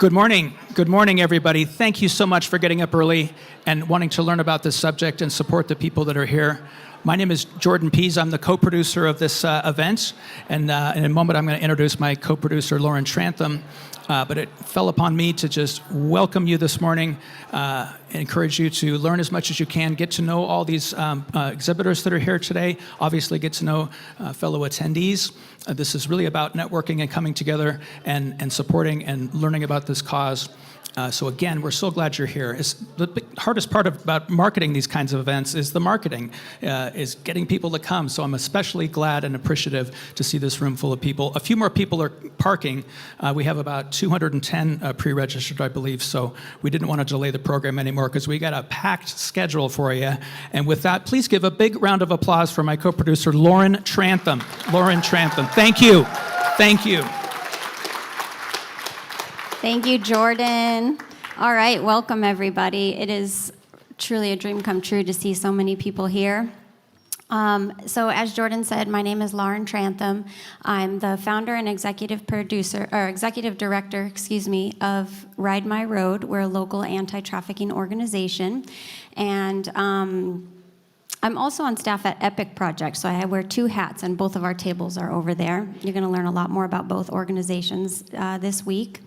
Good morning. Good morning, everybody. Thank you so much for getting up early and wanting to learn about this subject and support the people that are here. My name is Jordan Pease. I'm the co-producer of this event. And in a moment, I'm going to introduce my co-producer, Lauren Trantham. But it fell upon me to just welcome you this morning, encourage you to learn as much as you can, get to know all these exhibitors that are here today, obviously get to know fellow attendees. This is really about networking and coming together and supporting and learning about this cause. So again, we're so glad you're here. The hardest part about marketing these kinds of events is the marketing, is getting people to come. So I'm especially glad and appreciative to see this room full of people. A few more people are parking. We have about 210 pre-registered, I believe. So we didn't want to delay the program anymore because we got a packed schedule for you. And with that, please give a big round of applause for my co-producer, Lauren Trantham. Lauren Trantham, thank you. Thank you. Thank you, Jordan. All right, welcome everybody. It is truly a dream come true to see so many people here. So as Jordan said, my name is Lauren Trantham. I'm the founder and executive director, of Ride My Road. We're a local anti-trafficking organization. And I'm also on staff at Epic Project, so I wear two hats, and both of our tables are over there. You're going to learn a lot more about both organizations this week.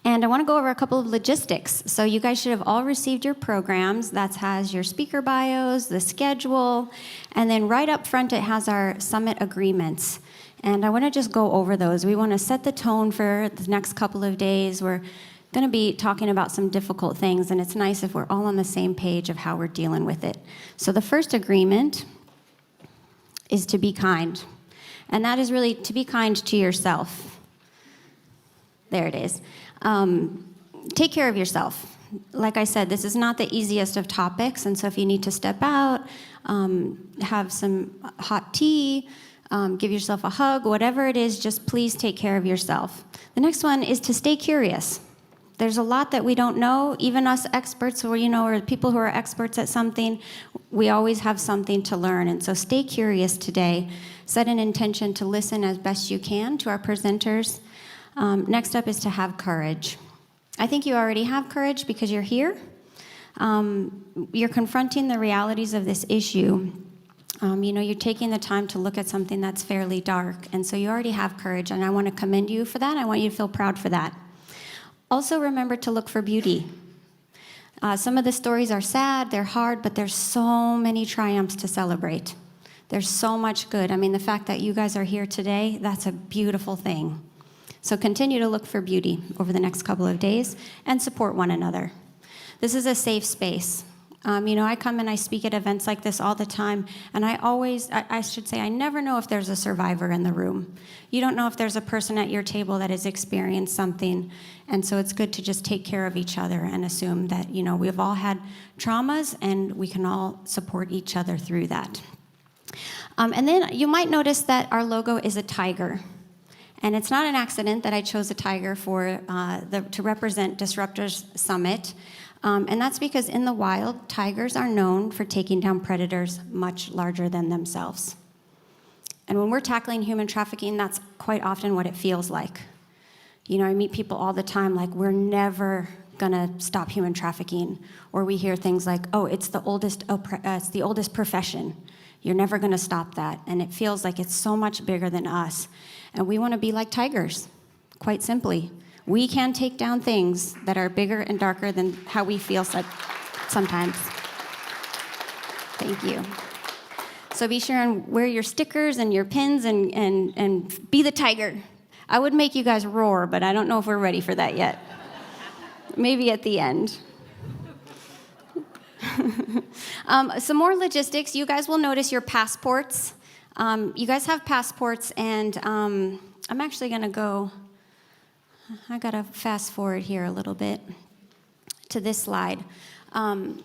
And I want to go over a couple of logistics. So you guys should have all received your programs. That has your speaker bios, the schedule, and then right up front it has our summit agreements. And I want to just go over those. We want to set the tone for the next couple of days. We're going to be talking about some difficult things, and it's nice if we're all on the same page of how we're dealing with it. So the first agreement is to be kind. And that is really to be kind to yourself. There it is. Take care of yourself. Like I said, this is not the easiest of topics, and so if you need to step out, have some hot tea, give yourself a hug, whatever it is, just please take care of yourself. The next one is to stay curious. There's a lot that we don't know. Even us experts, or people who are experts at something, we always have something to learn, and so stay curious today. Set an intention to listen as best you can to our presenters. Next up is to have courage. I think you already have courage because you're here. You're confronting the realities of this issue. You're taking the time to look at something that's fairly dark, and so you already have courage, and I want to commend you for that. I want you to feel proud for that. Also remember to look for beauty. Some of the stories are sad, they're hard, but there's so many triumphs to celebrate. There's so much good. I mean, the fact that you guys are here today, that's a beautiful thing. So continue to look for beauty over the next couple of days and support one another. This is a safe space. I come and I speak at events like this all the time, and I never know if there's a survivor in the room. You don't know if there's a person at your table that has experienced something, and so it's good to just take care of each other and assume that, we've all had traumas and we can all support each other through that. And then you might notice that our logo is a tiger. And it's not an accident that I chose a tiger to represent Disruptors Summit. And that's because in the wild, tigers are known for taking down predators much larger than themselves. And when we're tackling human trafficking, that's quite often what it feels like. I meet people all the time like, we're never gonna stop human trafficking. Or we hear things like, oh, it's the oldest profession. You're never gonna stop that. And it feels like it's so much bigger than us. And we want to be like tigers, quite simply. We can take down things that are bigger and darker than how we feel sometimes. Thank you. So be sure and wear your stickers and your pins and be the tiger. I would make you guys roar, but I don't know if we're ready for that yet. Maybe at the end. Some more logistics. You guys will notice your passports. You guys have passports, and I'm actually going to go, I got to fast forward here a little bit to this slide. I'm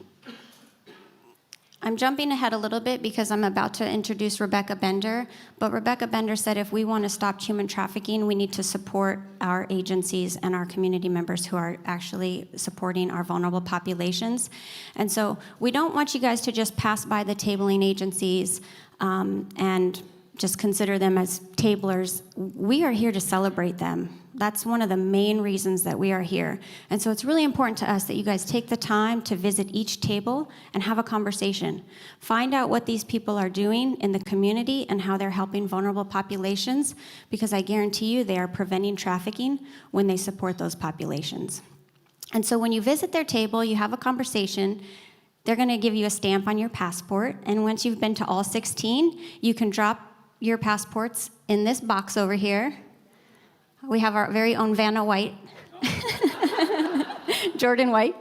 jumping ahead a little bit because I'm about to introduce Rebecca Bender, but Rebecca Bender said if we want to stop human trafficking, we need to support our agencies and our community members who are actually supporting our vulnerable populations. And so we don't want you guys to just pass by the tabling agencies and just consider them as tablers. We are here to celebrate them. That's one of the main reasons that we are here. And so it's really important to us that you guys take the time to visit each table and have a conversation. Find out what these people are doing in the community and how they're helping vulnerable populations, because I guarantee you they are preventing trafficking when they support those populations. And so when you visit their table, you have a conversation, they're gonna give you a stamp on your passport, and once you've been to all 16, you can drop your passports in this box over here. We have our very own Vanna White, Jordan White.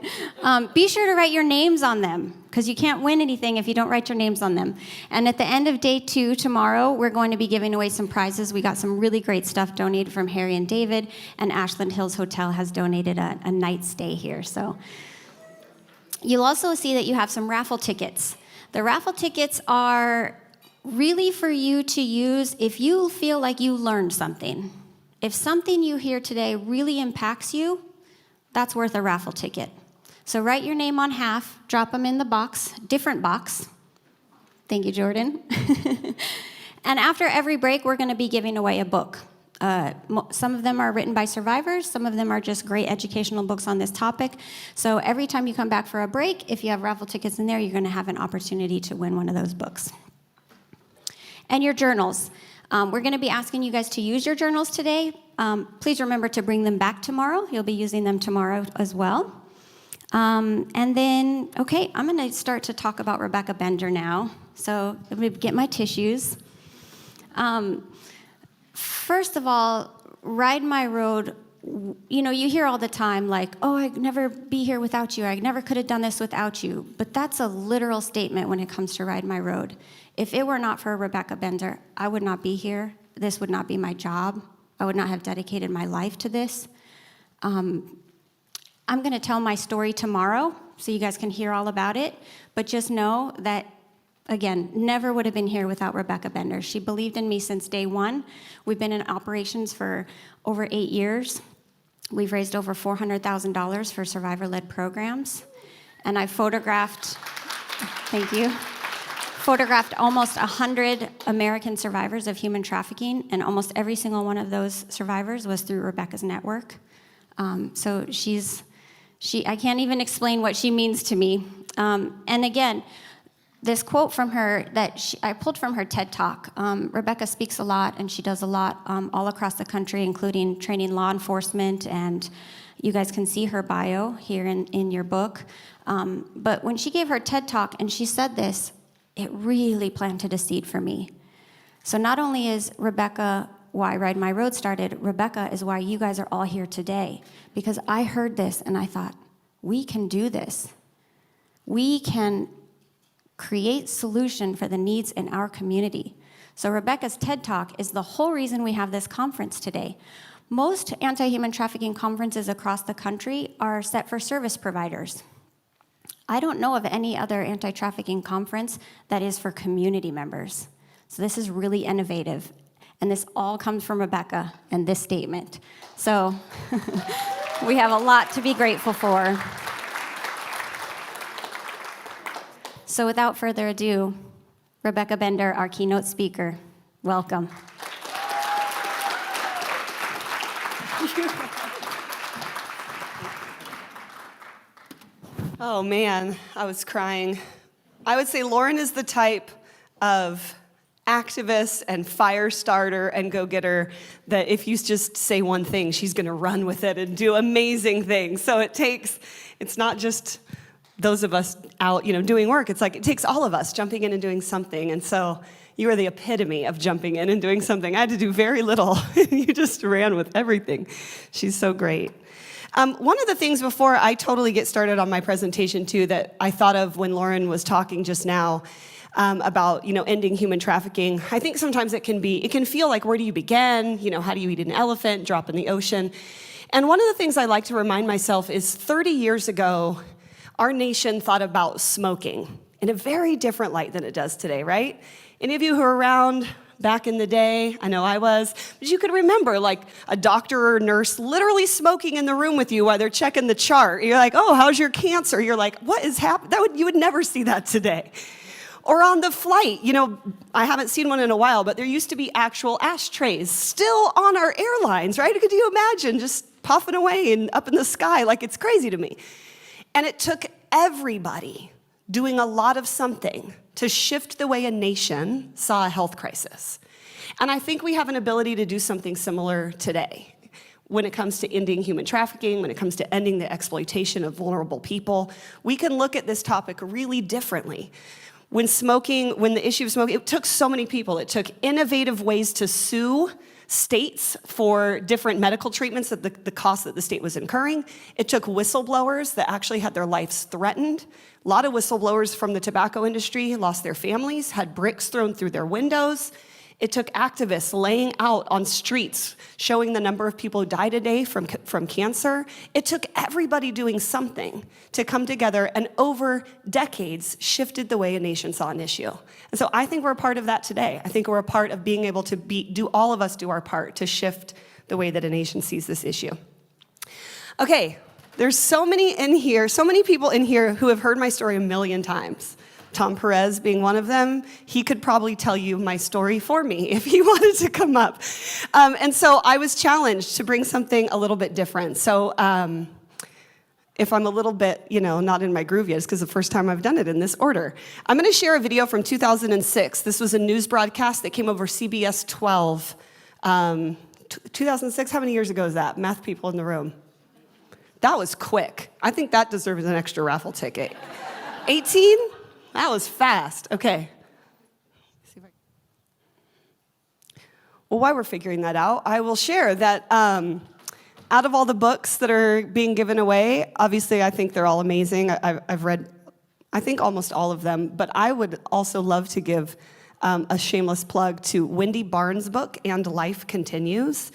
Be sure to write your names on them, because you can't win anything if you don't write your names on them. And at the end of day 2 tomorrow, we're going to be giving away some prizes. We got some really great stuff donated from Harry and David, and Ashland Hills Hotel has donated a night stay here. So you'll also see that you have some raffle tickets. The raffle tickets are really for you to use if you feel like you learned something. If something you hear today really impacts you, that's worth a raffle ticket. So write your name on half, drop them in the box, different box. Thank you, Jordan. And after every break, we're going to be giving away a book. Some of them are written by survivors. Some of them are just great educational books on this topic. So every time you come back for a break, if you have raffle tickets in there, you're going to have an opportunity to win one of those books. And your journals. We're going to be asking you guys to use your journals today. Please remember to bring them back tomorrow. You'll be using them tomorrow as well. And then, okay, I'm going to start to talk about Rebecca Bender now. So let me get my tissues. First of all, Ride My Road, you know, you hear all the time like, oh, I'd never be here without you. I never could have done this without you. But that's a literal statement when it comes to Ride My Road. If it were not for Rebecca Bender, I would not be here. This would not be my job. I would not have dedicated my life to this. I'm going to tell my story tomorrow so you guys can hear all about it. But just know that, again, never would have been here without Rebecca Bender. She believed in me since day one. We've been in operations for over 8 years. We've raised over $400,000 for survivor-led programs. And I photographed, thank you, photographed almost 100 American survivors of human trafficking, and almost every single one of those survivors was through Rebecca's network. So I can't even explain what she means to me. And again, this quote from her that I pulled from her TED Talk. Rebecca speaks a lot, and she does a lot all across the country, including training law enforcement, and you guys can see her bio here in your book. But when she gave her TED Talk and she said this, it really planted a seed for me. So not only is Rebecca why Ride My Road started, Rebecca is why you guys are all here today. Because I heard this and I thought, we can do this. We can create solution for the needs in our community. So Rebecca's TED Talk is the whole reason we have this conference today. Most anti-human trafficking conferences across the country are set for service providers. I don't know of any other anti-trafficking conference that is for community members. So this is really innovative. And this all comes from Rebecca and this statement. So we have a lot to be grateful for. So without further ado, Rebecca Bender, our keynote speaker. Welcome. Oh man, I was crying. I would say Lauren is the type of activist and fire starter and go-getter that if you just say one thing, she's gonna run with it and do amazing things. So it's not just those of us out, doing work. It's like it takes all of us jumping in and doing something. And so you are the epitome of jumping in and doing something. I had to do very little. You just ran with everything. She's so great. One of the things before I totally get started on my presentation too that I thought of when Lauren was talking just now about ending human trafficking. I think sometimes it can feel like, where do you begin? How do you eat an elephant, drop in the ocean? And one of the things I like to remind myself is 30 years ago, our nation thought about smoking in a very different light than it does today, right? Any of you who are around back in the day, I know I was, but you could remember like a doctor or nurse literally smoking in the room with you while they're checking the chart. You're like, oh, how's your cancer? You're like, what is happening? You would never see that today. Or on the flight, I haven't seen one in a while, but there used to be actual ashtrays still on our airlines, right? Could you imagine just puffing away and up in the sky? Like, it's crazy to me. And it took everybody doing a lot of something to shift the way a nation saw a health crisis. And I think we have an ability to do something similar today. When it comes to ending human trafficking, when it comes to ending the exploitation of vulnerable people, we can look at this topic really differently. When the issue of smoking, it took so many people. It took innovative ways to sue states for different medical treatments at the cost that the state was incurring. It took whistleblowers that actually had their lives threatened. A lot of whistleblowers from the tobacco industry lost their families, had bricks thrown through their windows. It took activists laying out on streets, showing the number of people who died a day from cancer. It took everybody doing something to come together and over decades shifted the way a nation saw an issue. And so I think we're a part of that today. I think we're a part of being able to all of us do our part to shift the way that a nation sees this issue. Okay, there's so many people in here who have heard my story a million times. Tom Perez being one of them. He could probably tell you my story for me if he wanted to come up. And so I was challenged to bring something a little bit different. So if I'm a little bit, not in my groove yet, it's because the first time I've done it in this order. I'm going to share a video from 2006. This was a news broadcast that came over CBS 12. 2006, how many years ago is that? Math people in the room. That was quick. I think that deserves an extra raffle ticket. 18? That was fast. Okay. Well, while we're figuring that out, I will share that out of all the books that are being given away, obviously I think they're all amazing. I've read, I think, almost all of them, but I would also love to give a shameless plug to Wendy Barnes' book, And Life Continues.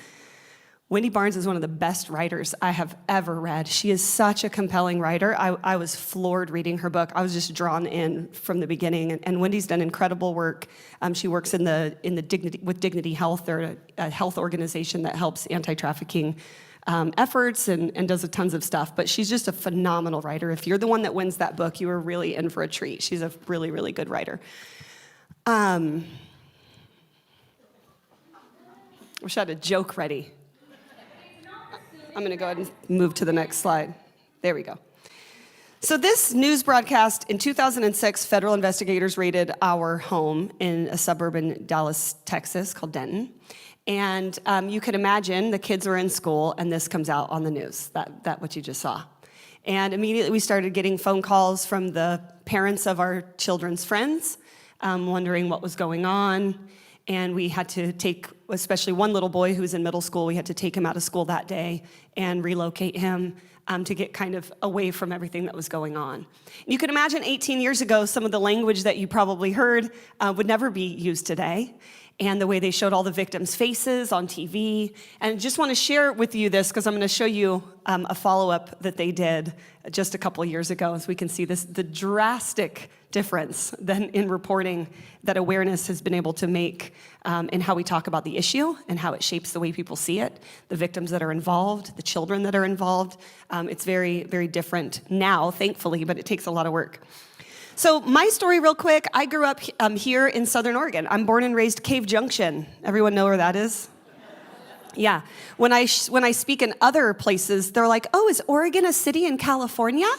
Wendy Barnes is one of the best writers I have ever read. She is such a compelling writer. I was floored reading her book. I was just drawn in from the beginning. And Wendy's done incredible work. She works with Dignity Health. They're a health organization that helps anti-trafficking efforts and does tons of stuff. But she's just a phenomenal writer. If you're the one that wins that book, you are really in for a treat. She's a really, really good writer. I wish I had a joke ready. I'm going to go ahead and move to the next slide. There we go. So this news broadcast, in 2006, federal investigators raided our home in a suburb in Dallas, Texas, called Denton. And you could imagine the kids are in school, and this comes out on the news, that what you just saw. And immediately we started getting phone calls from the parents of our children's friends, wondering what was going on. And we had to take, especially one little boy who was in middle school, we had to take him out of school that day and relocate him to get kind of away from everything that was going on. You can imagine 18 years ago, some of the language that you probably heard would never be used today. And the way they showed all the victims' faces on TV. And I just want to share with you this because I'm going to show you a follow-up that they did just a couple years ago, as we can see the drastic difference then in reporting that awareness has been able to make in how we talk about the issue and how it shapes the way people see it, the victims that are involved, the children that are involved. It's very, very different now, thankfully, but it takes a lot of work. So my story real quick, I grew up here in Southern Oregon. I'm born and raised Cave Junction. Everyone know where that is? Yeah. When I speak in other places, they're like, oh, is Oregon a city in California?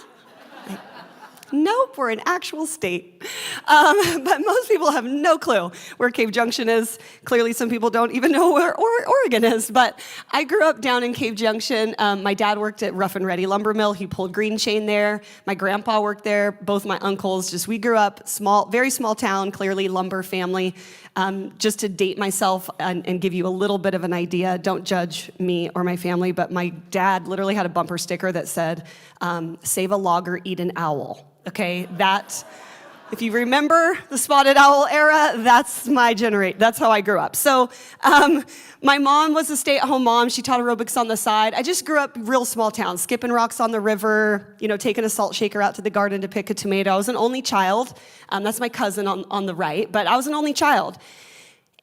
Nope, we're an actual state. But most people have no clue where Cave Junction is. Clearly, some people don't even know where Oregon is. But I grew up down in Cave Junction. My dad worked at Rough and Ready Lumber Mill. He pulled green chain there. My grandpa worked there. Both my uncles. We grew up small, very small town, clearly lumber family. Just to date myself and give you a little bit of an idea, don't judge me or my family, but my dad literally had a bumper sticker that said, save a logger, eat an owl. Okay, if you remember the spotted owl era, that's my generation. That's how I grew up. So my mom was a stay-at-home mom. She taught aerobics on the side. I just grew up real small town, skipping rocks on the river, taking a salt shaker out to the garden to pick a tomato. I was an only child. That's my cousin on the right, but I was an only child.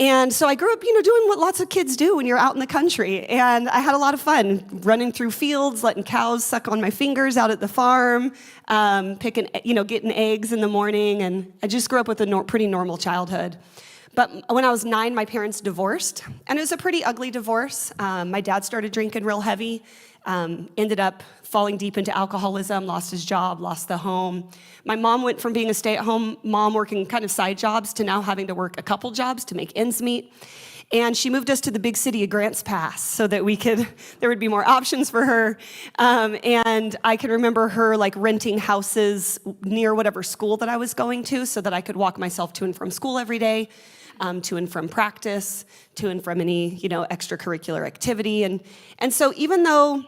And so I grew up, doing what lots of kids do when you're out in the country. And I had a lot of fun running through fields, letting cows suck on my fingers out at the farm, getting eggs in the morning. And I just grew up with a pretty normal childhood. But when I was 9, my parents divorced, and it was a pretty ugly divorce. My dad started drinking real heavy, ended up falling deep into alcoholism, lost his job, lost the home. My mom went from being a stay-at-home mom working kind of side jobs to now having to work a couple jobs to make ends meet. And she moved us to the big city of Grants Pass so that there would be more options for her. And I can remember her renting houses near whatever school that I was going to so that I could walk myself to and from school every day. To and from practice, to and from any, extracurricular activity. And so even though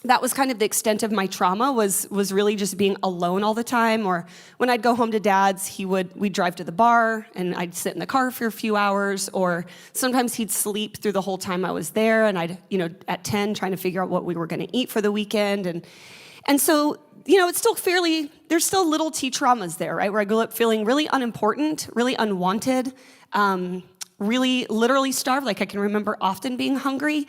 that was kind of the extent of my trauma, was really just being alone all the time, or when I'd go home to Dad's, we'd drive to the bar, and I'd sit in the car for a few hours, or sometimes he'd sleep through the whole time I was there, and I'd, at 10, trying to figure out what we were gonna eat for the weekend, and so, it's still there's still little T traumas there, right? Where I grew up feeling really unimportant, really unwanted, really literally starved. I can remember often being hungry.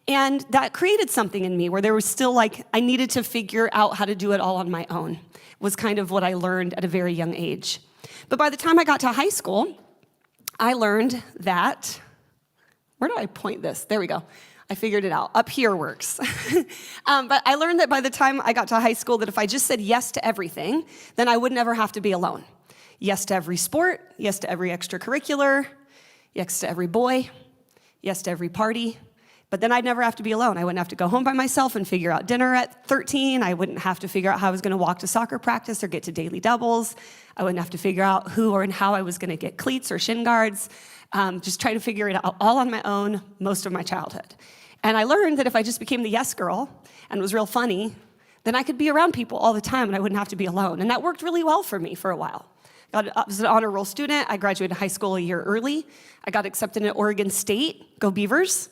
And that created something in me where there was still I needed to figure out how to do it all on my own, was kind of what I learned at a very young age. But by the time I got to high school, I learned that, where do I point this? There we go. I figured it out. Up here works. But I learned that by the time I got to high school that if I just said yes to everything, then I would never have to be alone. Yes to every sport, yes to every extracurricular, yes to every boy, yes to every party. But then I'd never have to be alone. I wouldn't have to go home by myself and figure out dinner at 13. I wouldn't have to figure out how I was gonna walk to soccer practice or get to daily doubles. I wouldn't have to figure out who or and how I was gonna get cleats or shin guards. Just trying to figure it out all on my own most of my childhood. And I learned that if I just became the yes girl and was real funny, then I could be around people all the time and I wouldn't have to be alone. And that worked really well for me for a while. I was an honor roll student. I graduated high school a year early. I got accepted at Oregon State. Go Beavers.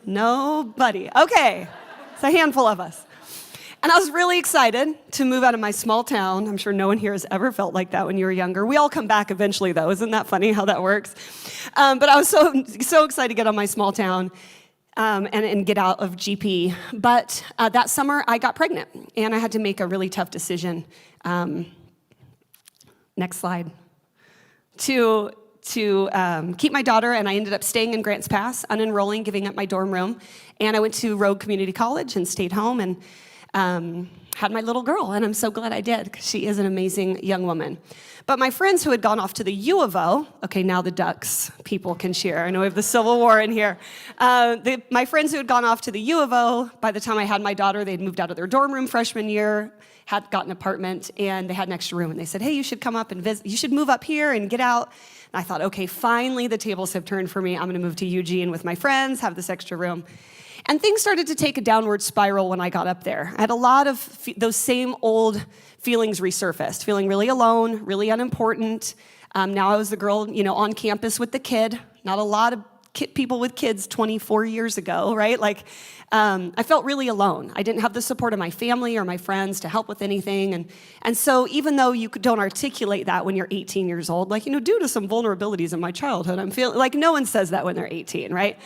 Nobody. Okay, it's a handful of us. And I was really excited to move out of my small town. I'm sure no one here has ever felt like that when you were younger. We all come back eventually, though. Isn't that funny how that works? But I was so excited to get out of my small town and get out of GP. But that summer, I got pregnant, and I had to make a really tough decision. Next slide. To keep my daughter, and I ended up staying in Grants Pass, unenrolling, giving up my dorm room, and I went to Rogue Community College and stayed home and had my little girl, and I'm so glad I did, because she is an amazing young woman. But my friends who had gone off to the U of O, okay, now the Ducks people can cheer. I know we have the Civil War in here. My friends who had gone off to the U of O, by the time I had my daughter, they'd moved out of their dorm room freshman year, had got an apartment, and they had an extra room, and they said, hey, you should come up and visit. You should move up here and get out. And I thought, okay, finally the tables have turned for me. I'm gonna move to Eugene with my friends, have this extra room. And things started to take a downward spiral when I got up there. I had a lot of those same old feelings resurfaced, feeling really alone, really unimportant. Now I was the girl, on campus with the kid. Not a lot of people with kids 24 years ago, right? I felt really alone. I didn't have the support of my family or my friends to help with anything. And so even though you don't articulate that when you're 18 years old, due to some vulnerabilities in my childhood, I'm feeling no one says that when they're 18, right?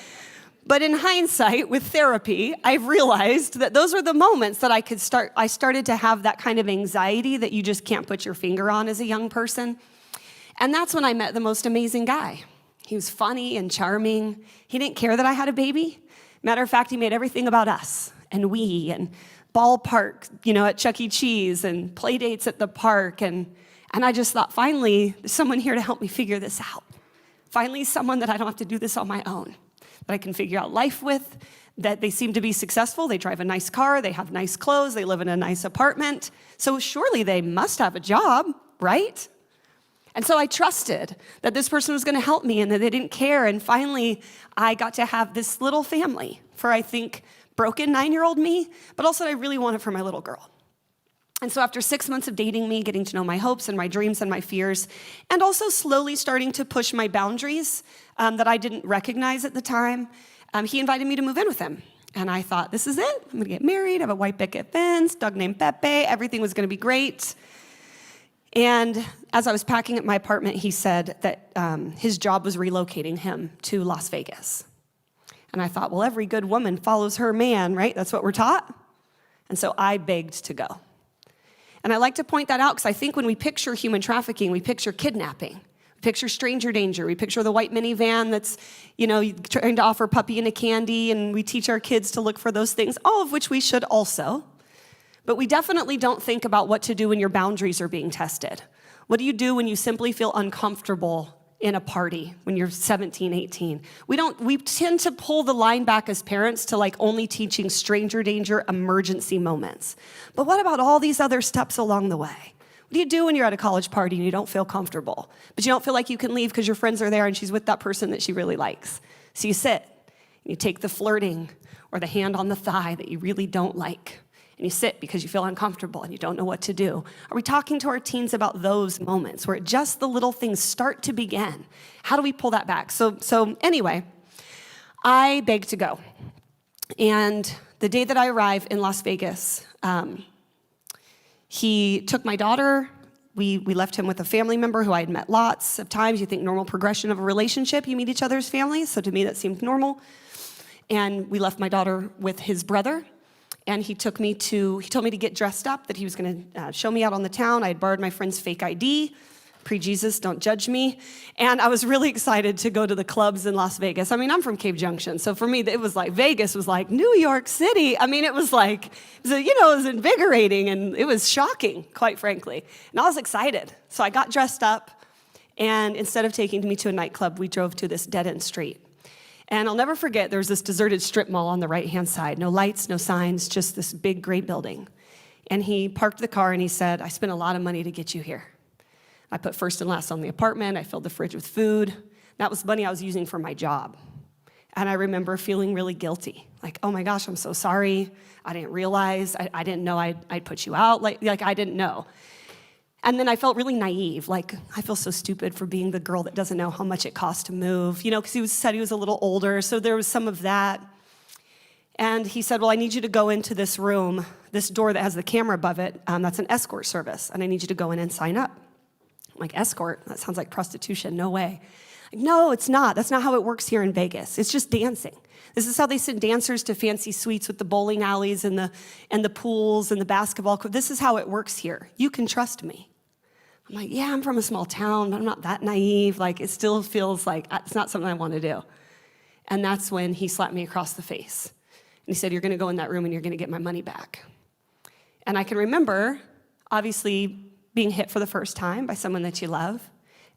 But in hindsight, with therapy, I've realized that those are the moments that I started to have that kind of anxiety that you just can't put your finger on as a young person. And that's when I met the most amazing guy. He was funny and charming. He didn't care that I had a baby. Matter of fact, he made everything about us and we and ballpark, at Chuck E. Cheese and play dates at the park. And I just thought, finally, there's someone here to help me figure this out. Finally, someone that I don't have to do this on my own, that I can figure out life with, that they seem to be successful. They drive a nice car, they have nice clothes, they live in a nice apartment. So surely they must have a job, right? And so I trusted that this person was gonna help me and that they didn't care. And finally, I got to have this little family for, I think, broken 9-year-old me, but also I really wanted for my little girl. And so after 6 months of dating me, getting to know my hopes and my dreams and my fears, and also slowly starting to push my boundaries that I didn't recognize at the time, he invited me to move in with him. And I thought, this is it. I'm gonna get married, have a white picket fence, dog named Pepe, everything was gonna be great. And as I was packing up my apartment, he said that his job was relocating him to Las Vegas. And I thought, well, every good woman follows her man, right? That's what we're taught. And so I begged to go. And I like to point that out because I think when we picture human trafficking, we picture kidnapping. We picture stranger danger. We picture the white minivan that's, trying to offer puppy and a candy, and we teach our kids to look for those things, all of which we should also. But we definitely don't think about what to do when your boundaries are being tested. What do you do when you simply feel uncomfortable in a party when you're 17, 18? We tend to pull the line back as parents to only teaching stranger danger emergency moments. But what about all these other steps along the way? What do you do when you're at a college party and you don't feel comfortable, but you don't feel like you can leave because your friends are there and she's with that person that she really likes? So you sit, and you take the flirting or the hand on the thigh that you really don't like, and you sit because you feel uncomfortable and you don't know what to do. Are we talking to our teens about those moments where just the little things start to begin? How do we pull that back? So anyway, I begged to go. And the day that I arrived in Las Vegas, he took my daughter. We left him with a family member who I had met lots of times. You think normal progression of a relationship, you meet each other's families. So to me, that seemed normal. And we left my daughter with his brother. And he told me to get dressed up, that he was going to show me out on the town. I had borrowed my friend's fake ID, pre-Jesus, don't judge me. And I was really excited to go to the clubs in Las Vegas. I mean, I'm from Cave Junction, so for me, it was like Vegas was like New York City. I mean, it was invigorating, and it was shocking, quite frankly. And I was excited. So I got dressed up, and instead of taking me to a nightclub, we drove to this dead-end street. And I'll never forget, there was this deserted strip mall on the right-hand side. No lights, no signs, just this big gray building. And he parked the car and he said, I spent a lot of money to get you here. I put first and last on the apartment. I filled the fridge with food. That was money I was using for my job. And I remember feeling really guilty. Like, oh my gosh, I'm so sorry. I didn't realize. I didn't know I'd put you out. Like I didn't know. And then I felt really naive, like I feel so stupid for being the girl that doesn't know how much it costs to move, because he said he was a little older, so there was some of that. And he said, well, I need you to go into this room, this door that has the camera above it, that's an escort service, and I need you to go in and sign up. I'm like, escort? That sounds like prostitution, no way. Like, no, it's not. That's not how it works here in Vegas. It's just dancing. This is how they send dancers to fancy suites with the bowling alleys and the pools and the basketball court. This is how it works here. You can trust me. I'm like, yeah, I'm from a small town, but I'm not that naive. It still feels like it's not something I want to do. And that's when he slapped me across the face. And he said, you're going to go in that room and you're going to get my money back. And I can remember, obviously, being hit for the first time by someone that you love.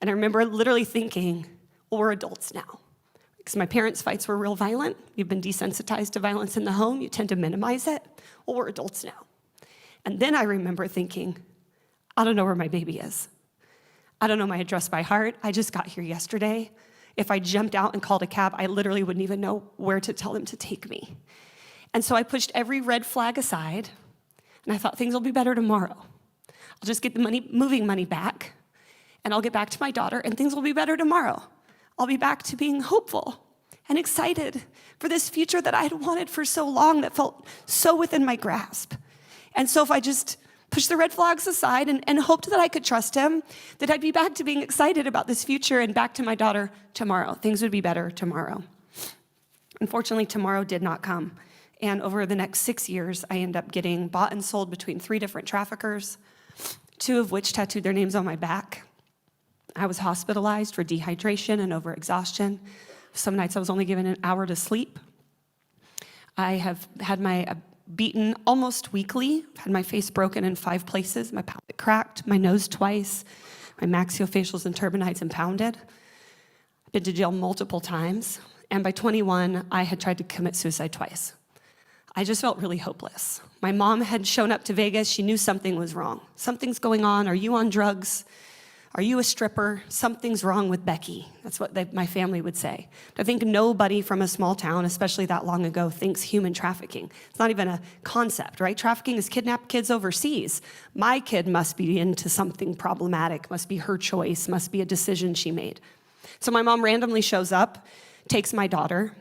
And I remember literally thinking, well, we're adults now. Because my parents' fights were real violent. You've been desensitized to violence in the home. You tend to minimize it. Well, we're adults now. And then I remember thinking, I don't know where my baby is. I don't know my address by heart. I just got here yesterday. If I jumped out and called a cab, I literally wouldn't even know where to tell them to take me. And so I pushed every red flag aside, and I thought things will be better tomorrow. I'll just get the moving money back, and I'll get back to my daughter, and things will be better tomorrow. I'll be back to being hopeful and excited for this future that I had wanted for so long, that felt so within my grasp. And so if I just pushed the red flags aside and hoped that I could trust him, that I'd be back to being excited about this future and back to my daughter tomorrow. Things would be better tomorrow. Unfortunately, tomorrow did not come. And over the next 6 years, I ended up getting bought and sold between 3 different traffickers, 2 of which tattooed their names on my back. I was hospitalized for dehydration and overexhaustion. Some nights I was only given an hour to sleep. I have had my beaten almost weekly, had my face broken in 5 places, my palate cracked, my nose twice, my maxillofacials and turbinates impounded. I've been to jail multiple times, and by 21, I had tried to commit suicide twice. I just felt really hopeless. My mom had shown up to Vegas. She knew something was wrong. Something's going on. Are you on drugs? Are you a stripper? Something's wrong with Becky. That's what my family would say. But I think nobody from a small town, especially that long ago, thinks human trafficking. It's not even a concept, right? Trafficking is kidnap kids overseas. My kid must be into something problematic, must be her choice, must be a decision she made. So my mom randomly shows up, takes my daughter,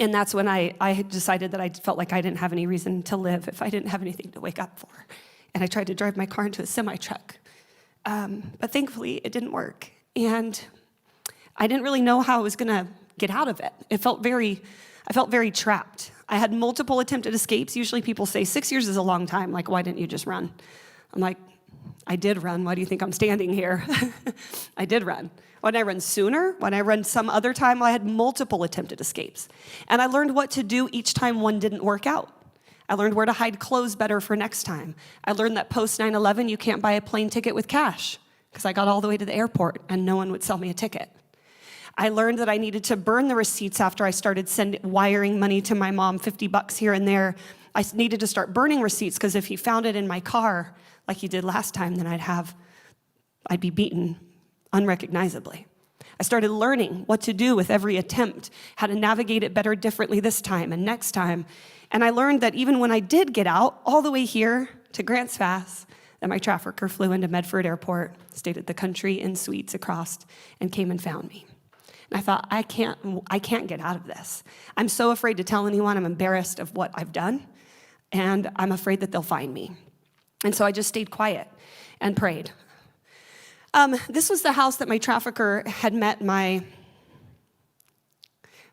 and that's when I had decided that I felt like I didn't have any reason to live if I didn't have anything to wake up for. And I tried to drive my car into a semi-truck. But thankfully, it didn't work. And I didn't really know how I was going to get out of it. I felt very trapped. I had multiple attempted escapes. Usually people say 6 years is a long time. Like, why didn't you just run? I'm like, I did run. Why do you think I'm standing here? I did run. Why didn't I run sooner? Why didn't I run some other time? Well, I had multiple attempted escapes. And I learned what to do each time one didn't work out. I learned where to hide clothes better for next time. I learned that post 9/11, you can't buy a plane ticket with cash, because I got all the way to the airport and no one would sell me a ticket. I learned that I needed to burn the receipts after I started wiring money to my mom, $50 here and there. I needed to start burning receipts, because if he found it in my car, like he did last time, then I'd be beaten unrecognizably. I started learning what to do with every attempt, how to navigate it better differently this time and next time. And I learned that even when I did get out, all the way here to Grants Pass, that my trafficker flew into Medford Airport, stayed at the Country Inn Suites across, and came and found me. And I thought, I can't get out of this. I'm so afraid to tell anyone. I'm embarrassed of what I've done, and I'm afraid that they'll find me. And so I just stayed quiet and prayed. This was the house that my trafficker had met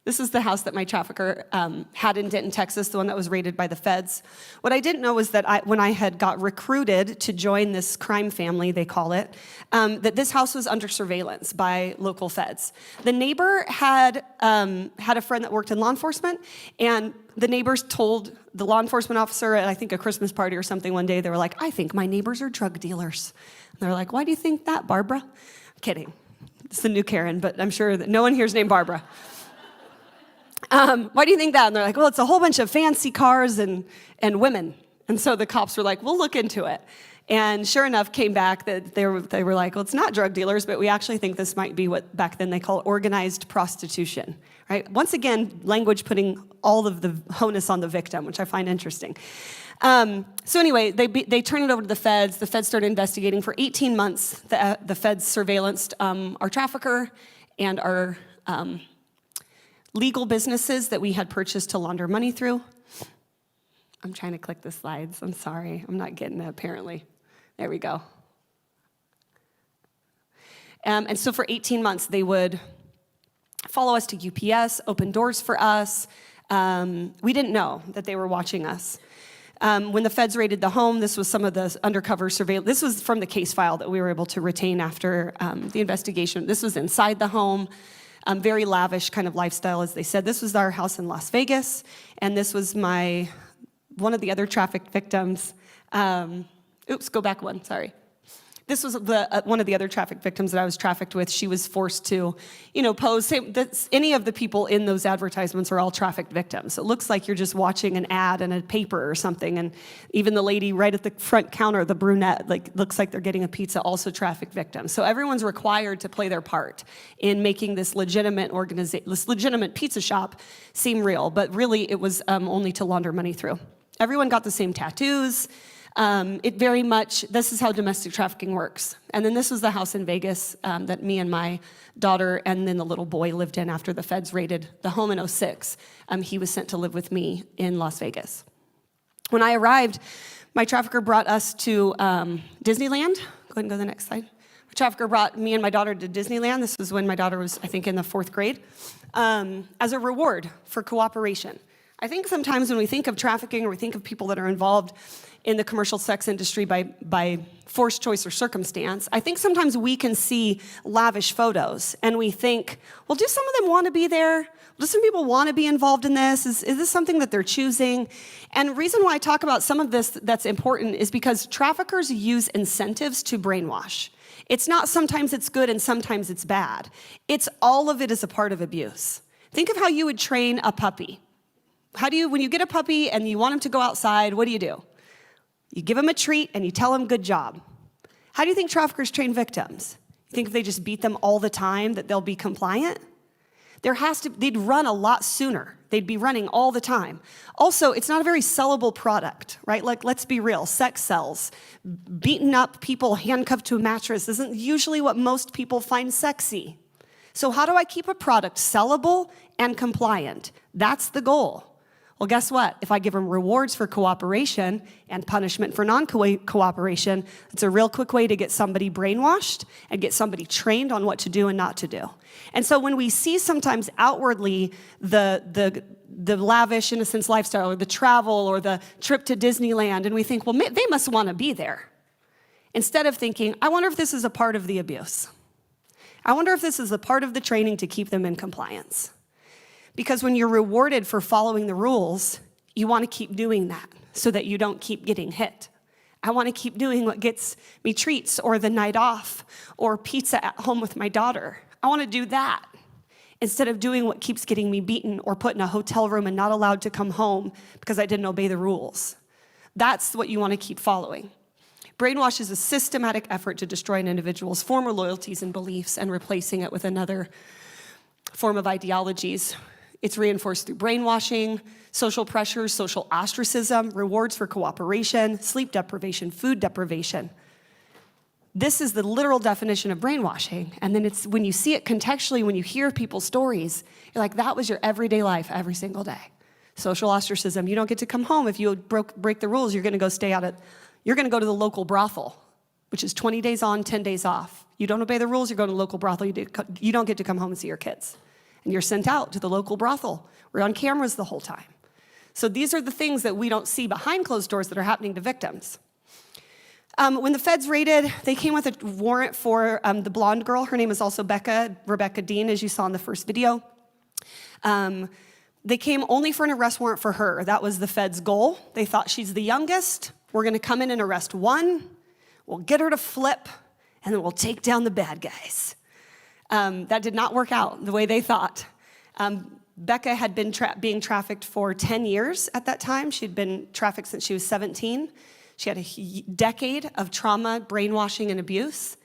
This is the house that my trafficker had in Denton, Texas, the one that was raided by the feds. What I didn't know was that when I had got recruited to join this crime family, they call it, that this house was under surveillance by local feds. The neighbor had a friend that worked in law enforcement, and the neighbors told the law enforcement officer at, I think, a Christmas party or something one day, they were like, I think my neighbors are drug dealers. And they're like, why do you think that, Barbara? I'm kidding. It's the new Karen, but I'm sure that no one here is named Barbara. Why do you think that? And they're like, well, it's a whole bunch of fancy cars and women. And so the cops were like, we'll look into it. And sure enough, came back that they were like, well, it's not drug dealers, but we actually think this might be what back then they call organized prostitution, right? Once again, language putting all of the onus on the victim, which I find interesting. So anyway, they turned it over to the feds. The feds started investigating. For 18 months, the feds surveillanced our trafficker and our legal businesses that we had purchased to launder money through. I'm trying to click the slides. I'm sorry. I'm not getting it, apparently. There we go. And so for 18 months, they would follow us to UPS, open doors for us. We didn't know that they were watching us. When the feds raided the home, this was some of the undercover surveillance. This was from the case file that we were able to retain after the investigation. This was inside the home. Very lavish kind of lifestyle, as they said. This was our house in Las Vegas, and this was one of the other trafficked victims. Oops, go back one, sorry. This was one of the other trafficked victims that I was trafficked with. She was forced to, pose. Any of the people in those advertisements are all trafficked victims. It looks like you're just watching an ad in a paper or something, and even the lady right at the front counter, the brunette, looks like they're getting a pizza, also trafficked victims. So everyone's required to play their part in making this legitimate pizza shop seem real, but really it was only to launder money through. Everyone got the same tattoos. This is how domestic trafficking works. And then this was the house in Vegas that me and my daughter and then the little boy lived in after the feds raided the home in 2006. He was sent to live with me in Las Vegas. When I arrived, my trafficker brought us to Disneyland. Go ahead and go to the next slide. My trafficker brought me and my daughter to Disneyland. This was when my daughter was, I think, in the 4th grade, as a reward for cooperation. I think sometimes when we think of trafficking or we think of people that are involved in the commercial sex industry by forced choice or circumstance, I think sometimes we can see lavish photos and we think, well, do some of them want to be there? Do some people want to be involved in this? Is this something that they're choosing? And the reason why I talk about some of this that's important is because traffickers use incentives to brainwash. It's not sometimes it's good and sometimes it's bad. It's all of it is a part of abuse. Think of how you would train a puppy. When you get a puppy and you want him to go outside, what do? You give him a treat and you tell him good job. How do you think traffickers train victims? You think if they just beat them all the time that they'll be compliant? They'd run a lot sooner. They'd be running all the time. Also, it's not a very sellable product, right? Like, let's be real, sex sells. Beaten up people handcuffed to a mattress isn't usually what most people find sexy. So how do I keep a product sellable and compliant? That's the goal. Well, guess what? If I give them rewards for cooperation and punishment for non-cooperation, it's a real quick way to get somebody brainwashed and get somebody trained on what to do and not to do. And so when we see sometimes outwardly the lavish innocence lifestyle or the travel or the trip to Disneyland, and we think, well, they must want to be there. Instead of thinking, I wonder if this is a part of the abuse. I wonder if this is a part of the training to keep them in compliance. Because when you're rewarded for following the rules, you want to keep doing that so that you don't keep getting hit. I want to keep doing what gets me treats or the night off or pizza at home with my daughter. I want to do that instead of doing what keeps getting me beaten or put in a hotel room and not allowed to come home because I didn't obey the rules. That's what you want to keep following. Brainwash is a systematic effort to destroy an individual's former loyalties and beliefs and replacing it with another form of ideologies. It's reinforced through brainwashing, social pressures, social ostracism, rewards for cooperation, sleep deprivation, food deprivation. This is the literal definition of brainwashing. And then it's when you see it contextually, when you hear people's stories, you're like, that was your everyday life every single day. Social ostracism, you don't get to come home. If you break the rules, you're gonna go you're gonna go to the local brothel, which is 20 days on, 10 days off. You don't obey the rules, you're going to the local brothel, you don't get to come home and see your kids. And you're sent out to the local brothel. We're on cameras the whole time. So these are the things that we don't see behind closed doors that are happening to victims. When the feds raided, they came with a warrant for the blonde girl. Her name is also Rebecca Dean, as you saw in the first video. They came only for an arrest warrant for her. That was the feds' goal. They thought she's the youngest. We're gonna come in and arrest one. We'll get her to flip, and then we'll take down the bad guys. That did not work out the way they thought. Becca had been being trafficked for 10 years at that time. She'd been trafficked since she was 17. She had a decade of trauma, brainwashing, and abuse.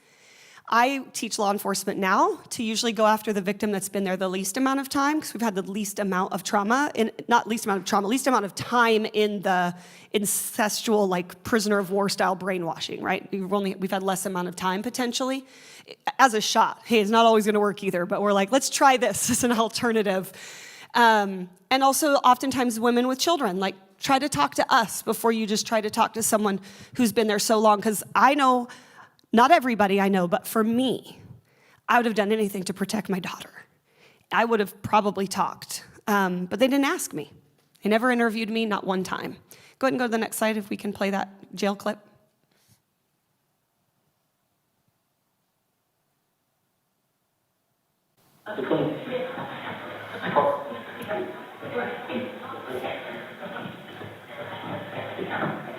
I teach law enforcement now to usually go after the victim that's been there the least amount of time, because we've had the least amount of trauma, least amount of time in the incestual, like prisoner of war style brainwashing, right? We've had less amount of time potentially as a shot. Hey, it's not always gonna work either, but we're like, let's try this as an alternative. And also oftentimes women with children, like try to talk to us before you just try to talk to someone who's been there so long, because I know, not everybody I know, but for me, I would have done anything to protect my daughter. I would have probably talked, but they didn't ask me. They never interviewed me, not one time. Go ahead and go to the next slide if we can play that jail clip.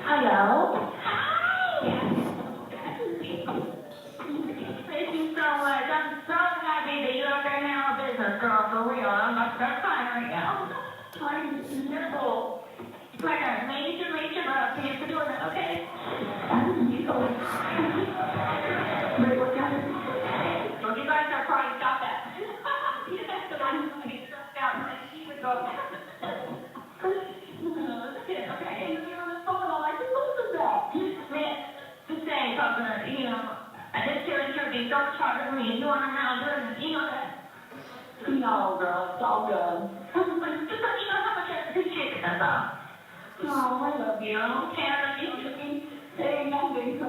Hello. Thank you so much. I'm so happy that you're out there now, business girl, for real. I'm not that kind right now. I'm miserable. Like I made you, but I can't for doing that, okay? You go. So you guys are probably stop that. You guys are going to get stressed out and she would go. Okay, you're on the phone, all I can listen to that. Man, just saying something, you know. I just feel like you're being dark talking to me, and you want to now doing it, you know that? No, girl, it's all good. Just let you know how much I appreciate it, that's all. Oh, I love you. Okay, I love you. Hey, nothing.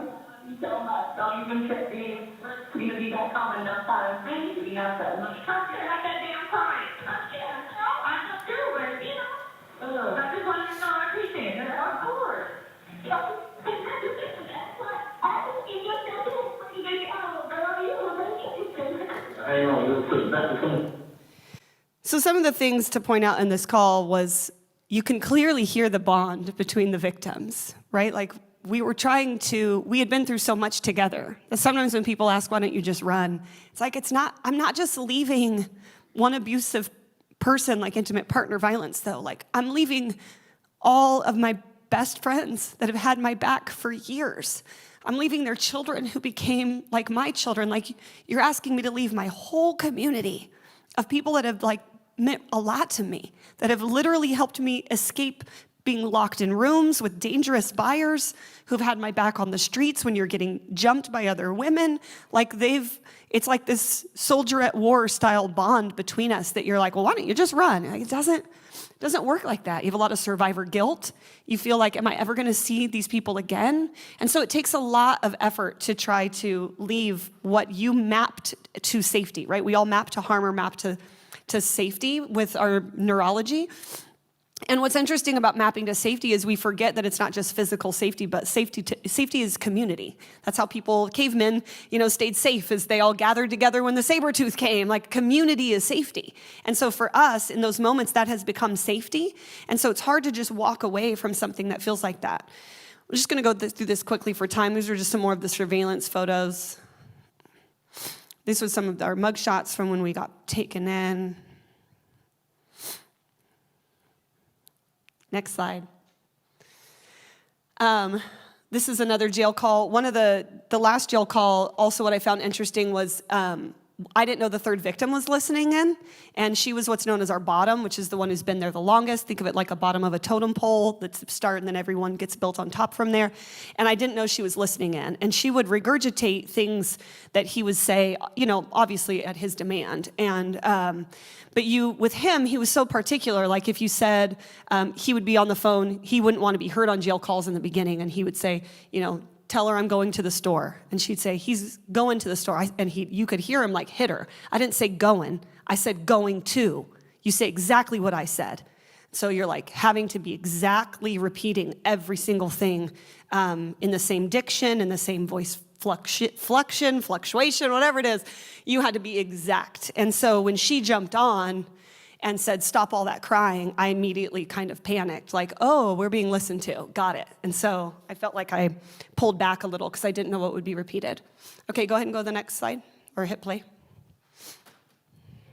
So much. Don't even trip me. You're going to be back home in no time. Thank you. You know that. Talk to her like that damn crying. Yeah, no, I'm not through with it, you know? I just want you to know I appreciate it. Of course. So some of the things to point out in this call was you can clearly hear the bond between the victims, right? Like we had been through so much together that sometimes when people ask, why don't you just run? It's like, I'm not just leaving one abusive person like intimate partner violence though. Like I'm leaving all of my best friends that have had my back for years. I'm leaving their children who became like my children. Like you're asking me to leave my whole community of people that have like meant a lot to me, that have literally helped me escape being locked in rooms with dangerous buyers who've had my back on the streets when you're getting jumped by other women. Like it's like this soldier at war style bond between us that you're like, well, why don't you just run? Like, it doesn't work like that. You have a lot of survivor guilt. You feel like, am I ever gonna see these people again? And so it takes a lot of effort to try to leave what you mapped to safety, right? We all map to harm or map to safety with our neurology. And what's interesting about mapping to safety is we forget that it's not just physical safety, but safety is community. That's how cavemen, stayed safe, as they all gathered together when the saber-tooth came. Like, community is safety. And so for us, in those moments, that has become safety. And so it's hard to just walk away from something that feels like that. We're just gonna go through this quickly for time. These are just some more of the surveillance photos. This was some of our mugshots from when we got taken in. Next slide. This is another jail call. One of the last jail call, also what I found interesting was I didn't know the third victim was listening in, and she was what's known as our bottom, which is the one who's been there the longest. Think of it like a bottom of a totem pole that's the start, and then everyone gets built on top from there. And I didn't know she was listening in, and she would regurgitate things that he would say, obviously at his demand. And but with him, he was so particular. Like, if you said he would be on the phone, he wouldn't want to be heard on jail calls in the beginning, and he would say, tell her I'm going to the store. And she'd say, he's going to the store. You could hear him like hit her. I didn't say going, I said going to. You say exactly what I said. So you're like having to be exactly repeating every single thing in the same diction, in the same voice fluctuation, whatever it is. You had to be exact. And so when she jumped on and said, stop all that crying, I immediately kind of panicked, like, oh, we're being listened to, got it. And so I felt like I pulled back a little because I didn't know what would be repeated. Okay, go ahead and go to the next slide, or hit play.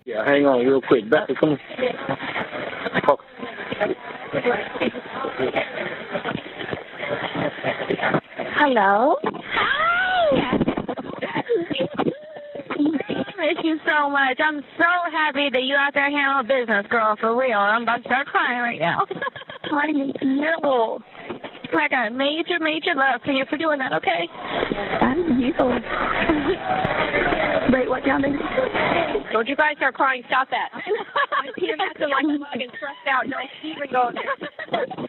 Yeah, hang on real quick. Back to come. Hello. Hi. Thank you so much. I'm so happy that you're out there handling business, girl, for real. I'm about to start crying right now. I know. I got major love for you for doing that, okay? Thank you. Wait, what down there? Don't you guys start crying. Stop that. You're acting like a mug and stressed out. Don't even go there.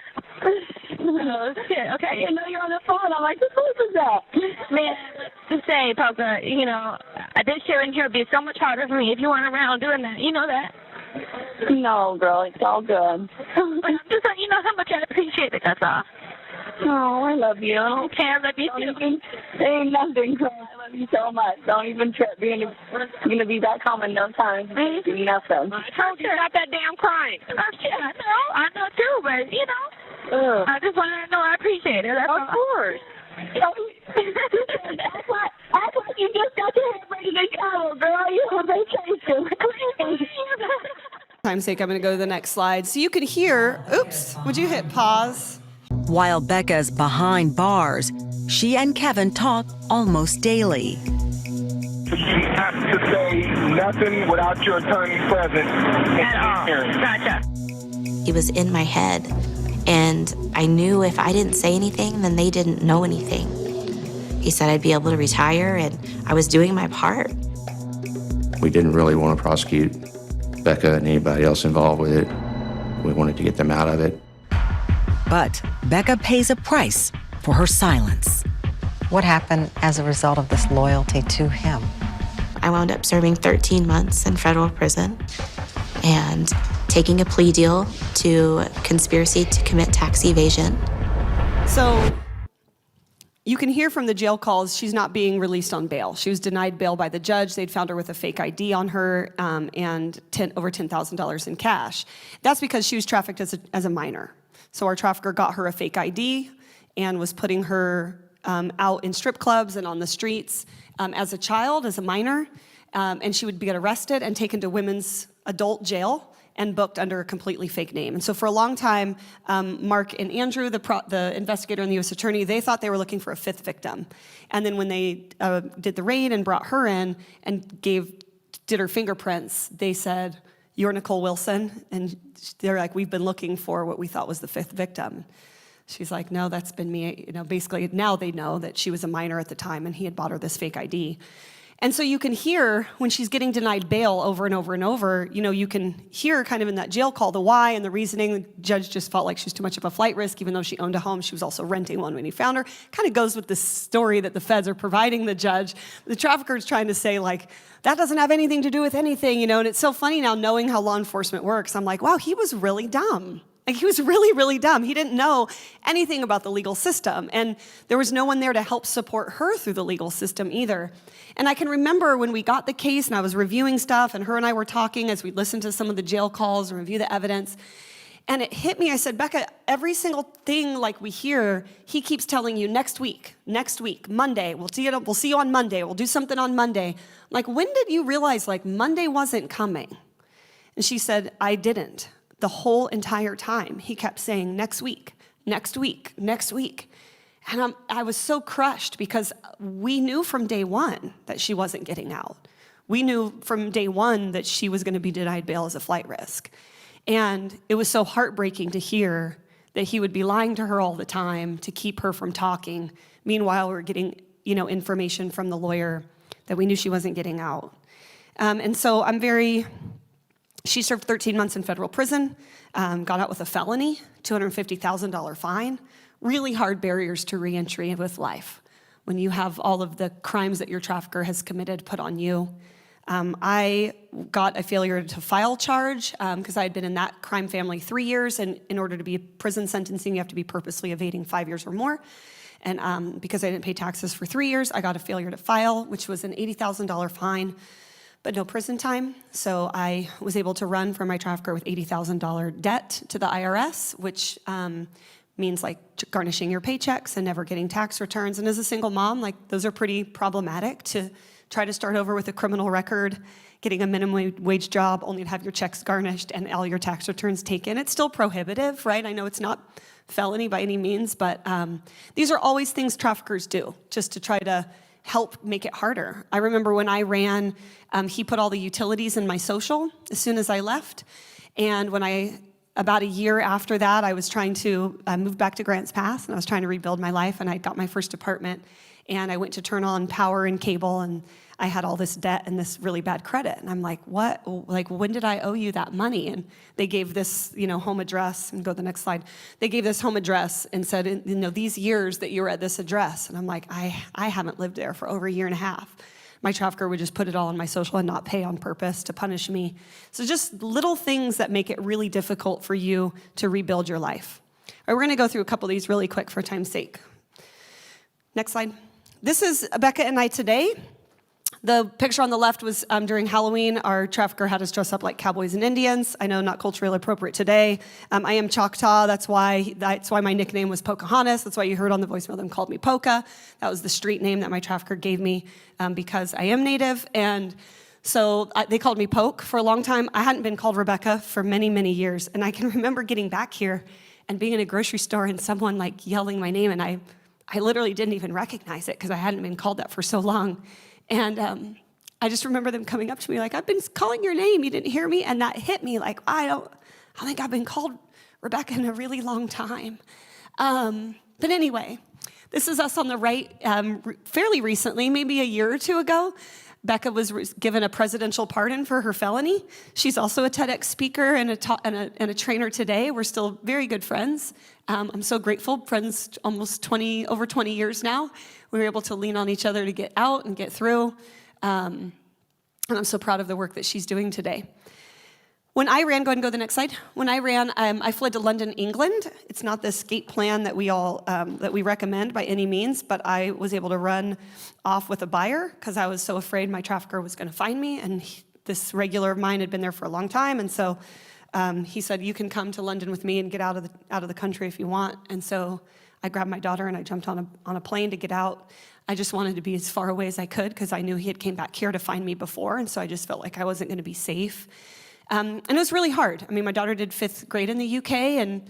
Oh, shit. Okay, you're on the phone. I'm like, who is that? Man, to say, Papa, this year in here would be so much harder for me if you weren't around doing that. You know that? No, girl, it's all good. But I'm just letting you know how much I appreciate it, that's all. Oh, I love you. Okay, I love you too. Ain't nothing, girl. I love you so much. Don't even trip. You're gonna be back home in no time. Mm-hmm. Nothing. I told you about that damn crying. Oh, shit, I know too, but, I just wanted to know I appreciate it. That's of course. Act like you just got your head ready to go, girl. You on vacation. Time's sake, I'm going to go to the next slide. So you could hear, oops, would you hit pause? While Becca's behind bars, she and Kevin talk almost daily. You have to say nothing without your attorney present. At all. Gotcha. He was in my head, and I knew if I didn't say anything, then they didn't know anything. He said I'd be able to retire, and I was doing my part. We didn't really want to prosecute Becca and anybody else involved with it. We wanted to get them out of it. But Becca pays a price for her silence. What happened as a result of this loyalty to him? I wound up serving 13 months in federal prison and taking a plea deal to conspiracy to commit tax evasion. So you can hear from the jail calls she's not being released on bail. She was denied bail by the judge. They'd found her with a fake ID on her and over $10,000 in cash. That's because she was trafficked as a minor. So our trafficker got her a fake ID and was putting her out in strip clubs and on the streets as a child, as a minor, and she would get arrested and taken to women's adult jail and booked under a completely fake name. And so for a long time, Mark and Andrew, the investigator and the U.S. attorney, they thought they were looking for a fifth victim. And then when they did the raid and brought her in and did her fingerprints, they said, "You're Nicole Wilson?" And they're like, "We've been looking for what we thought was the 5th victim." She's like, "No, that's been me." Basically, now they know that she was a minor at the time and he had bought her this fake ID. And so you can hear when she's getting denied bail over and over and over, you can hear kind of in that jail call the why and the reasoning. The judge just felt like she was too much of a flight risk, even though she owned a home. She was also renting one when he found her. Kind of goes with the story that the feds are providing the judge. The trafficker's trying to say, like, that doesn't have anything to do with anything, and it's so funny now knowing how law enforcement works. I'm like, wow, he was really dumb. Like, he was really, really dumb. He didn't know anything about the legal system. And there was no one there to help support her through the legal system either. And I can remember when we got the case and I was reviewing stuff and her and I were talking as we listened to some of the jail calls and review the evidence. And it hit me. I said, "Becca, every single thing like we hear, he keeps telling you next week, Monday. We'll see you on Monday. We'll do something on Monday." Like, when did you realize like Monday wasn't coming? And she said, "I didn't. The whole entire time, he kept saying, next week, next week, next week." And I was so crushed because we knew from day one that she wasn't getting out. We knew from day one that she was going to be denied bail as a flight risk. And it was so heartbreaking to hear that he would be lying to her all the time to keep her from talking. Meanwhile, we're getting, information from the lawyer that we knew she wasn't getting out. And so she served 13 months in federal prison, got out with a felony, $250,000 fine. Really hard barriers to reentry with life when you have all of the crimes that your trafficker has committed put on you. I got a failure to file charge because I had been in that crime family 3 years, and in order to be a prison sentencing, you have to be purposely evading 5 years or more. And because I didn't pay taxes for 3 years, I got a failure to file, which was an $80,000 fine, but no prison time. So I was able to run from my trafficker with $80,000 debt to the IRS, which means like garnishing your paychecks and never getting tax returns. And as a single mom, like, those are pretty problematic to try to start over with a criminal record, getting a minimum wage job, only to have your checks garnished and all your tax returns taken. It's still prohibitive, right? I know it's not felony by any means, but these are always things traffickers do just to try to help make it harder. I remember when I ran, he put all the utilities in my social as soon as I left. And about a year after that, I was trying to move back to Grants Pass, and I was trying to rebuild my life, and I got my first apartment, and I went to turn on power and cable, and I had all this debt and this really bad credit. And I'm like, what? Like, when did I owe you that money? And they gave this, home address, and go to the next slide. They gave this home address and said, these years that you were at this address. And I'm like, I haven't lived there for over a year and a half. My trafficker would just put it all on my social and not pay on purpose to punish me. So just little things that make it really difficult for you to rebuild your life. All right, we're gonna go through a couple of these really quick for time's sake. Next slide. This is Becca and I today. The picture on the left was during Halloween. Our trafficker had us dress up like cowboys and Indians. I know, not culturally appropriate today. I am Choctaw. That's why my nickname was Pocahontas. That's why you heard on the voicemail them called me Poca. That was the street name that my trafficker gave me because I am Native. And so they called me Poke for a long time. I hadn't been called Rebecca for many, many years. And I can remember getting back here and being in a grocery store and someone like yelling my name, and I literally didn't even recognize it because I hadn't been called that for so long. And I just remember them coming up to me like, "I've been calling your name, you didn't hear me?" And that hit me like, I don't think I've been called Rebecca in a really long time. But anyway, this is us on the right. Fairly recently, maybe a year or two ago, Becca was given a presidential pardon for her felony. She's also a TEDx speaker and a trainer today. We're still very good friends. I'm so grateful, friends almost over 20 years now. We were able to lean on each other to get out and get through. And I'm so proud of the work that she's doing today. When I ran, go ahead and go to the next slide. When I ran, I fled to London, England. It's not the escape plan that we recommend by any means, but I was able to run off with a buyer because I was so afraid my trafficker was going to find me, and this regular of mine had been there for a long time, and so he said, "You can come to London with me and get out of the country if you want." And so I grabbed my daughter and I jumped on a plane to get out. I just wanted to be as far away as I could because I knew he had came back here to find me before, and so I just felt like I wasn't going to be safe. And it was really hard. I mean, my daughter did 5th grade in the UK, and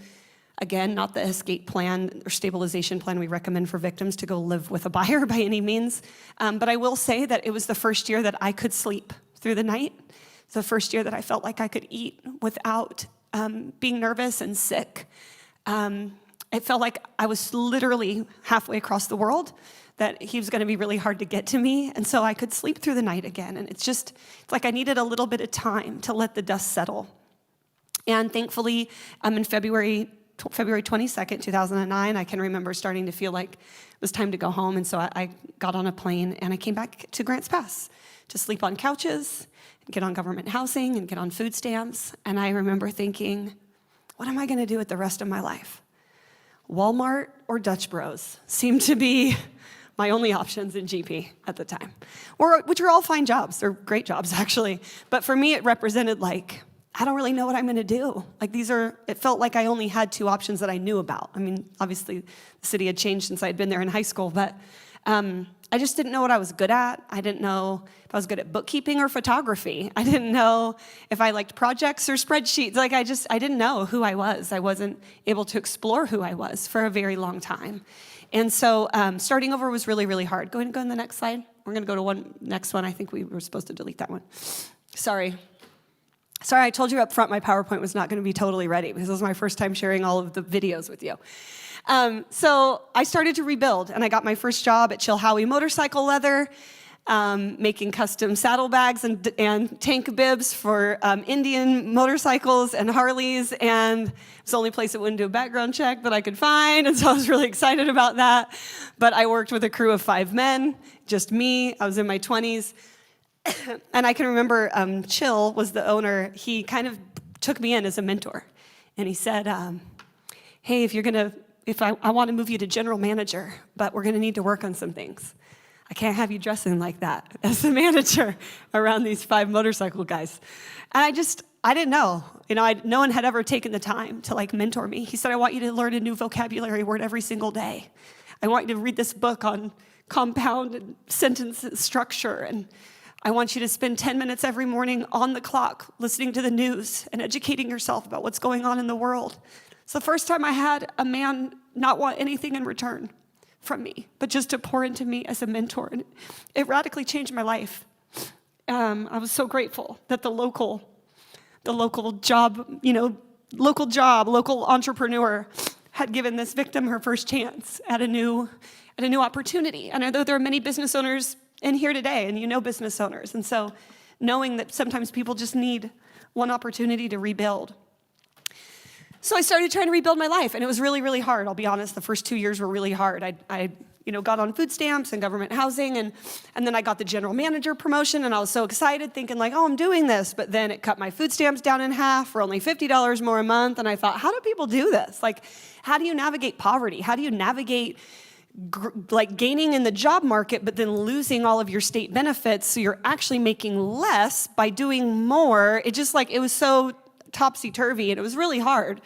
again, not the escape plan or stabilization plan we recommend for victims to go live with a buyer by any means. But I will say that it was the first year that I could sleep through the night. The first year that I felt like I could eat without being nervous and sick. It felt like I was literally halfway across the world, that he was going to be really hard to get to me, and so I could sleep through the night again. And it's like I needed a little bit of time to let the dust settle. And thankfully, in February 22nd, 2009, I can remember starting to feel like it was time to go home, and so I got on a plane, and I came back to Grants Pass to sleep on couches, get on government housing, and get on food stamps. And I remember thinking, what am I going to do with the rest of my life? Walmart or Dutch Bros seemed to be my only options in GP at the time, which are all fine jobs. They're great jobs, actually. But for me, it represented like, I don't really know what I'm going to do. Like it felt like I only had two options that I knew about. I mean, obviously, the city had changed since I'd been there in high school, but I just didn't know what I was good at. I didn't know if I was good at bookkeeping or photography. I didn't know if I liked projects or spreadsheets. Like I didn't know who I was. I wasn't able to explore who I was for a very long time. And so starting over was really, really hard. Go ahead and go to the next slide. We're going to go to next one. I think we were supposed to delete that one. Sorry, I told you up front my PowerPoint was not going to be totally ready because this was my first time sharing all of the videos with you. So I started to rebuild, and I got my first job at Chilhowie Motorcycle Leather, making custom saddlebags and tank bibs for Indian motorcycles and Harleys, and it was the only place that wouldn't do a background check that I could find, and so I was really excited about that. But I worked with a crew of 5 men, just me. I was in my 20s. And I can remember Chill was the owner. He kind of took me in as a mentor, and he said, hey, I want to move you to general manager, but we're going to need to work on some things. I can't have you dressing like that as the manager around these 5 motorcycle guys. And I didn't know. No one had ever taken the time to mentor me. He said, I want you to learn a new vocabulary word every single day. I want you to read this book on compound and sentence structure, and I want you to spend 10 minutes every morning on the clock listening to the news and educating yourself about what's going on in the world. It's the first time I had a man not want anything in return from me, but just to pour into me as a mentor. And it radically changed my life. I was so grateful that the local entrepreneur had given this victim her first chance at a new opportunity. And I know there are many business owners in here today, and you know business owners. And so knowing that sometimes people just need one opportunity to rebuild. So I started trying to rebuild my life, and it was really, really hard. I'll be honest, the first 2 years were really hard. I got on food stamps and government housing, and then I got the general manager promotion, and I was so excited, thinking I'm doing this. But then it cut my food stamps down in half for only $50 more a month, and I thought, how do people do this? How do you navigate poverty? How do you navigate gaining in the job market, but then losing all of your state benefits, so you're actually making less by doing more? It was so topsy-turvy, and it was really hard.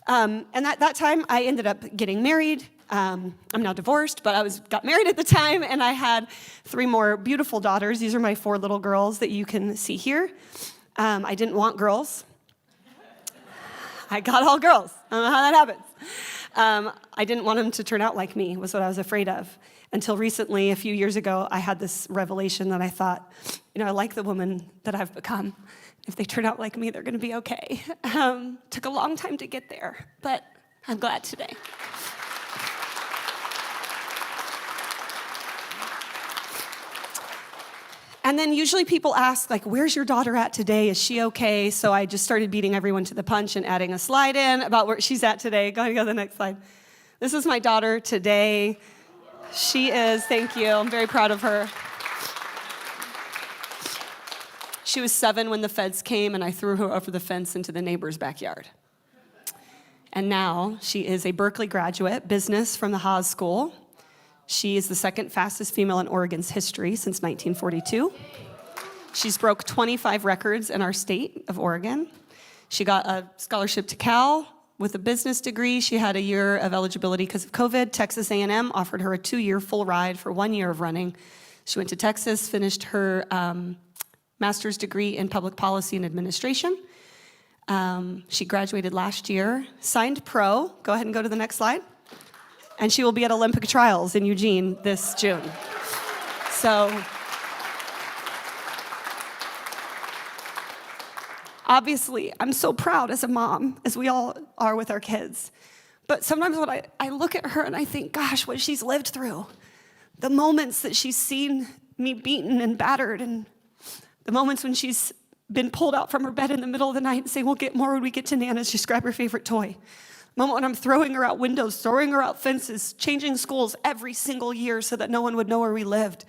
And at that time, I ended up getting married. I'm now divorced, but I got married at the time, and I had 3 more beautiful daughters. These are my 4 little girls that you can see here. I didn't want girls. I got all girls. I don't know how that happens. I didn't want them to turn out like me, was what I was afraid of. Until recently, a few years ago, I had this revelation that I thought, I like the woman that I've become. If they turn out like me, they're going to be okay. Took a long time to get there, but I'm glad today. And then usually people ask, where's your daughter at today? Is she okay? So I just started beating everyone to the punch and adding a slide in about where she's at today. Go ahead and go to the next slide. This is my daughter today. She is, thank you. I'm very proud of her. She was 7 when the feds came, and I threw her over the fence into the neighbor's backyard. And now she is a Berkeley graduate, business from the Haas School. She is the 2nd fastest female in Oregon's history since 1942. She's broke 25 records in our state of Oregon. She got a scholarship to Cal with a business degree. She had a year of eligibility because of COVID. Texas A&M offered her a 2-year full ride for 1 year of running. She went to Texas, finished her master's degree in public policy and administration. She graduated last year, signed pro. Go ahead and go to the next slide. And she will be at Olympic trials in Eugene this June. So obviously, I'm so proud as a mom, as we all are with our kids. But sometimes when I look at her and I think, gosh, what she's lived through, the moments that she's seen me beaten and battered, and the moments when she's been pulled out from her bed in the middle of the night and say, we'll get more when we get to Nana's, just grab her favorite toy. The moment when I'm throwing her out windows, throwing her out fences, changing schools every single year so that no one would know where we lived.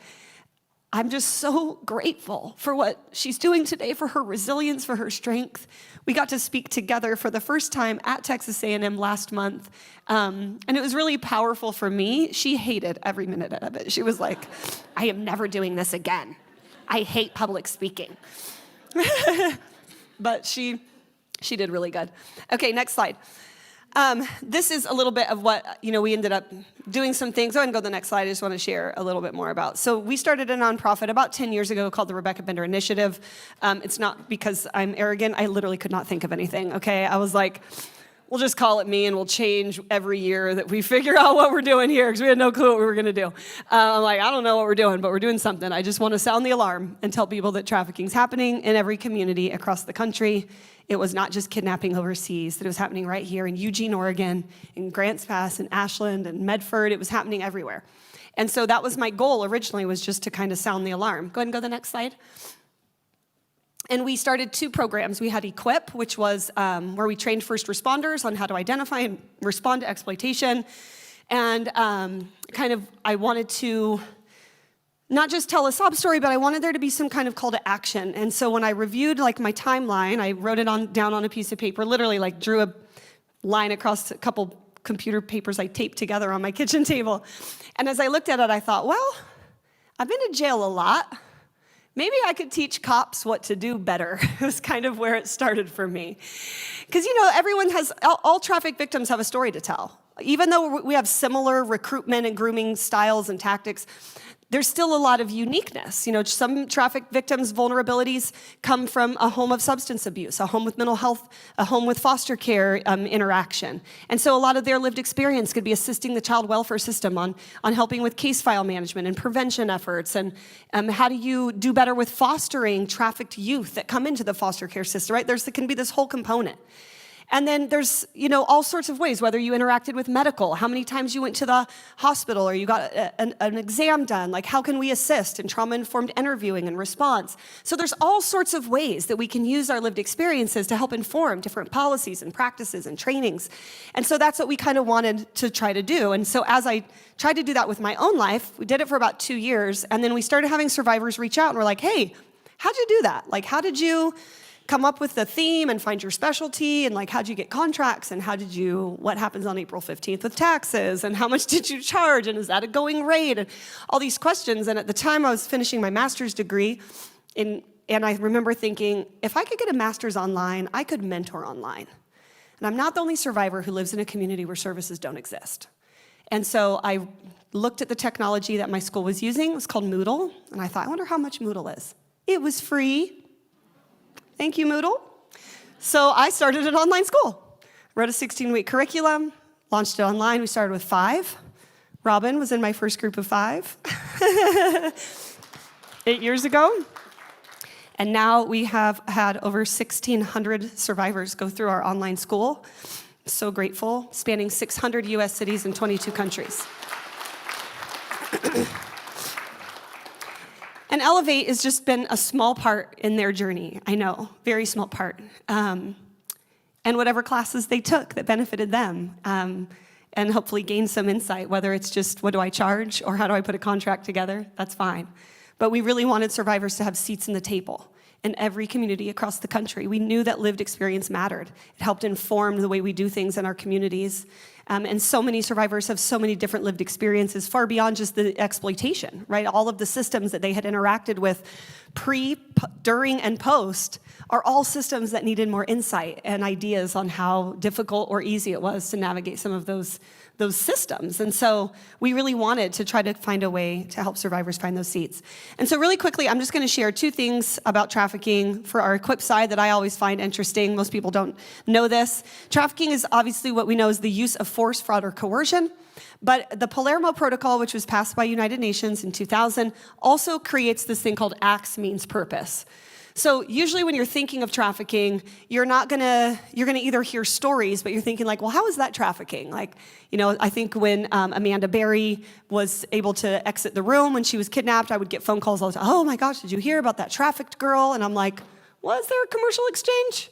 I'm just so grateful for what she's doing today, for her resilience, for her strength. We got to speak together for the first time at Texas A&M last month, and it was really powerful for me. She hated every minute of it. She was like, I am never doing this again. I hate public speaking. But she did really good. Okay, next slide. This is a little bit of what, we ended up doing some things. Go ahead and go to the next slide. I just want to share a little bit more about. So we started a nonprofit about 10 years ago called the Rebecca Bender Initiative. It's not because I'm arrogant. I literally could not think of anything, okay? I was like, we'll just call it me and we'll change every year that we figure out what we're doing here because we had no clue what we were going to do. I'm like, I don't know what we're doing, but we're doing something. I just want to sound the alarm and tell people that trafficking is happening in every community across the country. It was not just kidnapping overseas, that it was happening right here in Eugene, Oregon, in Grants Pass, in Ashland, and Medford. It was happening everywhere. And so that was my goal originally, was just to kind of sound the alarm. Go ahead and go to the next slide. And we started 2 programs. We had Equip, which was where we trained first responders on how to identify and respond to exploitation. And I wanted to not just tell a sob story, but I wanted there to be some kind of call to action. And so when I reviewed my timeline, I wrote it down on a piece of paper, literally drew a line across a couple computer papers I taped together on my kitchen table. And as I looked at it, I thought, well, I've been to jail a lot. Maybe I could teach cops what to do better. It was kind of where it started for me. Because, everyone all traffic victims have a story to tell. Even though we have similar recruitment and grooming styles and tactics, there's still a lot of uniqueness. Some traffic victims' vulnerabilities come from a home of substance abuse, a home with mental health, a home with foster care interaction. And so a lot of their lived experience could be assisting the child welfare system on helping with case file management and prevention efforts. And how do you do better with fostering trafficked youth that come into the foster care system, right? There can be this whole component. And then there's, all sorts of ways, whether you interacted with medical, how many times you went to the hospital or you got an exam done, how can we assist in trauma-informed interviewing and response? So there's all sorts of ways that we can use our lived experiences to help inform different policies and practices and trainings. And so that's what we kind of wanted to try to do. And so as I tried to do that with my own life, we did it for about 2 years, and then we started having survivors reach out and we're like, hey, how'd you do that? How did you come up with the theme and find your specialty, and how'd you get contracts, and what happens on April 15th with taxes, and how much did you charge, and is that a going rate, and all these questions. And at the time I was finishing my master's degree, and I remember thinking, if I could get a master's online, I could mentor online. And I'm not the only survivor who lives in a community where services don't exist. And so I looked at the technology that my school was using. It was called Moodle, and I thought, I wonder how much Moodle is. It was free. Thank you, Moodle. So I started an online school. Wrote a 16-week curriculum, launched it online. We started with 5. Robin was in my first group of 5 8 years ago. And now we have had over 1,600 survivors go through our online school. So grateful, spanning 600 US cities and 22 countries. And Elevate has just been a small part in their journey, I know, very small part. And whatever classes they took that benefited them, and hopefully gain some insight, whether it's just what do I charge or how do I put a contract together, that's fine. But we really wanted survivors to have seats in the table in every community across the country. We knew that lived experience mattered. It helped inform the way we do things in our communities. And so many survivors have so many different lived experiences, far beyond just the exploitation, right? All of the systems that they had interacted with pre, during, and post are all systems that needed more insight and ideas on how difficult or easy it was to navigate some of those systems. And so we really wanted to try to find a way to help survivors find those seats. And so really quickly, I'm just going to share 2 things about trafficking for our Equip side that I always find interesting. Most people don't know this. Trafficking is obviously what we know is the use of force, fraud, or coercion. But the Palermo Protocol, which was passed by United Nations in 2000, also creates this thing called acts means purpose. So usually when you're thinking of trafficking, you're gonna either hear stories, but you're thinking like, well, how is that trafficking? Like, I think when Amanda Berry was able to exit the room when she was kidnapped, I would get phone calls all the time. Oh my gosh, did you hear about that trafficked girl? And I'm like, was there a commercial exchange?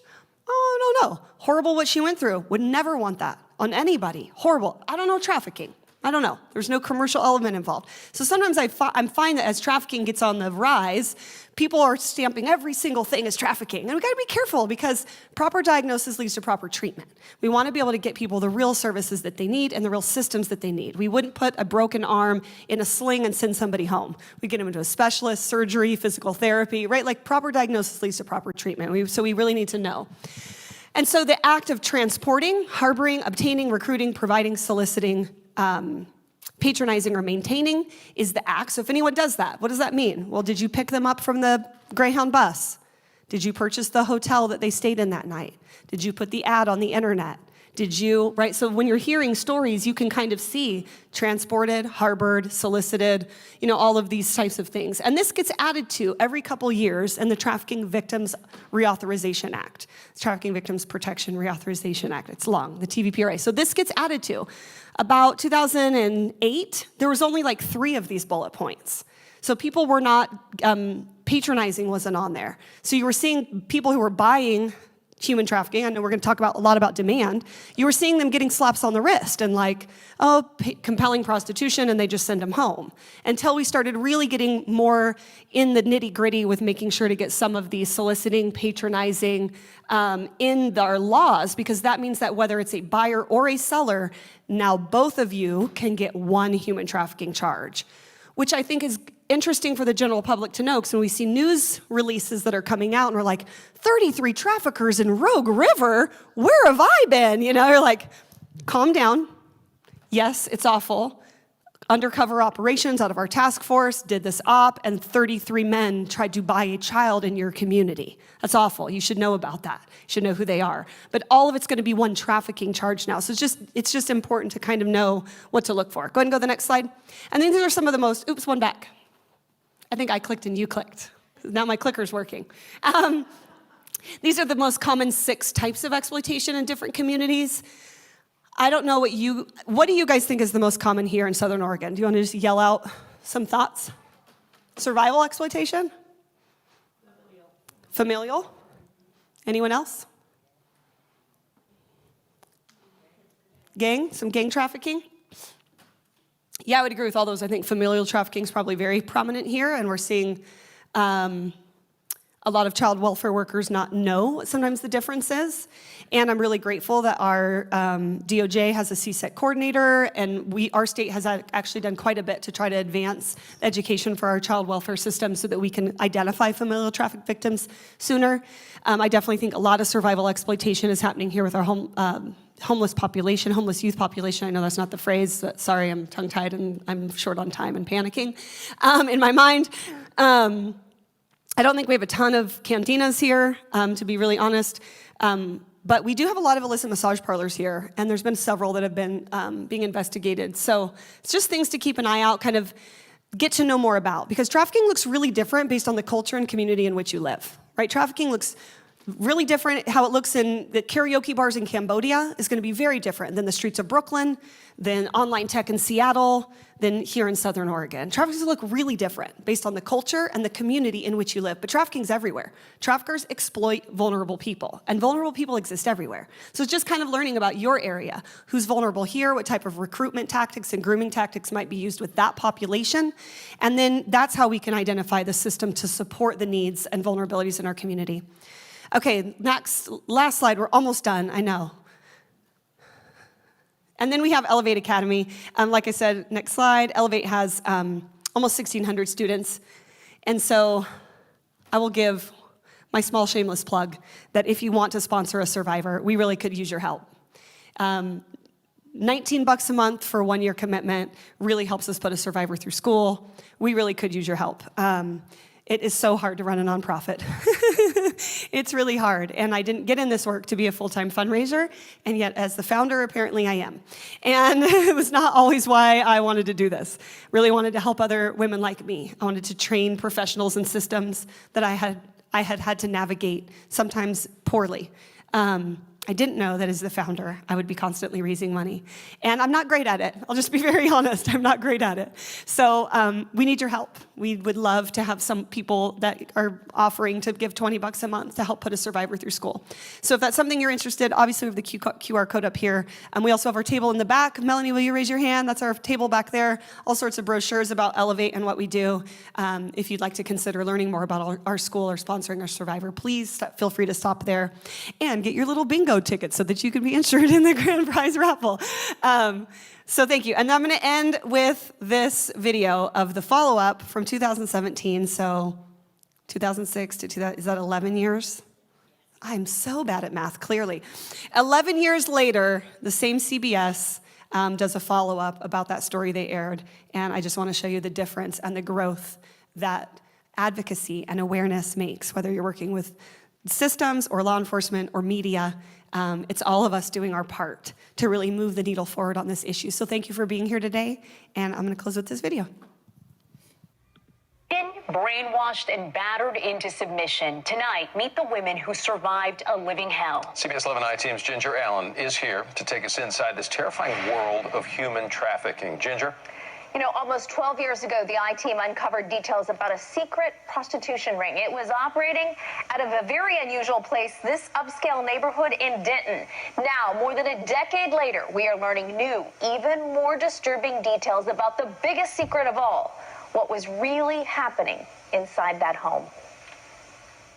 Oh, no. Horrible what she went through. Would never want that on anybody. Horrible. I don't know trafficking. I don't know. There's no commercial element involved. So sometimes I find that as trafficking gets on the rise, people are stamping every single thing as trafficking. And we gotta be careful because proper diagnosis leads to proper treatment. We wanna be able to get people the real services that they need and the real systems that they need. We wouldn't put a broken arm in a sling and send somebody home. We get them into a specialist, surgery, physical therapy, right? Like proper diagnosis leads to proper treatment. So we really need to know. And so the act of transporting, harboring, obtaining, recruiting, providing, soliciting, patronizing or maintaining is the act. So if anyone does that, what does that mean? Well, did you pick them up from the Greyhound bus? Did you purchase the hotel that they stayed in that night? Did you put the ad on the internet? Did you, right? So when you're hearing stories, you can kind of see transported, harbored, solicited, all of these types of things. And this gets added to every couple years in the Trafficking Victims Reauthorization Act. Trafficking Victims Protection Reauthorization Act. It's long, the TVPRA. So this gets added to. About 2008, there was only like 3 of these bullet points. So people were not, patronizing wasn't on there. So you were seeing people who were buying human trafficking. I know we're going to talk a lot about demand. You were seeing them getting slaps on the wrist and like, compelling prostitution, and they just send them home. Until we started really getting more in the nitty gritty with making sure to get some of these soliciting, patronizing in our laws, because that means that whether it's a buyer or a seller, now both of you can get one human trafficking charge, which I think is interesting for the general public to know, because when we see news releases that are coming out and we're like, 33 traffickers in Rogue River, where have I been? You're like, calm down. Yes, it's awful. Undercover operations out of our task force did this op, and 33 men tried to buy a child in your community. That's awful. You should know about that. You should know who they are. But all of it's going to be one trafficking charge now. So it's just important to kind of know what to look for. Go ahead and go to the next slide. And then these are some of the most, one back. I think I clicked and you clicked. Now my clicker's working. These are the most common 6 types of exploitation in different communities. I don't know what do you guys think is the most common here in Southern Oregon? Do you want to just yell out some thoughts? Survival exploitation? Familial? Anyone else? Some gang trafficking? Yeah, I would agree with all those. I think familial trafficking is probably very prominent here, and we're seeing a lot of child welfare workers not know what sometimes the difference is. And I'm really grateful that our DOJ has a CSEC coordinator, and our state has actually done quite a bit to try to advance education for our child welfare system so that we can identify familial traffic victims sooner. I definitely think a lot of survival exploitation is happening here with our homeless population, homeless youth population. I know that's not the phrase, but sorry, I'm tongue-tied and I'm short on time and panicking in my mind. I don't think we have a ton of cantinas here, to be really honest. But we do have a lot of illicit massage parlors here, and there's been several that have been being investigated. So it's just things to keep an eye out, kind of get to know more about, because trafficking looks really different based on the culture and community in which you live, right? Trafficking looks really different. How it looks in the karaoke bars in Cambodia is going to be very different than the streets of Brooklyn, than online tech in Seattle, than here in Southern Oregon. Traffickers look really different based on the culture and the community in which you live, but trafficking's everywhere. Traffickers exploit vulnerable people, and vulnerable people exist everywhere. So it's just kind of learning about your area, who's vulnerable here, what type of recruitment tactics and grooming tactics might be used with that population, and then that's how we can identify the system to support the needs and vulnerabilities in our community. Okay, last slide, we're almost done, I know. And then we have Elevate Academy. Like I said, next slide, Elevate has almost 1,600 students. And so I will give my small shameless plug that if you want to sponsor a survivor, we really could use your help. $19 a month for a 1-year commitment really helps us put a survivor through school. We really could use your help. It is so hard to run a nonprofit. It's really hard, and I didn't get in this work to be a full-time fundraiser, and yet as the founder, apparently I am. And it was not always why I wanted to do this. Really wanted to help other women like me. I wanted to train professionals and systems that I had I had had to navigate, sometimes poorly. I didn't know that as the founder, I would be constantly raising money. And I'm not great at it. I'll just be very honest. I'm not great at it. So we need your help. We would love to have some people that are offering to give $20 a month to help put a survivor through school. So if that's something you're interested, obviously we have the QR code up here. We also have our table in the back. Melanie, will you raise your hand? That's our table back there. All sorts of brochures about Elevate and what we do. If you'd like to consider learning more about our school or sponsoring our survivor, please feel free to stop there and get your little bingo tickets so that you can be insured in the grand prize raffle. So thank you. And I'm going to end with this video of the follow-up from 2017. So 2006 to 2000, is that 11 years? I'm so bad at math, clearly. 11 years later, the same CBS does a follow-up about that story they aired. And I just want to show you the difference and the growth that advocacy and awareness makes, whether you're working with systems or law enforcement or media. It's all of us doing our part to really move the needle forward on this issue. So thank you for being here today, and I'm going to close with this video. Been brainwashed and battered into submission. Tonight, meet the women who survived a living hell. CBS 11 I-Team's Ginger Allen is here to take us inside this terrifying world of human trafficking. Ginger? You know, almost 12 years ago, the I-Team uncovered details about a secret prostitution ring. It was operating out of a very unusual place, this upscale neighborhood in Denton. Now, more than a decade later, we are learning new, even more disturbing details about the biggest secret of all, what was really happening inside that home.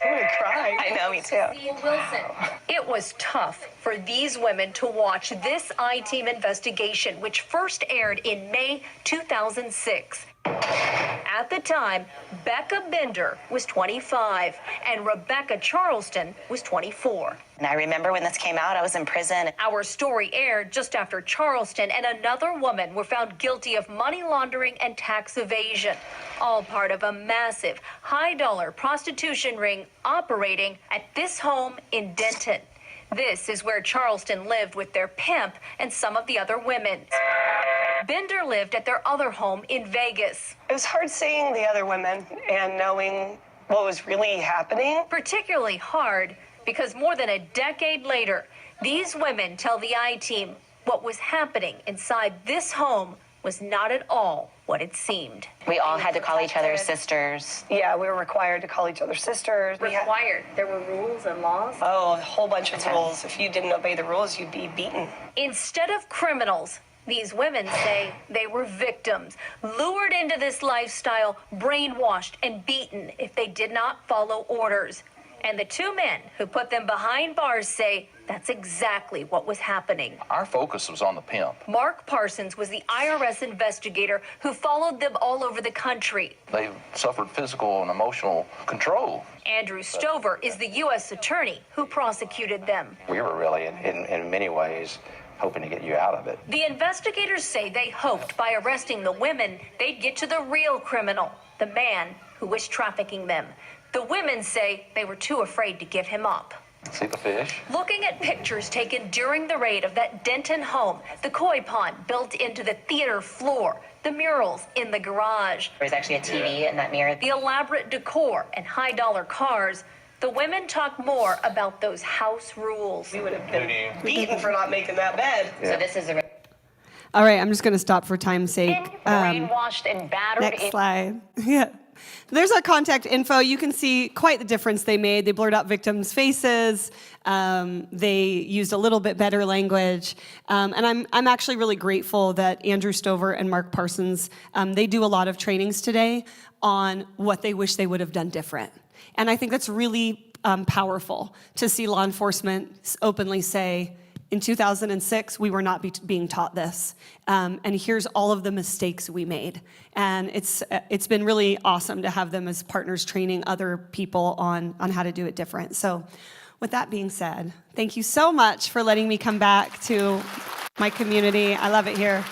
I'm gonna cry. I know, me too. Wilson. It was tough for these women to watch this I-Team investigation, which first aired in May 2006. At the time, Becca Bender was 25 and Rebecca Charleston was 24. And I remember when this came out, I was in prison. Our story aired just after Charleston and another woman were found guilty of money laundering and tax evasion, all part of a massive, high-dollar prostitution ring operating at this home in Denton. This is where Charleston lived with their pimp and some of the other women. Bender lived at their other home in Vegas. It was hard seeing the other women and knowing what was really happening. Particularly hard because more than a decade later, these women tell the I-Team what was happening inside this home was not at all what it seemed. We all had to call each other sisters. Yeah, we were required to call each other sisters. Required? There were rules and laws? Oh, a whole bunch of rules. If you didn't obey the rules, you'd be beaten. Instead of criminals, these women say they were victims, lured into this lifestyle, brainwashed and beaten if they did not follow orders. And the two men who put them behind bars say that's exactly what was happening. Our focus was on the pimp. Mark Parsons was the IRS investigator who followed them all over the country. They suffered physical and emotional control. Andrew Stover is the U.S. attorney who prosecuted them. We were really, in many ways, hoping to get you out of it. The investigators say they hoped by arresting the women, they'd get to the real criminal, the man who was trafficking them. The women say they were too afraid to give him up. See the fish? Looking at pictures taken during the raid of that Denton home, the koi pond built into the theater floor, the murals in the garage. There's actually a TV in that mirror. The elaborate decor and high-dollar cars, the women talk more about those house rules. We would have been beaten for not making that bed. Yeah. So this is a... All right, I'm just going to stop for time's sake. Brainwashed and battered. Next slide. Yeah. There's our contact info. You can see quite the difference they made. They blurred out victims' faces. They used a little bit better language. And I'm actually really grateful that Andrew Stover and Mark Parsons, they do a lot of trainings today on what they wish they would have done different. And I think that's really powerful to see law enforcement openly say, in 2006, we were not being taught this. And here's all of the mistakes we made. And it's been really awesome to have them as partners training other people on how to do it different. So with that being said, thank you so much for letting me come back to my community. I love it here.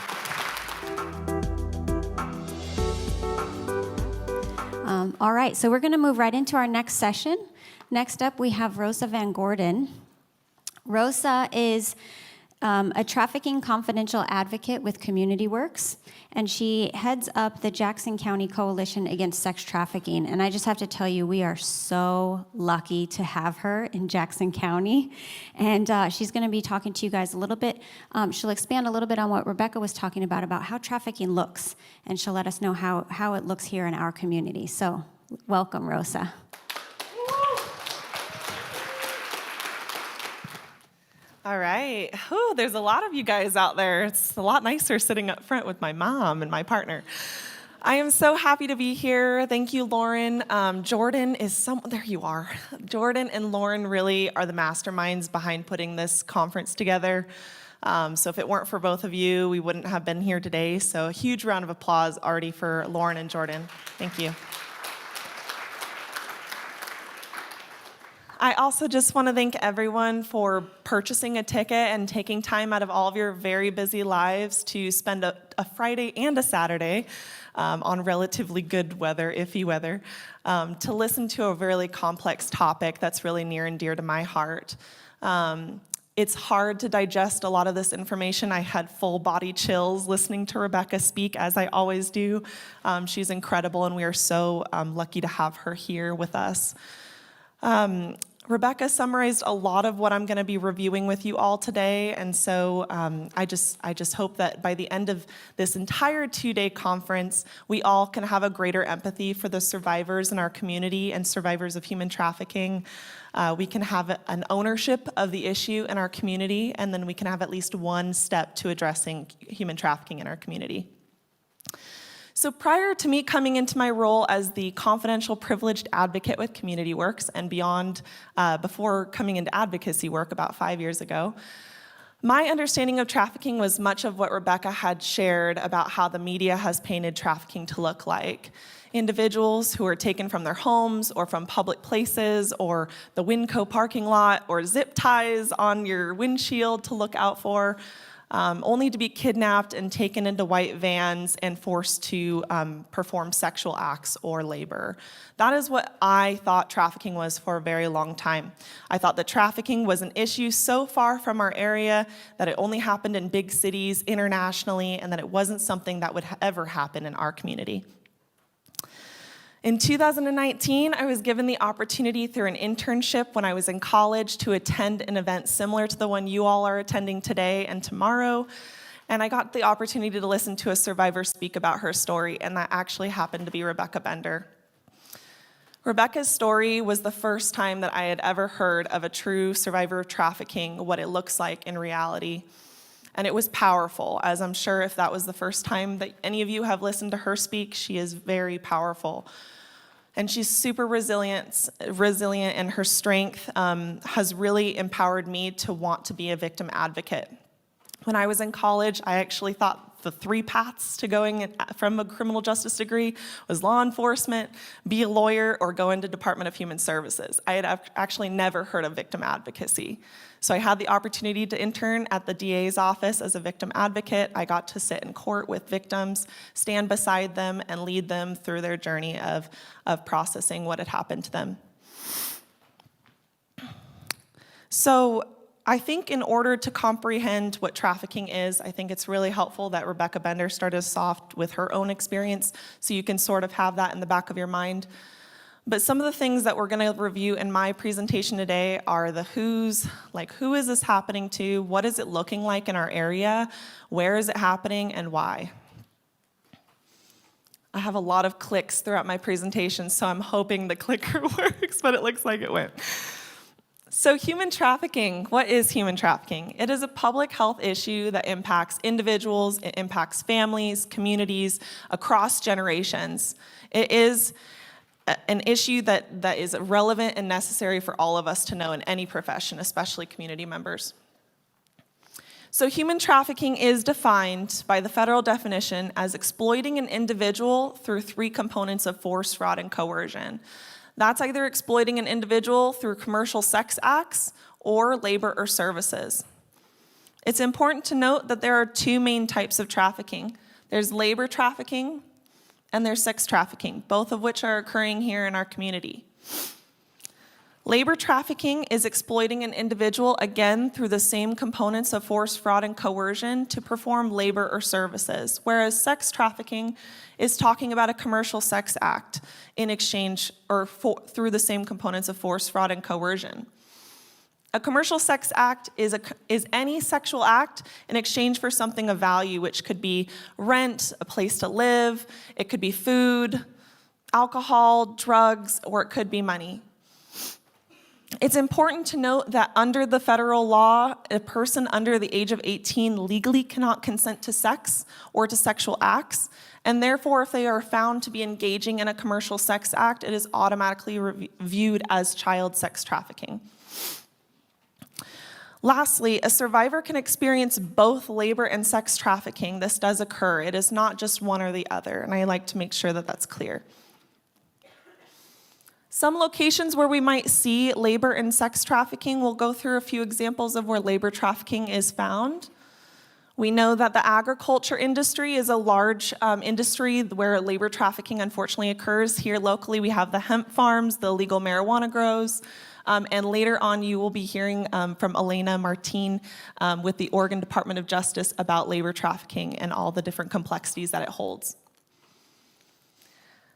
All right, so we're going to move right into our next session. Next up, we have Rosa Van Gordon. Rosa is a trafficking confidential advocate with Community Works, and she heads up the Jackson County Coalition Against Sex Trafficking. And I just have to tell you, we are so lucky to have her in Jackson County. And she's going to be talking to you guys a little bit. She'll expand a little bit on what Rebecca was talking about how trafficking looks, and she'll let us know how it looks here in our community. So welcome, Rosa. All right. Whew, there's a lot of you guys out there. It's a lot nicer sitting up front with my mom and my partner. I am so happy to be here. Thank you, Lauren. Jordan is there you are. Jordan and Lauren really are the masterminds behind putting this conference together. So if it weren't for both of you, we wouldn't have been here today. So a huge round of applause already for Lauren and Jordan. Thank you. I also just want to thank everyone for purchasing a ticket and taking time out of all of your very busy lives to spend a Friday and a Saturday on relatively good weather, iffy weather, to listen to a really complex topic that's really near and dear to my heart. It's hard to digest a lot of this information. I had full body chills listening to Rebecca speak, as I always do. She's incredible, and we are so lucky to have her here with us. Rebecca summarized a lot of what I'm going to be reviewing with you all today, and so I just hope that by the end of this entire 2-day conference, we all can have a greater empathy for the survivors in our community and survivors of human trafficking. We can have an ownership of the issue in our community, and then we can have at least one step to addressing human trafficking in our community. So prior to me coming into my role as the confidential privileged advocate with Community Works and beyond, before coming into advocacy work about 5 years ago, my understanding of trafficking was much of what Rebecca had shared about how the media has painted trafficking to look like. Individuals who are taken from their homes or from public places or the Winco parking lot or zip ties on your windshield to look out for, only to be kidnapped and taken into white vans and forced to perform sexual acts or labor. That is what I thought trafficking was for a very long time. I thought that trafficking was an issue so far from our area that it only happened in big cities internationally, and that it wasn't something that would ever happen in our community. In 2019, I was given the opportunity through an internship when I was in college to attend an event similar to the one you all are attending today and tomorrow. And I got the opportunity to listen to a survivor speak about her story, and that actually happened to be Rebecca Bender. Rebecca's story was the first time that I had ever heard of a true survivor of trafficking, what it looks like in reality. And it was powerful, as I'm sure if that was the first time that any of you have listened to her speak, she is very powerful. And she's super resilient, and her strength has really empowered me to want to be a victim advocate. When I was in college, I actually thought the 3 paths to going from a criminal justice degree was law enforcement, be a lawyer, or go into Department of Human Services. I had actually never heard of victim advocacy. So I had the opportunity to intern at the DA's office as a victim advocate. I got to sit in court with victims, stand beside them, and lead them through their journey of processing what had happened to them. So I think in order to comprehend what trafficking is, I think it's really helpful that Rebecca Bender started us off with her own experience, so you can sort of have that in the back of your mind. But some of the things that we're going to review in my presentation today are the who's, like who is this happening to, what is it looking like in our area, where is it happening, and why. I have a lot of clicks throughout my presentation, so I'm hoping the clicker works, but it looks like it went. So human trafficking, what is human trafficking? It is a public health issue that impacts individuals, it impacts families, communities, across generations. It is an issue that is relevant and necessary for all of us to know in any profession, especially community members. So human trafficking is defined by the federal definition as exploiting an individual through 3 components of force, fraud, and coercion. That's either exploiting an individual through commercial sex acts or labor or services. It's important to note that there are 2 main types of trafficking. There's labor trafficking and there's sex trafficking, both of which are occurring here in our community. Labor trafficking is exploiting an individual, again, through the same components of force, fraud, and coercion to perform labor or services, whereas sex trafficking is talking about a commercial sex act in exchange or through the same components of force, fraud, and coercion. A commercial sex act is any sexual act in exchange for something of value, which could be rent, a place to live, it could be food, alcohol, drugs, or it could be money. It's important to note that under the federal law, a person under the age of 18 legally cannot consent to sex or to sexual acts, and therefore if they are found to be engaging in a commercial sex act, it is automatically viewed as child sex trafficking. Lastly, a survivor can experience both labor and sex trafficking. This does occur. It is not just one or the other, and I like to make sure that that's clear. Some locations where we might see labor and sex trafficking, we'll go through a few examples of where labor trafficking is found. We know that the agriculture industry is a large industry where labor trafficking unfortunately occurs. Here locally we have the hemp farms, the illegal marijuana grows, and later on you will be hearing from Elena Martin with the Oregon Department of Justice about labor trafficking and all the different complexities that it holds.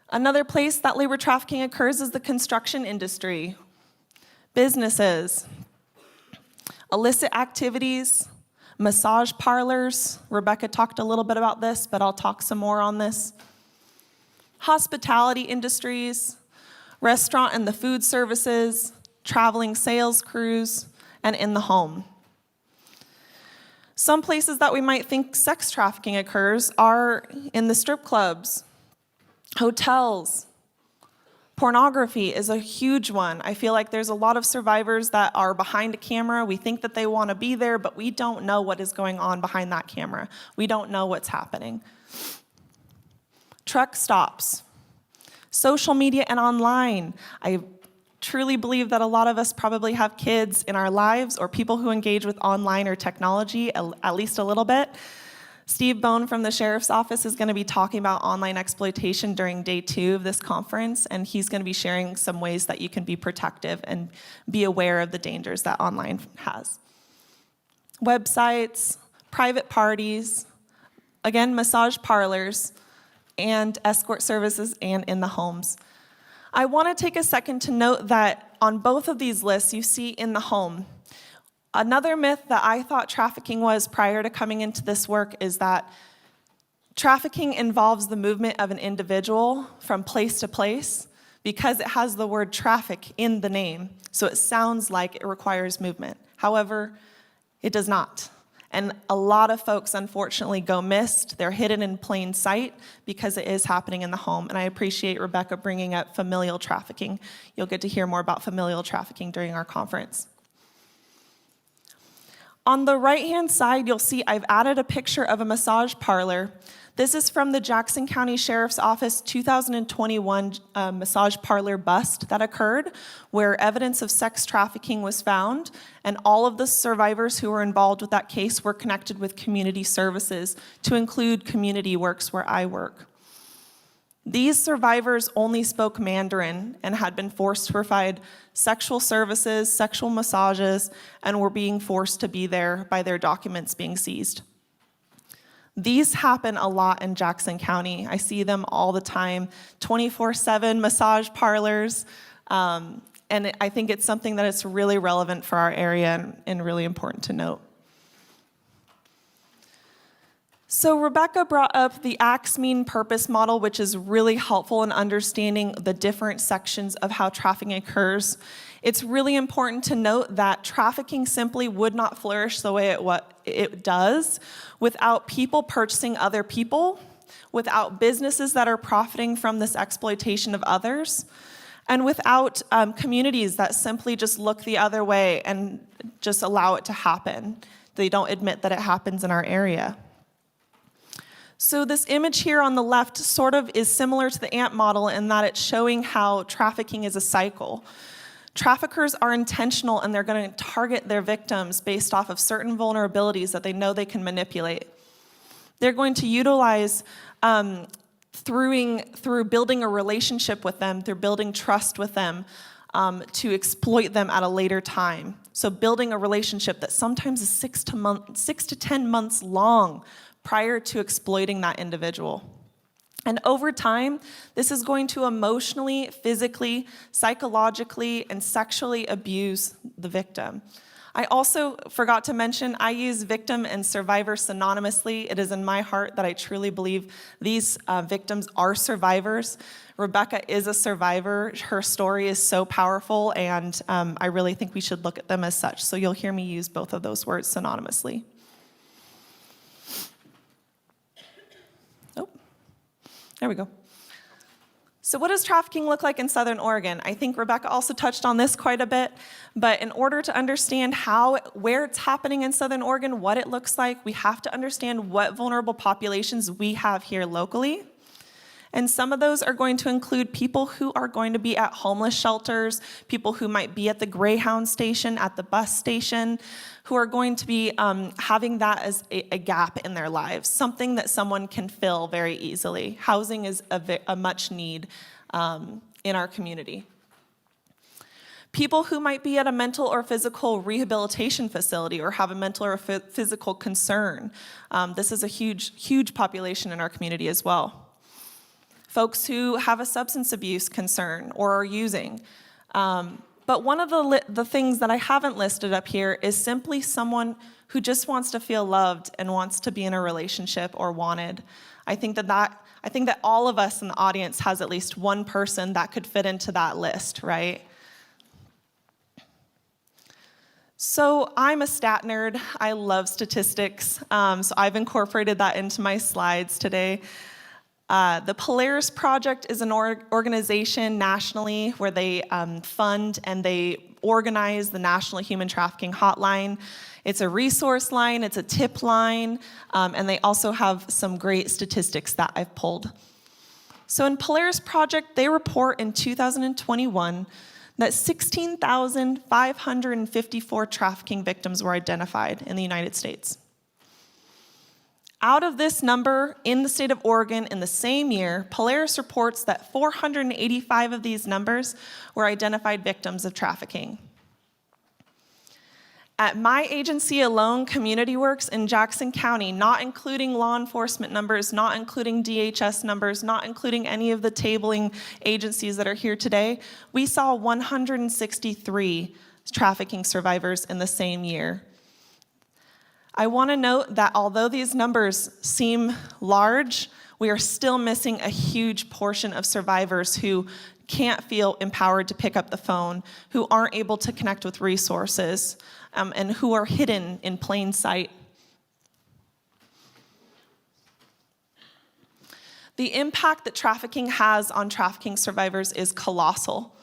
Another place that labor trafficking occurs is the construction industry, businesses, illicit activities, massage parlors. Rebecca talked a little bit about this, but I'll talk some more on this. Hospitality industries, restaurant and the food services, traveling sales crews, and in the home. Some places that we might think sex trafficking occurs are in the strip clubs, hotels. Pornography is a huge one. I feel like there's a lot of survivors that are behind a camera. We think that they want to be there, but we don't know what is going on behind that camera. We don't know what's happening. Truck stops, social media and online. I truly believe that a lot of us probably have kids in our lives or people who engage with online or technology at least a little bit. Steve Bohn from the Sheriff's Office is going to be talking about online exploitation during day 2 of this conference, and he's going to be sharing some ways that you can be protective and be aware of the dangers that online has. Websites, private parties, again, massage parlors, and escort services and in the homes. I want to take a second to note that on both of these lists you see in the home. Another myth that I thought trafficking was prior to coming into this work is that trafficking involves the movement of an individual from place to place because it has the word traffic in the name, so it sounds like it requires movement. However, it does not. And a lot of folks, unfortunately, go missed. They're hidden in plain sight because it is happening in the home. And I appreciate Rebecca bringing up familial trafficking. You'll get to hear more about familial trafficking during our conference. On the right-hand side, you'll see I've added a picture of a massage parlor. This is from the Jackson County Sheriff's Office 2021 massage parlor bust that occurred, where evidence of sex trafficking was found, and all of the survivors who were involved with that case were connected with community services, to include Community Works, where I work. These survivors only spoke Mandarin and had been forced to provide sexual services, sexual massages, and were being forced to be there by their documents being seized. These happen a lot in Jackson County. I see them all the time, 24/7 massage parlors, and I think it's something that is really relevant for our area and really important to note. So Rebecca brought up the acts mean purpose model, which is really helpful in understanding the different sections of how trafficking occurs. It's really important to note that trafficking simply would not flourish the way it does without people purchasing other people, without businesses that are profiting from this exploitation of others, and without communities that simply just look the other way and just allow it to happen. They don't admit that it happens in our area. So this image here on the left sort of is similar to the AMP model in that it's showing how trafficking is a cycle. Traffickers are intentional and they're going to target their victims based off of certain vulnerabilities that they know they can manipulate. They're going to utilize through building a relationship with them, through building trust with them, to exploit them at a later time. So building a relationship that sometimes is 6 to 10 months long prior to exploiting that individual. And over time, this is going to emotionally, physically, psychologically, and sexually abuse the victim. I also forgot to mention, I use victim and survivor synonymously. It is in my heart that I truly believe these victims are survivors. Rebecca is a survivor. Her story is so powerful, and I really think we should look at them as such. So you'll hear me use both of those words synonymously. Oh, there we go. So what does trafficking look like in Southern Oregon? I think Rebecca also touched on this quite a bit, but in order to understand where it's happening in Southern Oregon, what it looks like, we have to understand what vulnerable populations we have here locally. And some of those are going to include people who are going to be at homeless shelters, people who might be at the Greyhound station, at the bus station, who are going to be having that as a gap in their lives, something that someone can fill very easily. Housing is a much need in our community. People who might be at a mental or physical rehabilitation facility or have a mental or physical concern. This is a huge population in our community as well. Folks who have a substance abuse concern or are using. But one of the things that I haven't listed up here is simply someone who just wants to feel loved and wants to be in a relationship or wanted. I think that all of us in the audience has at least one person that could fit into that list, right? So I'm a stat nerd. I love statistics. So I've incorporated that into my slides today. The Polaris Project is an organization nationally where they fund and they organize the National Human Trafficking Hotline. It's a resource line, it's a tip line, and they also have some great statistics that I've pulled. So in Polaris Project, they report in 2021 that 16,554 trafficking victims were identified in the United States. Out of this number, in the state of Oregon in the same year, Polaris reports that 485 of these numbers were identified victims of trafficking. At my agency alone, Community Works in Jackson County, not including law enforcement numbers, not including DHS numbers, not including any of the tabling agencies that are here today, we saw 163 trafficking survivors in the same year. I want to note that although these numbers seem large, we are still missing a huge portion of survivors who can't feel empowered to pick up the phone, who aren't able to connect with resources, and who are hidden in plain sight. The impact that trafficking has on trafficking survivors is colossal.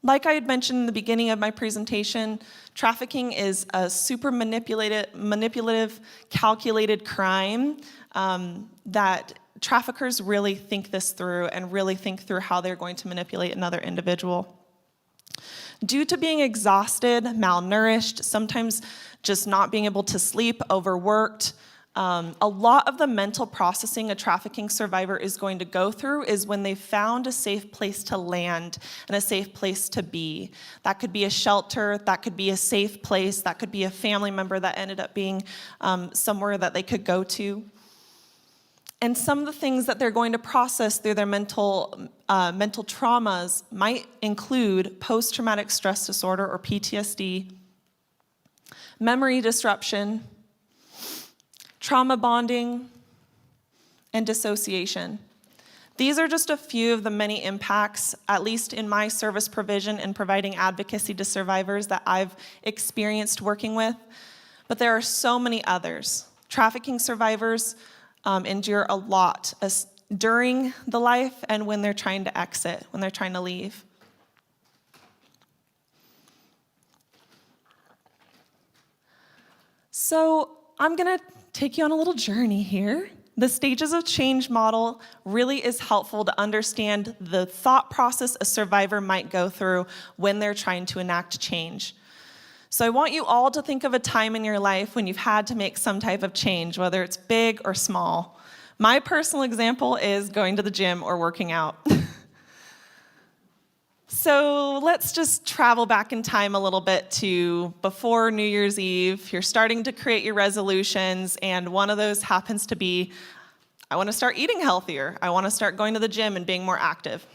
Like I had mentioned in the beginning of my presentation, trafficking is a super manipulative, calculated crime that traffickers really think this through and really think through how they're going to manipulate another individual. Due to being exhausted, malnourished, sometimes just not being able to sleep, overworked, a lot of the mental processing a trafficking survivor is going to go through is when they found a safe place to land and a safe place to be. That could be a shelter, that could be a safe place, that could be a family member that ended up being somewhere that they could go to. And some of the things that they're going to process through their mental traumas might include post-traumatic stress disorder or PTSD, memory disruption, trauma bonding, and dissociation. These are just a few of the many impacts, at least in my service provision and providing advocacy to survivors that I've experienced working with, but there are so many others. Trafficking survivors endure a lot during the life and when they're trying to exit, when they're trying to leave. So I'm gonna take you on a little journey here. The Stages of Change model really is helpful to understand the thought process a survivor might go through when they're trying to enact change. So I want you all to think of a time in your life when you've had to make some type of change, whether it's big or small. My personal example is going to the gym or working out. So let's just travel back in time a little bit to before New Year's Eve. You're starting to create your resolutions, and one of those happens to be, I want to start eating healthier. I want to start going to the gym and being more active.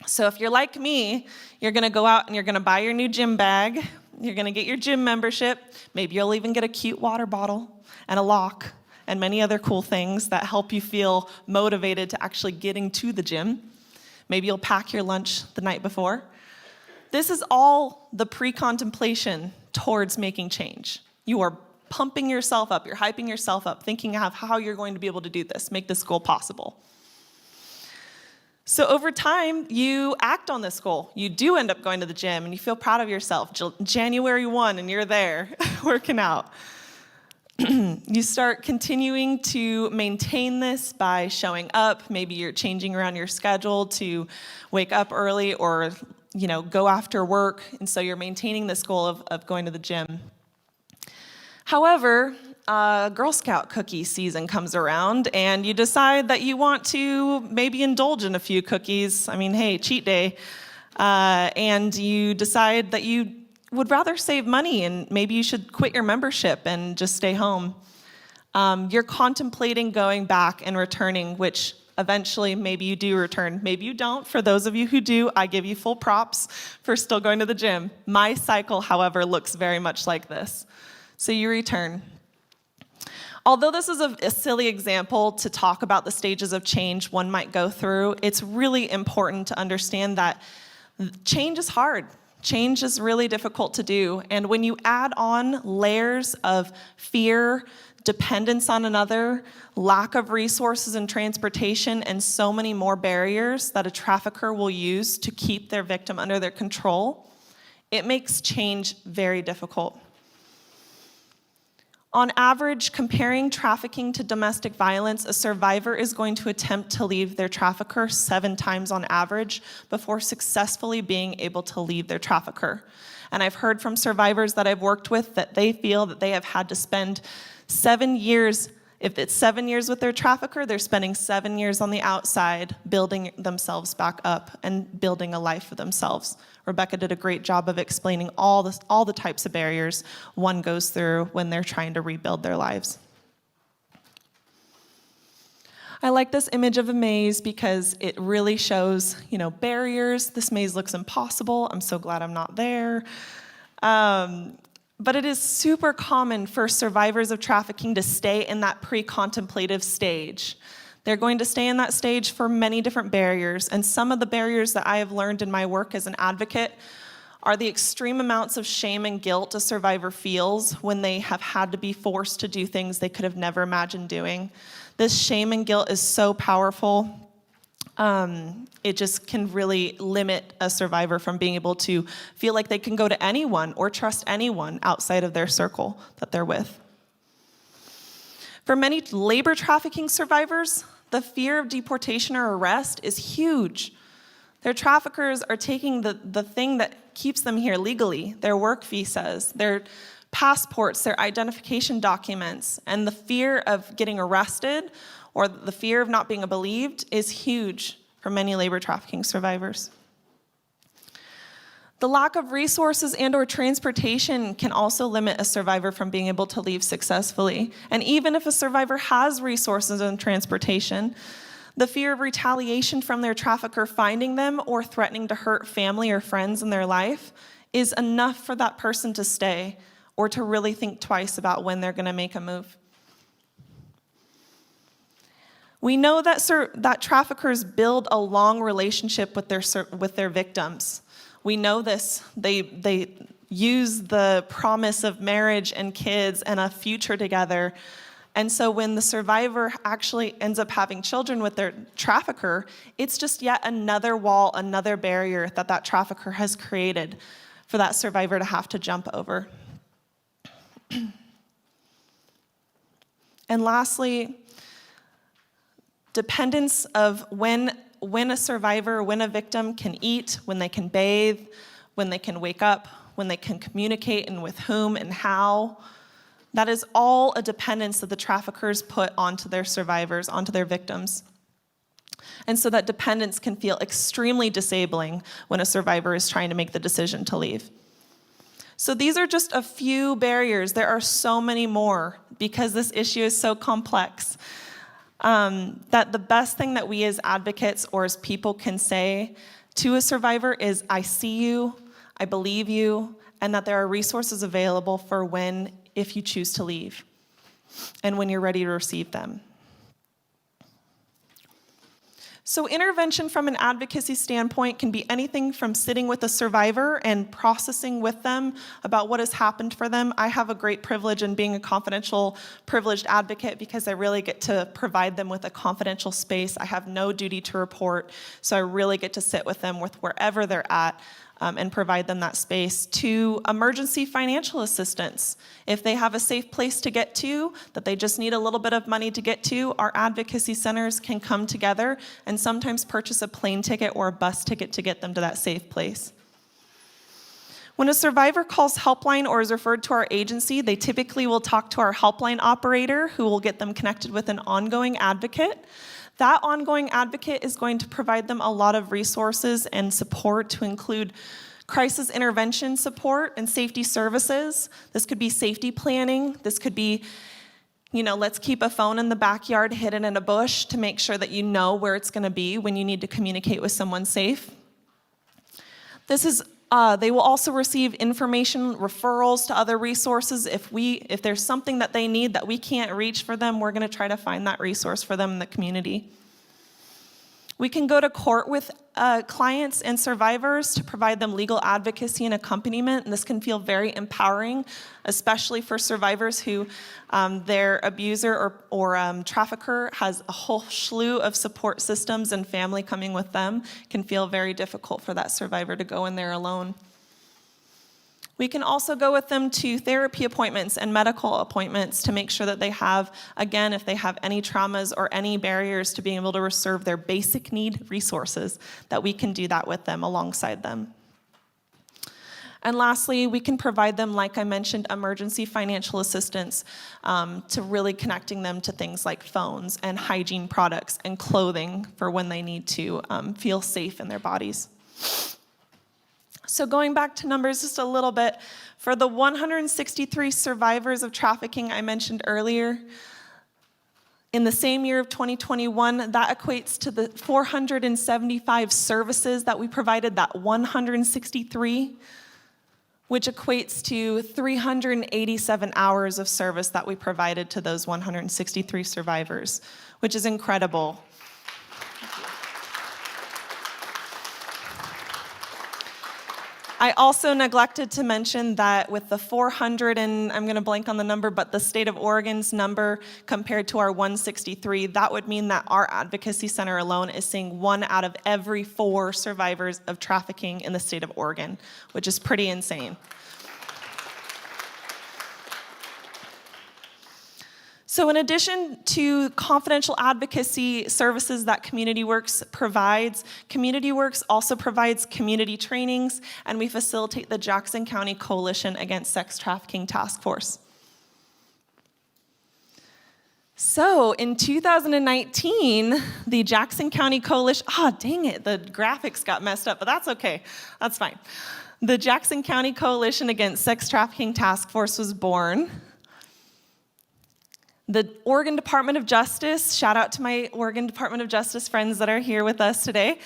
So if you're like me, you're going to go out and you're going to buy your new gym bag. You're going to get your gym membership. Maybe you'll even get a cute water bottle and a lock and many other cool things that help you feel motivated to actually getting to the gym. Maybe you'll pack your lunch the night before. This is all the pre-contemplation towards making change. You are pumping yourself up, you're hyping yourself up, thinking of how you're going to be able to do this, make this goal possible. So over time, you act on this goal. You do end up going to the gym and you feel proud of yourself. January 1 and you're there working out. You start continuing to maintain this by showing up. Maybe you're changing around your schedule to wake up early or go after work. And so you're maintaining this goal of going to the gym. However, Girl Scout cookie season comes around and you decide that you want to maybe indulge in a few cookies. I mean, hey, cheat day. And you decide that you would rather save money and maybe you should quit your membership and just stay home. You're contemplating going back and returning, which eventually maybe you do return. Maybe you don't. For those of you who do, I give you full props for still going to the gym. My cycle, however, looks very much like this. So you return. Although this is a silly example to talk about the stages of change one might go through, it's really important to understand that change is hard. Change is really difficult to do. And when you add on layers of fear, dependence on another, lack of resources and transportation, and so many more barriers that a trafficker will use to keep their victim under their control, it makes change very difficult. On average, comparing trafficking to domestic violence, a survivor is going to attempt to leave their trafficker 7 times on average before successfully being able to leave their trafficker. And I've heard from survivors that I've worked with that they feel that they have had to spend 7 years. If it's 7 years with their trafficker, they're spending 7 years on the outside building themselves back up and building a life for themselves. Rebecca did a great job of explaining all the types of barriers one goes through when they're trying to rebuild their lives. I like this image of a maze because it really shows, barriers. This maze looks impossible. I'm so glad I'm not there. But it is super common for survivors of trafficking to stay in that pre-contemplative stage. They're going to stay in that stage for many different barriers, and some of the barriers that I have learned in my work as an advocate are the extreme amounts of shame and guilt a survivor feels when they have had to be forced to do things they could have never imagined doing. This shame and guilt is so powerful. It just can really limit a survivor from being able to feel like they can go to anyone or trust anyone outside of their circle that they're with. For many labor trafficking survivors, the fear of deportation or arrest is huge. Their traffickers are taking the thing that keeps them here legally, their work visas, their passports, their identification documents, and the fear of getting arrested or the fear of not being believed is huge for many labor trafficking survivors. The lack of resources and/or transportation can also limit a survivor from being able to leave successfully. And even if a survivor has resources and transportation, the fear of retaliation from their trafficker finding them or threatening to hurt family or friends in their life is enough for that person to stay or to really think twice about when they're going to make a move. We know that traffickers build a long relationship with their victims. We know this. They use the promise of marriage and kids and a future together. And so when the survivor actually ends up having children with their trafficker, it's just yet another wall, another barrier that trafficker has created for that survivor to have to jump over. And lastly, dependence of when a survivor, when a victim can eat, when they can bathe, when they can wake up, when they can communicate and with whom and how. That is all a dependence that the traffickers put onto their survivors, onto their victims. And so that dependence can feel extremely disabling when a survivor is trying to make the decision to leave. So these are just a few barriers. There are so many more because this issue is so complex. That the best thing that we as advocates or as people can say to a survivor is, I see you, I believe you, and that there are resources available for if you choose to leave, and when you're ready to receive them. So intervention from an advocacy standpoint can be anything from sitting with a survivor and processing with them about what has happened for them. I have a great privilege in being a confidential, privileged advocate because I really get to provide them with a confidential space. I have no duty to report, so I really get to sit with them with wherever they're at and provide them that space, to emergency financial assistance. If they have a safe place to get to, that they just need a little bit of money to get to, our advocacy centers can come together and sometimes purchase a plane ticket or a bus ticket to get them to that safe place. When a survivor calls helpline or is referred to our agency, they typically will talk to our helpline operator who will get them connected with an ongoing advocate. That ongoing advocate is going to provide them a lot of resources and support to include crisis intervention support and safety services. This could be safety planning. This could be, let's keep a phone in the backyard hidden in a bush to make sure that you know where it's going to be when you need to communicate with someone safe. They will also receive information referrals to other resources. If there's something that they need that we can't reach for them, we're going to try to find that resource for them in the community. We can go to court with clients and survivors to provide them legal advocacy and accompaniment, and this can feel very empowering, especially for survivors who their abuser or trafficker has a whole slew of support systems and family coming with them. It can feel very difficult for that survivor to go in there alone. We can also go with them to therapy appointments and medical appointments to make sure that they have, again, if they have any traumas or any barriers to being able to serve their basic need resources, that we can do that with them alongside them. And lastly, we can provide them, like I mentioned, emergency financial assistance to really connecting them to things like phones and hygiene products and clothing for when they need to feel safe in their bodies. So going back to numbers just a little bit, for the 163 survivors of trafficking I mentioned earlier, in the same year of 2021, that equates to the 475 services that we provided, that 163, which equates to 387 hours of service that we provided to those 163 survivors, which is incredible. I also neglected to mention that with the 400, and I'm going to blank on the number, but the state of Oregon's number compared to our 163, that would mean that our advocacy center alone is seeing 1 out of every 4 survivors of trafficking in the state of Oregon, which is pretty insane. So in addition to confidential advocacy services that Community Works provides, Community Works also provides community trainings, and we facilitate the Jackson County Coalition Against Sex Trafficking Task Force. So in 2019, the Jackson County Coalition, dang it, the graphics got messed up, but that's okay, that's fine. The Jackson County Coalition Against Sex Trafficking Task Force was born. The Oregon Department of Justice, shout out to my Oregon Department of Justice friends that are here with us today.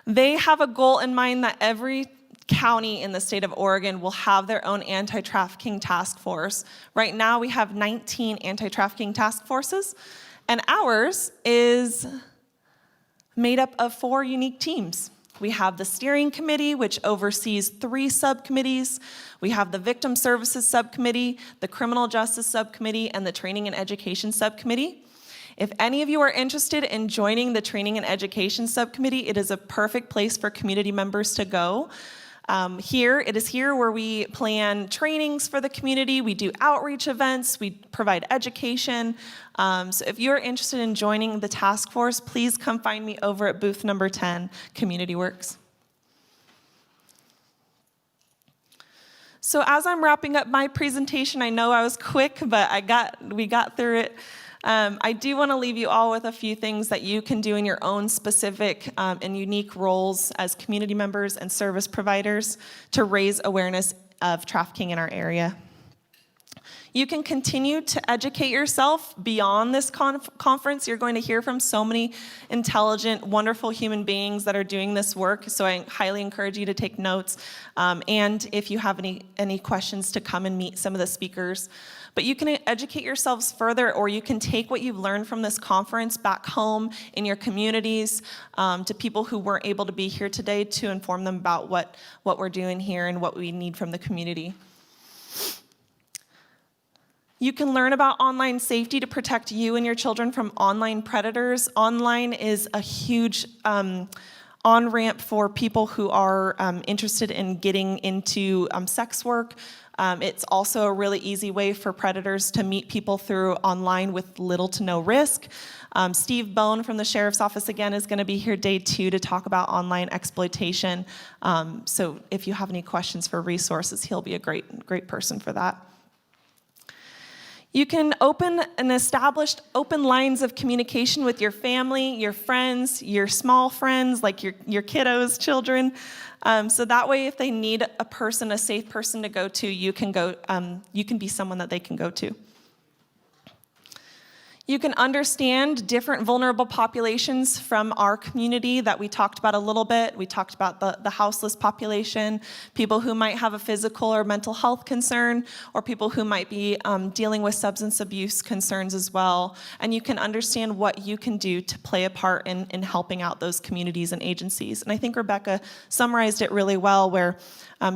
They have a goal in mind that every county in the state of Oregon will have their own anti-trafficking task force. Right now we have 19 anti-trafficking task forces, and ours is made up of 4 unique teams. We have the steering committee, which oversees 3 subcommittees. We have the victim services subcommittee, the criminal justice subcommittee, and the training and education subcommittee. If any of you are interested in joining the training and education subcommittee, it is a perfect place for community members to go. It is here where we plan trainings for the community, we do outreach events, we provide education. So if you're interested in joining the task force, please come find me over at booth number 10, Community Works. So as I'm wrapping up my presentation, I know I was quick, but we got through it I do want to leave you all with a few things that you can do in your own specific and unique roles as community members and service providers to raise awareness of trafficking in our area. You can continue to educate yourself beyond this conference. You're going to hear from so many intelligent, wonderful human beings that are doing this work, so I highly encourage you to take notes, and if you have any questions, to come and meet some of the speakers. But you can educate yourselves further, or you can take what you've learned from this conference back home in your communities to people who weren't able to be here today, to inform them about what we're doing here and what we need from the community. You can learn about online safety to protect you and your children from online predators. Online is a huge on-ramp for people who are interested in getting into sex work. It's also a really easy way for predators to meet people through online with little to no risk. Steve Bohn from the Sheriff's Office, again, is going to be here day 2 to talk about online exploitation. So if you have any questions for resources, he'll be a great person for that. You can open and establish open lines of communication with your family, your friends, your small friends, like your kiddos, children. So that way, if they need a safe person to go to, you can be someone that they can go to. You can understand different vulnerable populations from our community that we talked about a little bit. We talked about the houseless population, people who might have a physical or mental health concern, or people who might be dealing with substance abuse concerns as well. And you can understand what you can do to play a part in helping out those communities and agencies. And I think Rebecca summarized it really well, where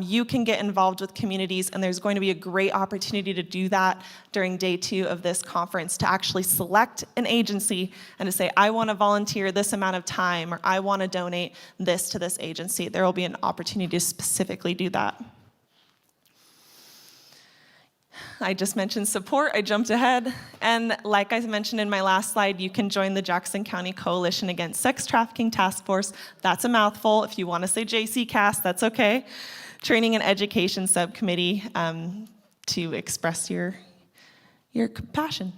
you can get involved with communities, and there's going to be a great opportunity to do that during day 2 of this conference, to actually select an agency and to say, I want to volunteer this amount of time, or I want to donate this to this agency. There will be an opportunity to specifically do that. I just mentioned support, I jumped ahead. And like I mentioned in my last slide, you can join the Jackson County Coalition Against Sex Trafficking Task Force. That's a mouthful. If you want to say JCCAS, that's okay. Training and Education Subcommittee, to express your compassion.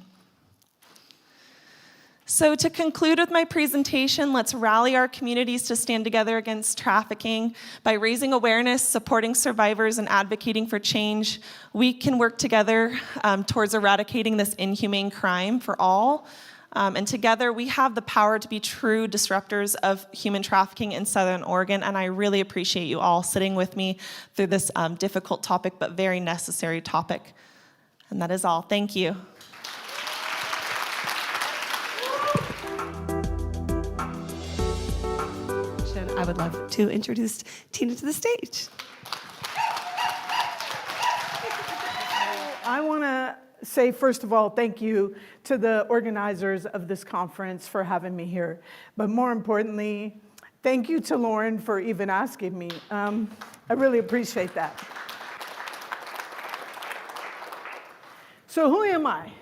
So to conclude with my presentation, let's rally our communities to stand together against trafficking. By raising awareness, supporting survivors, and advocating for change, we can work together towards eradicating this inhumane crime for all. And together, we have the power to be true disruptors of human trafficking in Southern Oregon, and I really appreciate you all sitting with me through this difficult topic, but very necessary topic. And that is all. Thank you. I would love to introduce Tina to the stage. I want to say, first of all, thank you to the organizers of this conference for having me here. But more importantly, thank you to Lauren for even asking me. I really appreciate that. So who am I?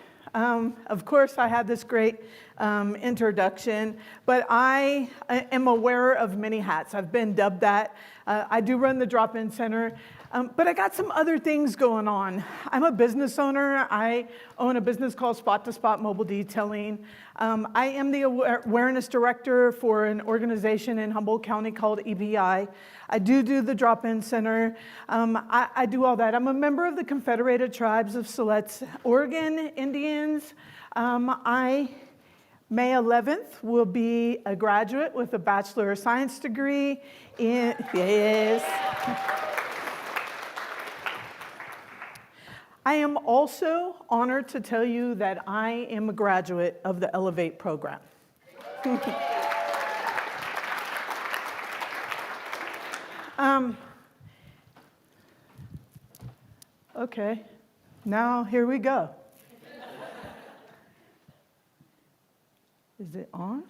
Of course, I had this great introduction, but I am aware of many hats. I've been dubbed that. I do run the drop-in center, but I got some other things going on. I'm a business owner. I own a business called Spot to Spot Mobile Detailing. I am the awareness director for an organization in Humboldt County called EBI. I do the drop-in center. I do all that. I'm a member of the Confederated Tribes of Siletz, Oregon Indians. May 11th will be a graduate with a Bachelor of Science degree in, yes. I am also honored to tell you that I am a graduate of the Elevate program. Okay, now here we go. Is it on?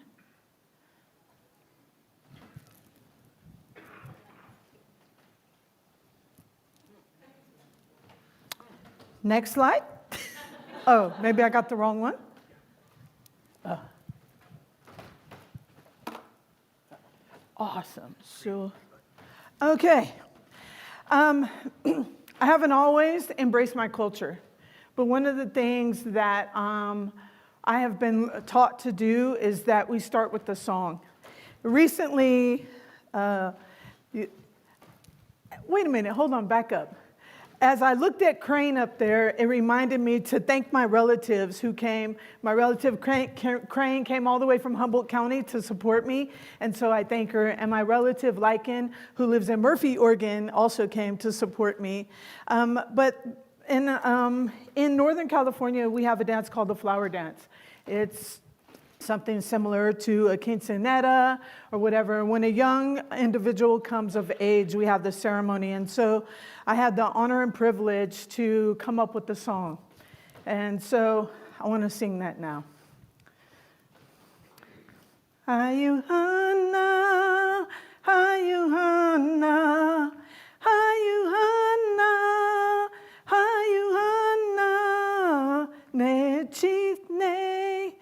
Next slide. Oh, maybe I got the wrong one. Awesome. So, okay. I haven't always embraced my culture, but one of the things that I have been taught to do is that we start with the song. Recently, wait a minute, hold on, back up. As I looked at Crane up there, it reminded me to thank my relatives who came. My relative Crane came all the way from Humboldt County to support me, and so I thank her. And my relative Lycan, who lives in Murphy, Oregon, also came to support me. But in Northern California, we have a dance called the flower dance. It's something similar to a quinceanera or whatever. When a young individual comes of age, we have the ceremony. And so I had the honor and privilege to come up with the song. And so I want to sing that now. Ayuhana, ayuhana, ayuhana, ayuhana, ne chief ne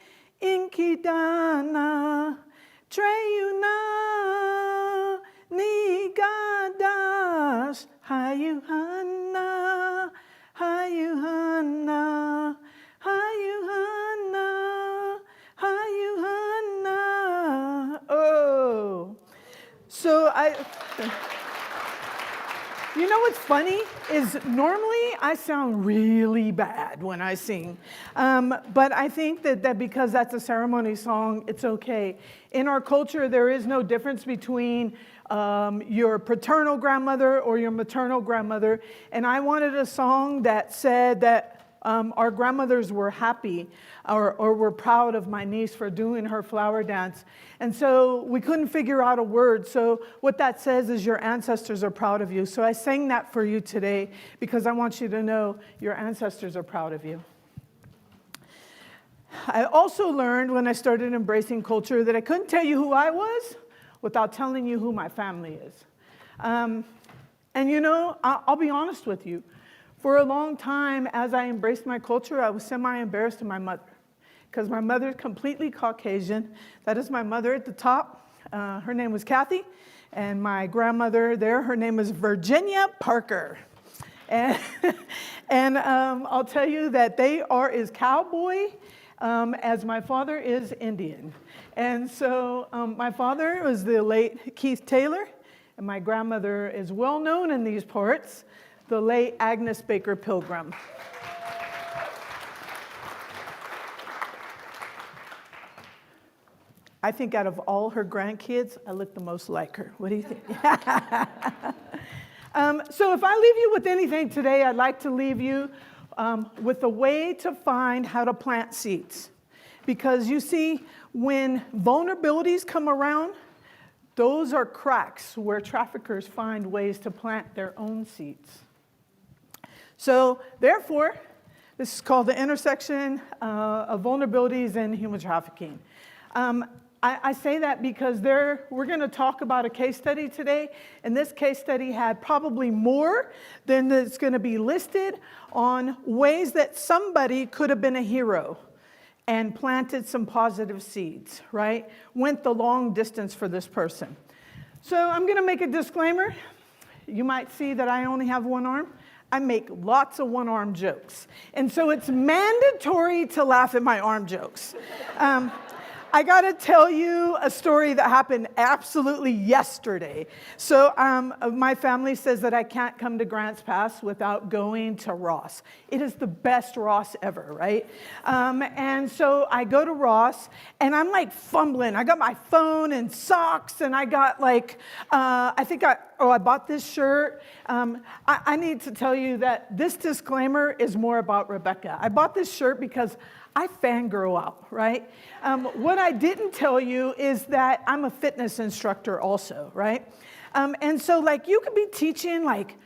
inkidana, treyuna, nigadas, ayuhana, ayuhana, ayuhana, ayuhana. Oh, so you know what's funny is normally I sound really bad when I sing, but I think that because that's a ceremony song, it's okay. In our culture, there is no difference between your paternal grandmother or your maternal grandmother, and I wanted a song that said that our grandmothers were happy or were proud of my niece for doing her flower dance. And so we couldn't figure out a word. So what that says is your ancestors are proud of you. So I sang that for you today because I want you to know your ancestors are proud of you. I also learned when I started embracing culture that I couldn't tell you who I was without telling you who my family is. And you know, I'll be honest with you. For a long time, as I embraced my culture, I was semi-embarrassed of my mother because my mother's completely Caucasian. That is my mother at the top. Her name was Kathy, and my grandmother there, her name is Virginia Parker. And I'll tell you that they are as cowboy as my father is Indian. And so my father was the late Keith Taylor, and my grandmother is well known in these parts, the late Agnes Baker Pilgrim. I think out of all her grandkids, I look the most like her. What do you think? So if I leave you with anything today, I'd like to leave you with a way to find how to plant seeds. Because you see, when vulnerabilities come around, those are cracks where traffickers find ways to plant their own seeds. So therefore, this is called the intersection of vulnerabilities and human trafficking. I say that because we're going to talk about a case study today, and this case study had probably more than that's going to be listed on ways that somebody could have been a hero and planted some positive seeds, right? Went the long distance for this person. So I'm going to make a disclaimer. You might see that I only have one arm. I make lots of one-arm jokes. And so it's mandatory to laugh at my arm jokes. I got to tell you a story that happened absolutely yesterday. So my family says that I can't come to Grants Pass without going to Ross. It is the best Ross ever, right? And so I go to Ross, and I'm like fumbling. I got my phone and socks, and I got like, I bought this shirt. I need to tell you that this disclaimer is more about Rebecca. I bought this shirt because I fangirl out, right? What I didn't tell you is that I'm a fitness instructor also, right? And so like you could be teaching, like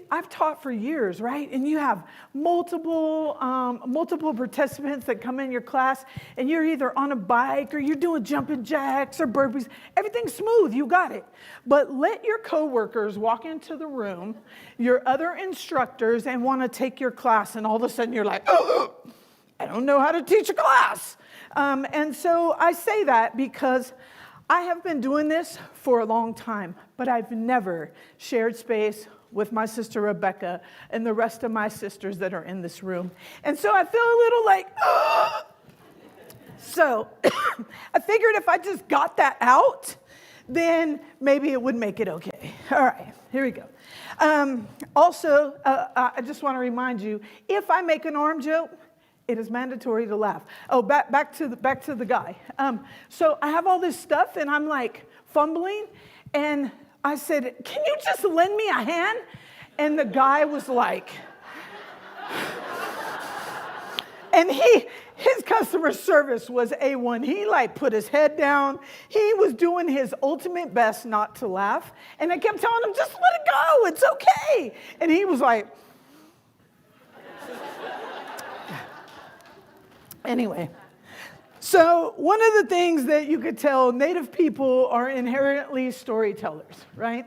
I've taught for years, right? And you have multiple participants that come in your class, and you're either on a bike or you're doing jumping jacks or burpees. Everything's smooth, you got it. But let your coworkers walk into the room, your other instructors, and want to take your class, and all of a sudden you're like, oh, I don't know how to teach a class. And so I say that because I have been doing this for a long time, but I've never shared space with my sister Rebecca and the rest of my sisters that are in this room. And so I feel a little like, So I figured if I just got that out, then maybe it would make it okay. All right, here we go. Also, I just want to remind you, if I make an arm joke, it is mandatory to laugh. Oh, back to the guy. So I have all this stuff, and I'm like fumbling, and I said, "Can you just lend me a hand?" And the guy was like, and his customer service was A1. He like put his head down. He was doing his ultimate best not to laugh. And I kept telling him, just let it go. It's okay. And he was like, anyway. So one of the things that you could tell, Native people are inherently storytellers, right?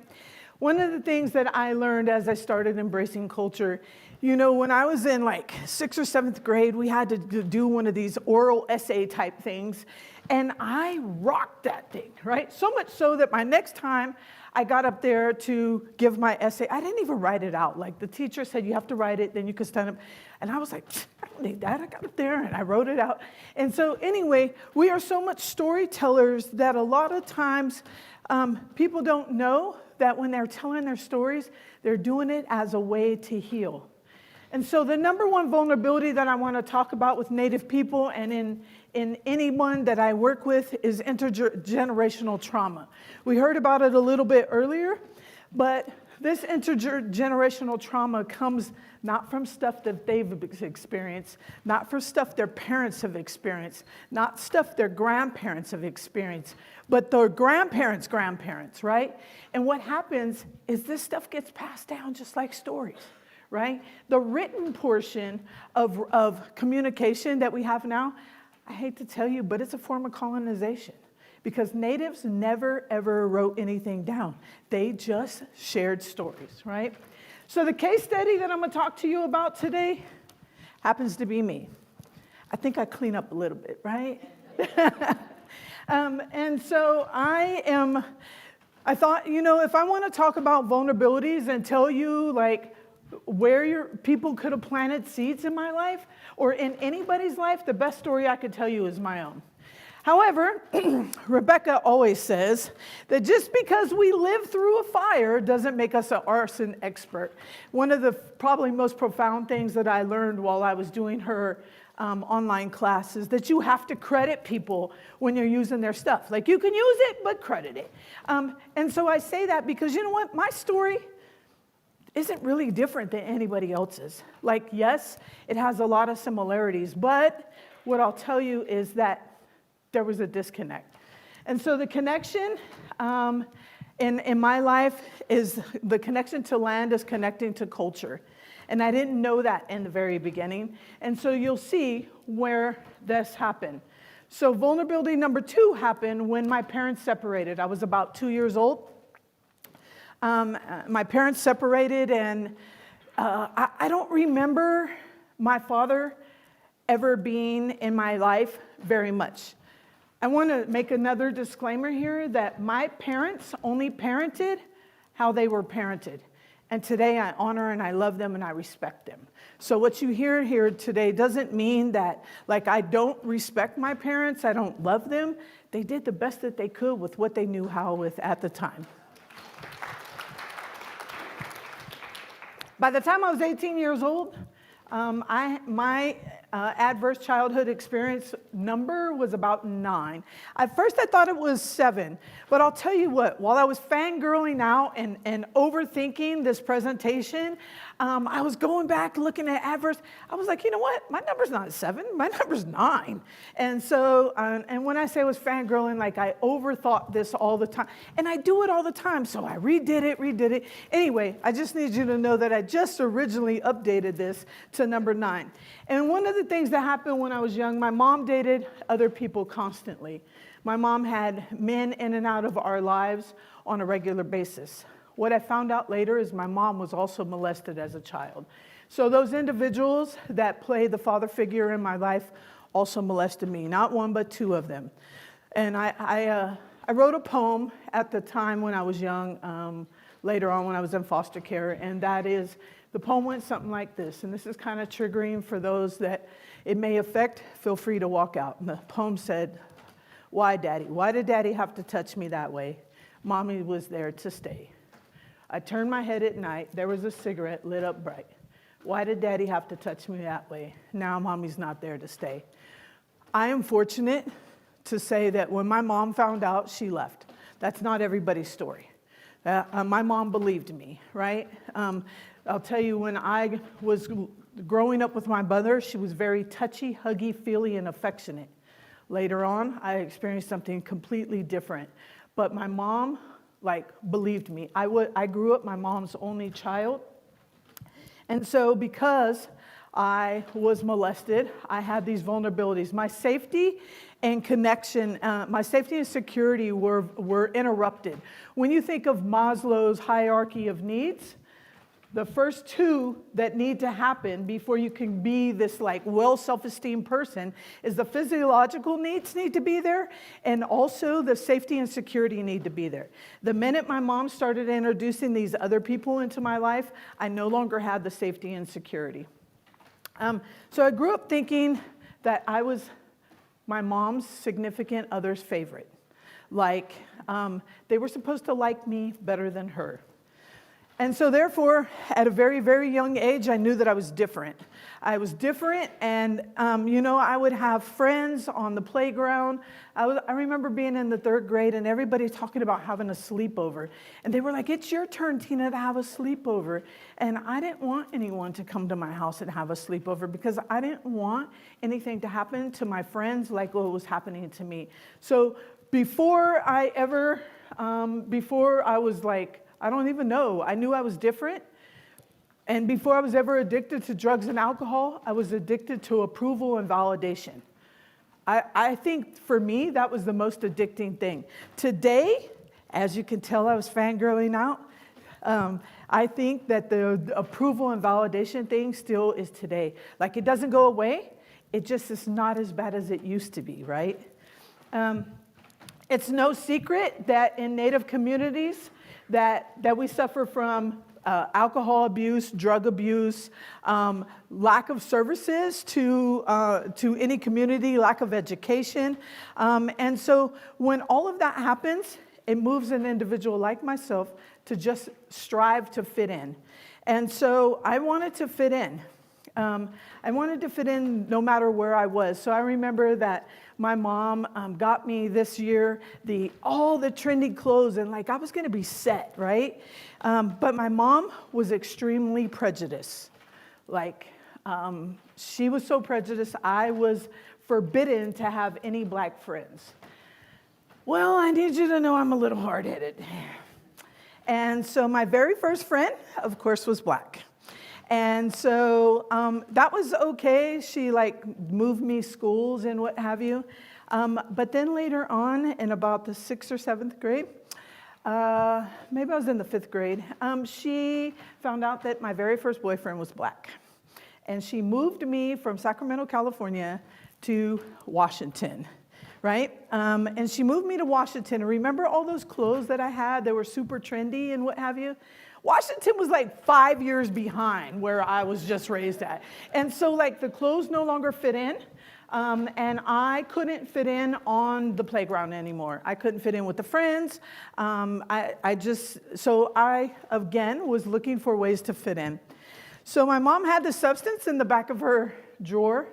One of the things that I learned as I started embracing culture, you know, when I was in like 6th or 7th grade, we had to do one of these oral essay type things, and I rocked that thing, right? So much so that my next time I got up there to give my essay, I didn't even write it out. Like the teacher said, you have to write it, then you can stand up. And I was like, I don't need that. I got up there and I wrote it out. And so anyway, we are so much storytellers that a lot of times people don't know that when they're telling their stories, they're doing it as a way to heal. And so the number one vulnerability that I want to talk about with Native people and in anyone that I work with is intergenerational trauma. We heard about it a little bit earlier, but this intergenerational trauma comes not from stuff that they've experienced, not from stuff their parents have experienced, not stuff their grandparents have experienced, but their grandparents' grandparents, right? And what happens is this stuff gets passed down just like stories, right? The written portion of communication that we have now, I hate to tell you, but it's a form of colonization. Because natives never, ever wrote anything down. They just shared stories, right? So the case study that I'm going to talk to you about today happens to be me. I think I clean up a little bit, right? And so I thought, you know, if I want to talk about vulnerabilities and tell you, like, where your people could have planted seeds in my life or in anybody's life, the best story I could tell you is my own. However, Rebecca always says that just because we live through a fire doesn't make us an arson expert. One of the probably most profound things that I learned while I was doing her online class is that you have to credit people when you're using their stuff. Like, you can use it, but credit it. And so I say that because, you know what, my story isn't really different than anybody else's. Like, yes, it has a lot of similarities, but what I'll tell you is that there was a disconnect. And so the connection in my life is the connection to land is connecting to culture. And I didn't know that in the very beginning. And so you'll see where this happened. So vulnerability number 2 happened when my parents separated. I was about 2 years old. My parents separated, and I don't remember my father ever being in my life very much. I want to make another disclaimer here that my parents only parented how they were parented. And today I honor and I love them and I respect them. So what you hear here today doesn't mean that, like, I don't respect my parents, I don't love them. They did the best that they could with what they knew how with at the time. By the time I was 18 years old, my adverse childhood experience number was about 9. At first, I thought it was 7. But I'll tell you what, while I was fangirling out and overthinking this presentation, I was going back looking at adverse. I was like, you know what? My number's not 7. My number's 9. And so, and when I say I was fangirling, like, I overthought this all the time. And I do it all the time, so I redid it. Anyway, I just need you to know that I just originally updated this to number 9. And one of the things that happened when I was young, my mom dated other people constantly. My mom had men in and out of our lives on a regular basis. What I found out later is my mom was also molested as a child. So those individuals that play the father figure in my life also molested me, not 1, but 2 of them. And I wrote a poem at the time when I was young, later on when I was in foster care, and that is The poem went something like this, and this is kind of triggering for those that it may affect. Feel free to walk out. And the poem said, "Why, Daddy? Why did Daddy have to touch me that way? Mommy was there to stay. I turned my head at night. There was a cigarette lit up bright. Why did Daddy have to touch me that way? Now Mommy's not there to stay." I am fortunate to say that when my mom found out, she left. That's not everybody's story. My mom believed me, right? I'll tell you, when I was growing up with my mother, she was very touchy, huggy, feely, and affectionate. Later on, I experienced something completely different. But my mom, believed me. I grew up my mom's only child. And so because I was molested, I had these vulnerabilities. My safety and connection, my safety and security were interrupted. When you think of Maslow's hierarchy of needs, the first two that need to happen before you can be this well self-esteemed person is the physiological needs need to be there, and also the safety and security need to be there. The minute my mom started introducing these other people into my life, I no longer had the safety and security. So I grew up thinking that I was my mom's significant other's favorite. They were supposed to like me better than her. And so therefore, at a very, very young age, I knew that I was different. I was different, and I would have friends on the playground. I remember being in the 3rd grade, and everybody talking about having a sleepover. And they were like, "It's your turn, Tina, to have a sleepover." And I didn't want anyone to come to my house and have a sleepover because I didn't want anything to happen to my friends like what was happening to me. So before I was I don't even know. I knew I was different. And before I was ever addicted to drugs and alcohol, I was addicted to approval and validation. I think for me, that was the most addicting thing. Today, as you can tell, I was fangirling out. I think that the approval and validation thing still is today. It doesn't go away. It just is not as bad as it used to be, right? It's no secret that in Native communities, that we suffer from alcohol abuse, drug abuse, lack of services to any community, lack of education. And so when all of that happens, it moves an individual like myself to just strive to fit in. And so I wanted to fit in. I wanted to fit in no matter where I was. So I remember that my mom got me this year all the trendy clothes, and I was going to be set, right? But my mom was extremely prejudiced. She was so prejudiced, I was forbidden to have any black friends. Well, I need you to know I'm a little hard-headed. And so my very first friend, of course, was black. And so that was okay. She moved me schools and what have you. But then later on, in about the 6th or 7th grade, maybe I was in the 5th grade, she found out that my very first boyfriend was black. And she moved me from Sacramento, California to Washington, right? And she moved me to Washington. And remember all those clothes that I had that were super trendy and what have you? Washington was 5 years behind where I was just raised at. And so the clothes no longer fit in. And I couldn't fit in on the playground anymore. I couldn't fit in with the friends. So I, again, was looking for ways to fit in. So my mom had the substance in the back of her drawer.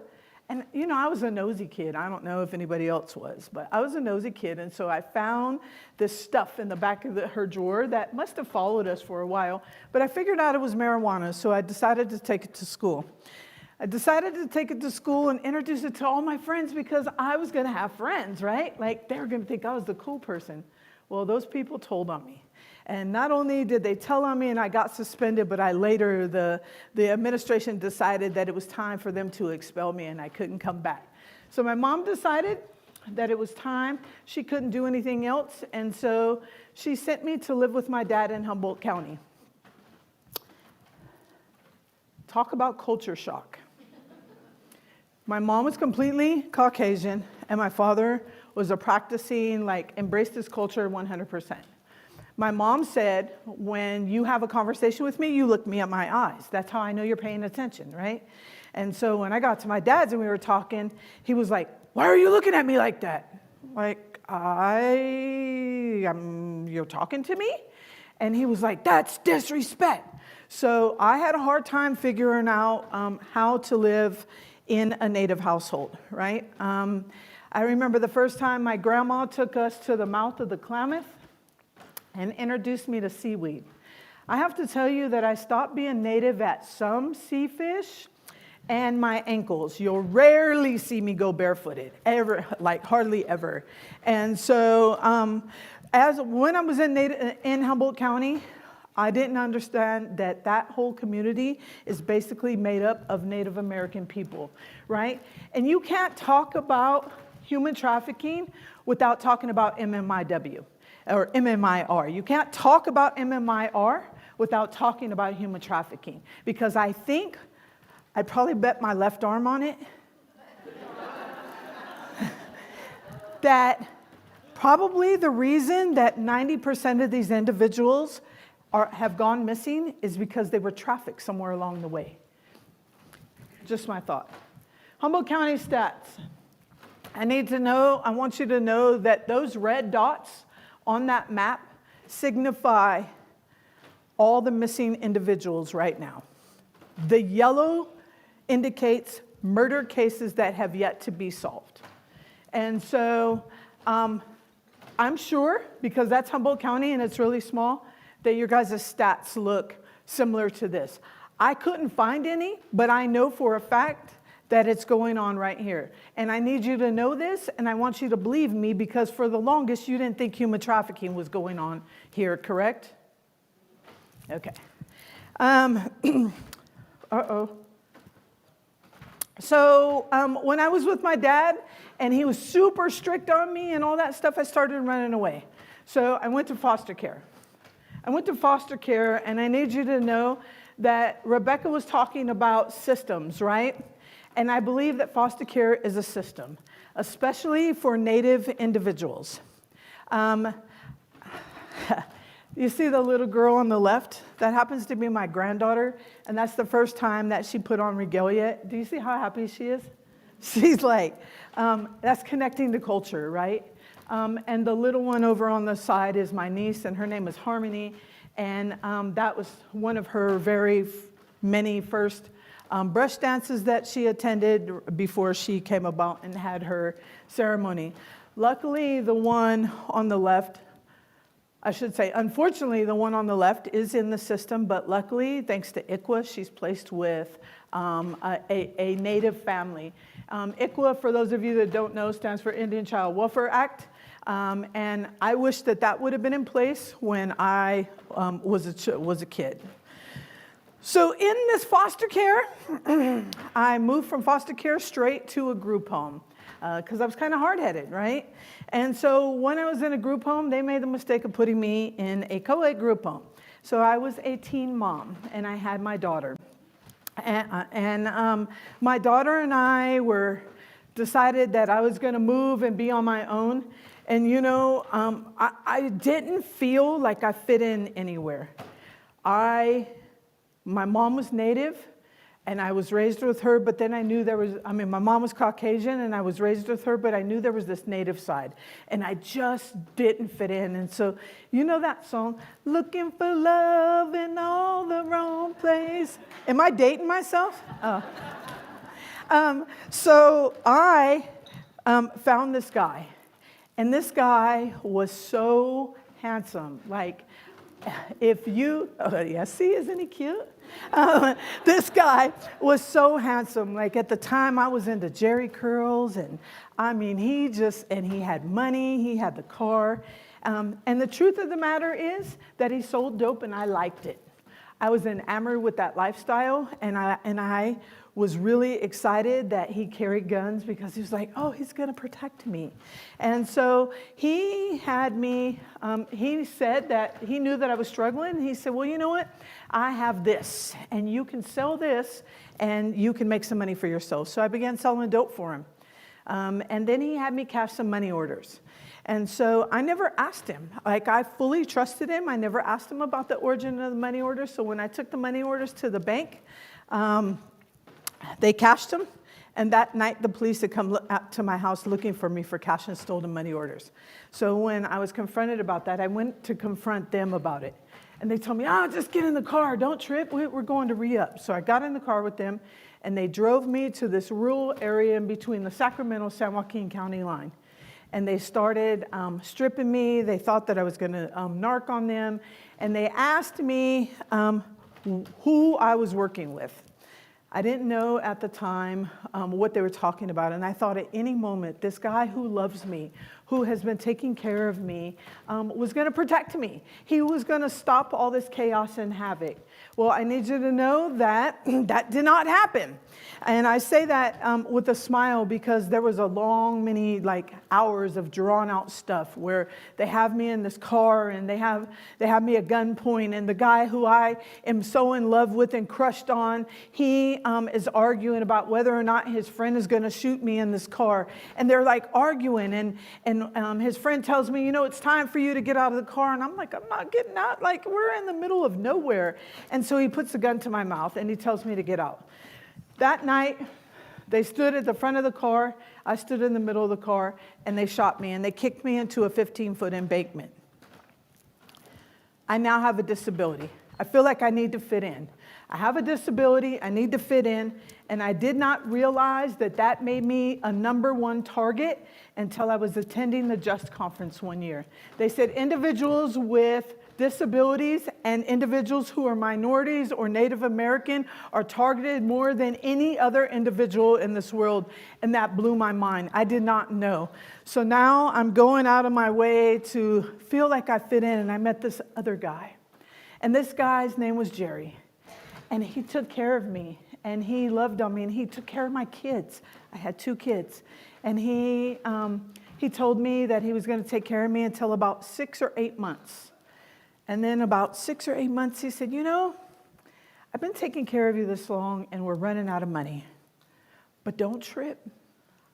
And, I was a nosy kid. I don't know if anybody else was, but I was a nosy kid. And so I found this stuff in the back of her drawer that must have followed us for a while. But I figured out it was marijuana, so I decided to take it to school. I decided to take it to school and introduce it to all my friends because I was going to have friends, right? They were going to think I was the cool person. Well, those people told on me. And not only did they tell on me and I got suspended, but the administration decided that it was time for them to expel me and I couldn't come back. So my mom decided that it was time. She couldn't do anything else. And so she sent me to live with my dad in Humboldt County. Talk about culture shock. My mom was completely Caucasian and my father was a practicing, embraced his culture 100%. My mom said, when you have a conversation with me, you look me at my eyes. That's how I know you're paying attention, right? And so when I got to my dad's and we were talking, he was like, why are you looking at me like that? Like, you're talking to me? And he was like, that's disrespect. So I had a hard time figuring out how to live in a Native household, right? I remember the first time my grandma took us to the mouth of the Klamath and introduced me to seaweed. I have to tell you that I stopped being Native at some sea fish and my ankles. You'll rarely see me go barefooted, ever, like hardly ever. And so when I was in Humboldt County, I didn't understand that that whole community is basically made up of Native American people, right? And you can't talk about human trafficking without talking about MMIW or MMIR. You can't talk about MMIR without talking about human trafficking, because I think I'd probably bet my left arm on it that probably the reason that 90% of these individuals have gone missing is because they were trafficked somewhere along the way. Just my thought. Humboldt County stats. I want you to know that those red dots on that map signify all the missing individuals right now. The yellow indicates murder cases that have yet to be solved. And so I'm sure, because that's Humboldt County and it's really small, that your guys' stats look similar to this. I couldn't find any, but I know for a fact that it's going on right here. And I need you to know this, and I want you to believe me, because for the longest you didn't think human trafficking was going on here, correct? Okay. So when I was with my dad, and he was super strict on me and all that stuff, I started running away. So I went to foster care. And I need you to know that Rebecca was talking about systems, right? And I believe that foster care is a system, especially for Native individuals. You see the little girl on the left? That happens to be my granddaughter, and that's the first time that she put on regalia. Do you see how happy she is? She's like, that's connecting to culture, right? And the little one over on the side is my niece, and her name is Harmony, and that was one of her very many first brush dances that she attended before she came about and had her ceremony. Luckily, the one on the left, unfortunately, the one on the left is in the system, but luckily, thanks to ICWA, she's placed with a Native family. ICWA, for those of you that don't know, stands for Indian Child Welfare Act. And I wish that that would have been in place when I was a kid. So in this foster care, I moved from foster care straight to a group home because I was kind of hard-headed, right? And so when I was in a group home, they made the mistake of putting me in a co-ed group home. So I was a teen mom, and I had my daughter. And my daughter and I decided that I was going to move and be on my own. And you know, I didn't feel like I fit in anywhere. My mom was Native, and I was raised with her, but then I knew my mom was Caucasian, and I was raised with her, but I knew there was this Native side, and I just didn't fit in. And so, you know that song, looking for love in all the wrong place? Am I dating myself? Oh. So I found this guy, and this guy was so handsome. Like, see, isn't he cute? This guy was so handsome. Like, at the time, I was into Jerry curls, and I mean, he had money, he had the car. And the truth of the matter is that he sold dope, and I liked it. I was enamored with that lifestyle, and I was really excited that he carried guns because he was like, oh, he's going to protect me. And so he had me, he said that he knew that I was struggling. He said, well, you know what? I have this, and you can sell this, and you can make some money for yourself. So I began selling dope for him. And then he had me cash some money orders. And so I never asked him. Like, I fully trusted him. I never asked him about the origin of the money orders. So when I took the money orders to the bank, they cashed them. And that night, the police had come out to my house looking for me for cash and stolen money orders. So when I was confronted about that, I went to confront them about it. And they told me, oh, just get in the car. Don't trip. We're going to re-up. So I got in the car with them, and they drove me to this rural area in between the Sacramento-San Joaquin County line. And they started stripping me. They thought that I was going to narc on them. And they asked me who I was working with. I didn't know at the time what they were talking about, and I thought at any moment, this guy who loves me, who has been taking care of me, was going to protect me. He was going to stop all this chaos and havoc. Well, I need you to know that that did not happen. And I say that with a smile because there was a long, many hours of drawn out stuff where they have me in this car and they have me at gunpoint, and the guy who I am so in love with and crushed on, he is arguing about whether or not his friend is going to shoot me in this car. And they're arguing, and his friend tells me, it's time for you to get out of the car. And I'm like, I'm not getting out. We're in the middle of nowhere. And so he puts a gun to my mouth and he tells me to get out. That night, they stood at the front of the car. I stood in the middle of the car, and they shot me, and they kicked me into a 15-foot embankment. I now have a disability. I feel like I need to fit in. I have a disability, I need to fit in, and I did not realize that made me a #1 target until I was attending the JUST conference one year. They said individuals with disabilities and individuals who are minorities or Native American are targeted more than any other individual in this world, and that blew my mind. I did not know. So now I'm going out of my way to feel like I fit in, and I met this other guy. And this guy's name was Jerry. And he took care of me, and he loved on me, and he took care of my kids. I had 2 kids. And he told me that he was going to take care of me until about 6 or 8 months. And then about 6 or 8 months, he said, I've been taking care of you this long, and we're running out of money. But don't trip.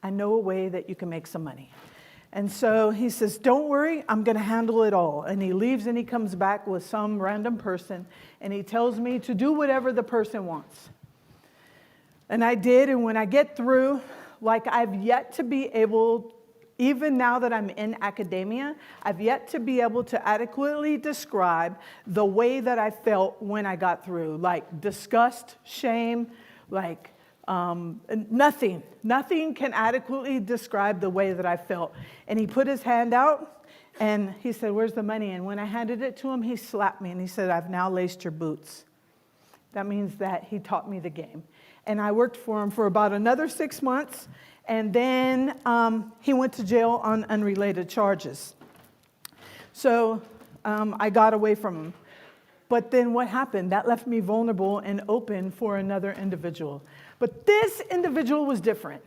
I know a way that you can make some money. And so he says, don't worry, I'm going to handle it all. And he leaves and he comes back with some random person, and he tells me to do whatever the person wants. And I did, and when I get through, I've yet to be able, even now that I'm in academia, I've yet to be able to adequately describe the way that I felt when I got through, disgust, shame, Nothing can adequately describe the way that I felt. And he put his hand out and he said, where's the money? And when I handed it to him, he slapped me and he said, I've now laced your boots. That means that he taught me the game. And I worked for him for about another 6 months. And then he went to jail on unrelated charges. So I got away from him. But then what happened? That left me vulnerable and open for another individual. But this individual was different.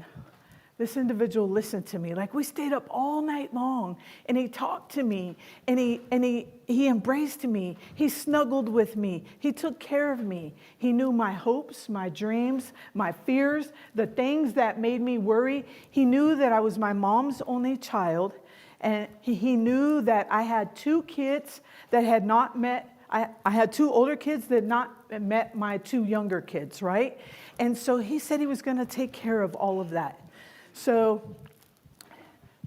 This individual listened to me. We stayed up all night long, and he talked to me, and he embraced me. He snuggled with me. He took care of me. He knew my hopes, my dreams, my fears, the things that made me worry. He knew that I was my mom's only child, and he knew that I had 2 kids that had not met. I had 2 older kids that had not met my 2 younger kids, right? And so he said he was going to take care of all of that. So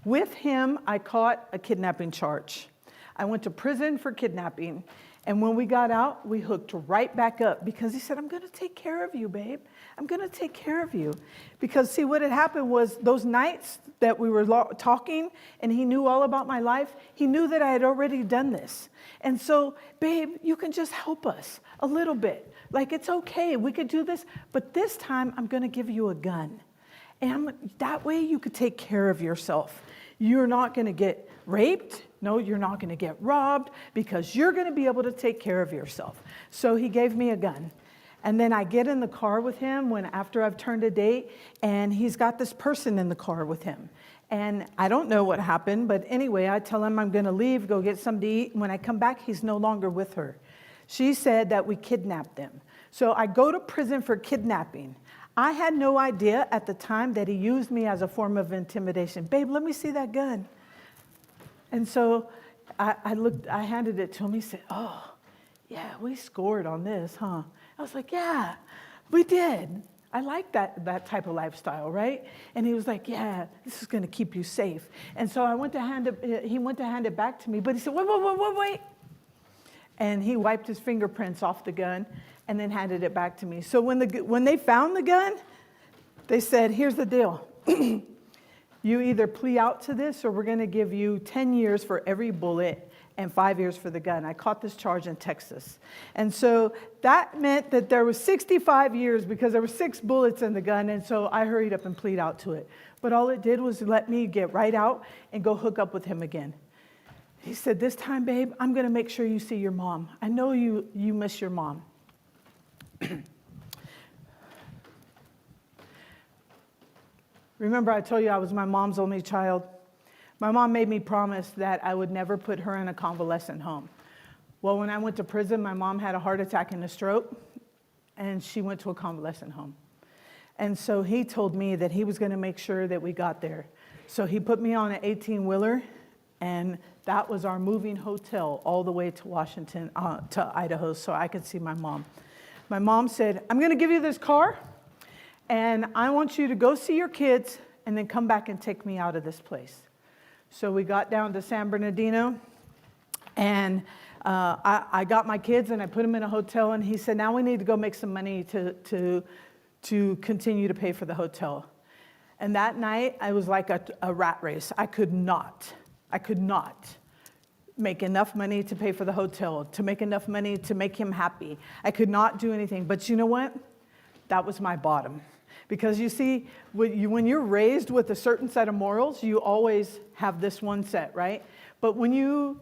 with him, I caught a kidnapping charge. I went to prison for kidnapping. And when we got out, we hooked right back up because he said, I'm going to take care of you, babe. I'm going to take care of you. Because, see, what had happened was those nights that we were talking and he knew all about my life, he knew that I had already done this. And so, babe, you can just help us a little bit. It's okay, we could do this, but this time I'm going to give you a gun. And that way you could take care of yourself. You're not going to get raped. No, you're not going to get robbed because you're going to be able to take care of yourself. So he gave me a gun. And then I get in the car with him after I've turned a date, and he's got this person in the car with him. And I don't know what happened, but anyway, I tell him I'm going to leave, go get something to eat. When I come back, he's no longer with her. She said that we kidnapped them. So I go to prison for kidnapping. I had no idea at the time that he used me as a form of intimidation. Babe, let me see that gun. And so I handed it to him. He said, oh, yeah, we scored on this, huh? I was like, yeah, we did. I like that type of lifestyle, right? And he was like, yeah, this is going to keep you safe. And so he went to hand it back to me, but he said, wait. And he wiped his fingerprints off the gun and then handed it back to me. So when they found the gun, they said, here's the deal. You either plea out to this or we're going to give you 10 years for every bullet and 5 years for the gun. I caught this charge in Texas. And so that meant that there was 65 years because there were 6 bullets in the gun. And so I hurried up and plead out to it. But all it did was let me get right out and go hook up with him again. He said, this time, babe, I'm going to make sure you see your mom. I know you miss your mom. Remember I told you I was my mom's only child? My mom made me promise that I would never put her in a convalescent home. Well, when I went to prison, my mom had a heart attack and a stroke, and she went to a convalescent home. And so he told me that he was going to make sure that we got there. So he put me on an 18-wheeler, and that was our moving hotel all the way to Washington, to Idaho, so I could see my mom. My mom said, I'm going to give you this car, and I want you to go see your kids and then come back and take me out of this place. So we got down to San Bernardino, and I got my kids and I put them in a hotel, and he said, now we need to go make some money to continue to pay for the hotel. And that night, I was like a rat race. I could not make enough money to pay for the hotel, to make enough money to make him happy. I could not do anything. But you know what? That was my bottom. Because you see, when you're raised with a certain set of morals, you always have this one set, right? But when you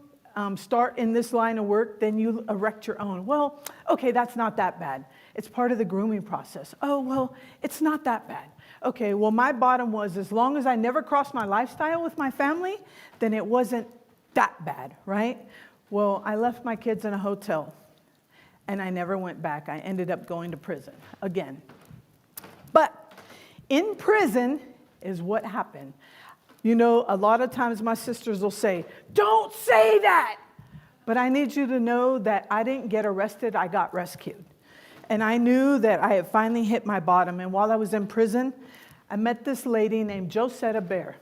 start in this line of work, then you erect your own. Well, okay, that's not that bad. It's part of the grooming process. Oh, well, it's not that bad. Okay, well, my bottom was as long as I never crossed my lifestyle with my family, then it wasn't that bad, right? Well, I left my kids in a hotel, and I never went back. I ended up going to prison again. But in prison is what happened. You know, a lot of times my sisters will say, don't say that. But I need you to know that I didn't get arrested, I got rescued. And I knew that I had finally hit my bottom. And while I was in prison, I met this lady named Josetta Bear.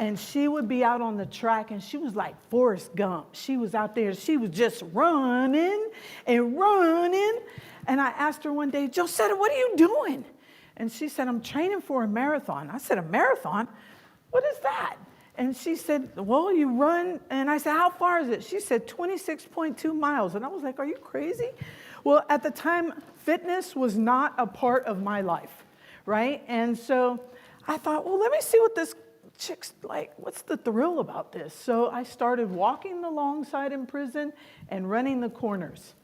And she would be out on the track, and she was like Forrest Gump. She was out there, she was just running and running. And I asked her one day, Josetta, what are you doing? And she said, I'm training for a marathon. I said, a marathon? What is that? And she said, well, you run. And I said, how far is it? She said, 26.2 miles. And I was like, are you crazy? Well, at the time, fitness was not a part of my life, right? And so I thought, well, let me see what this chick's like. What's the thrill about this? So I started walking the long side in prison and running the corners.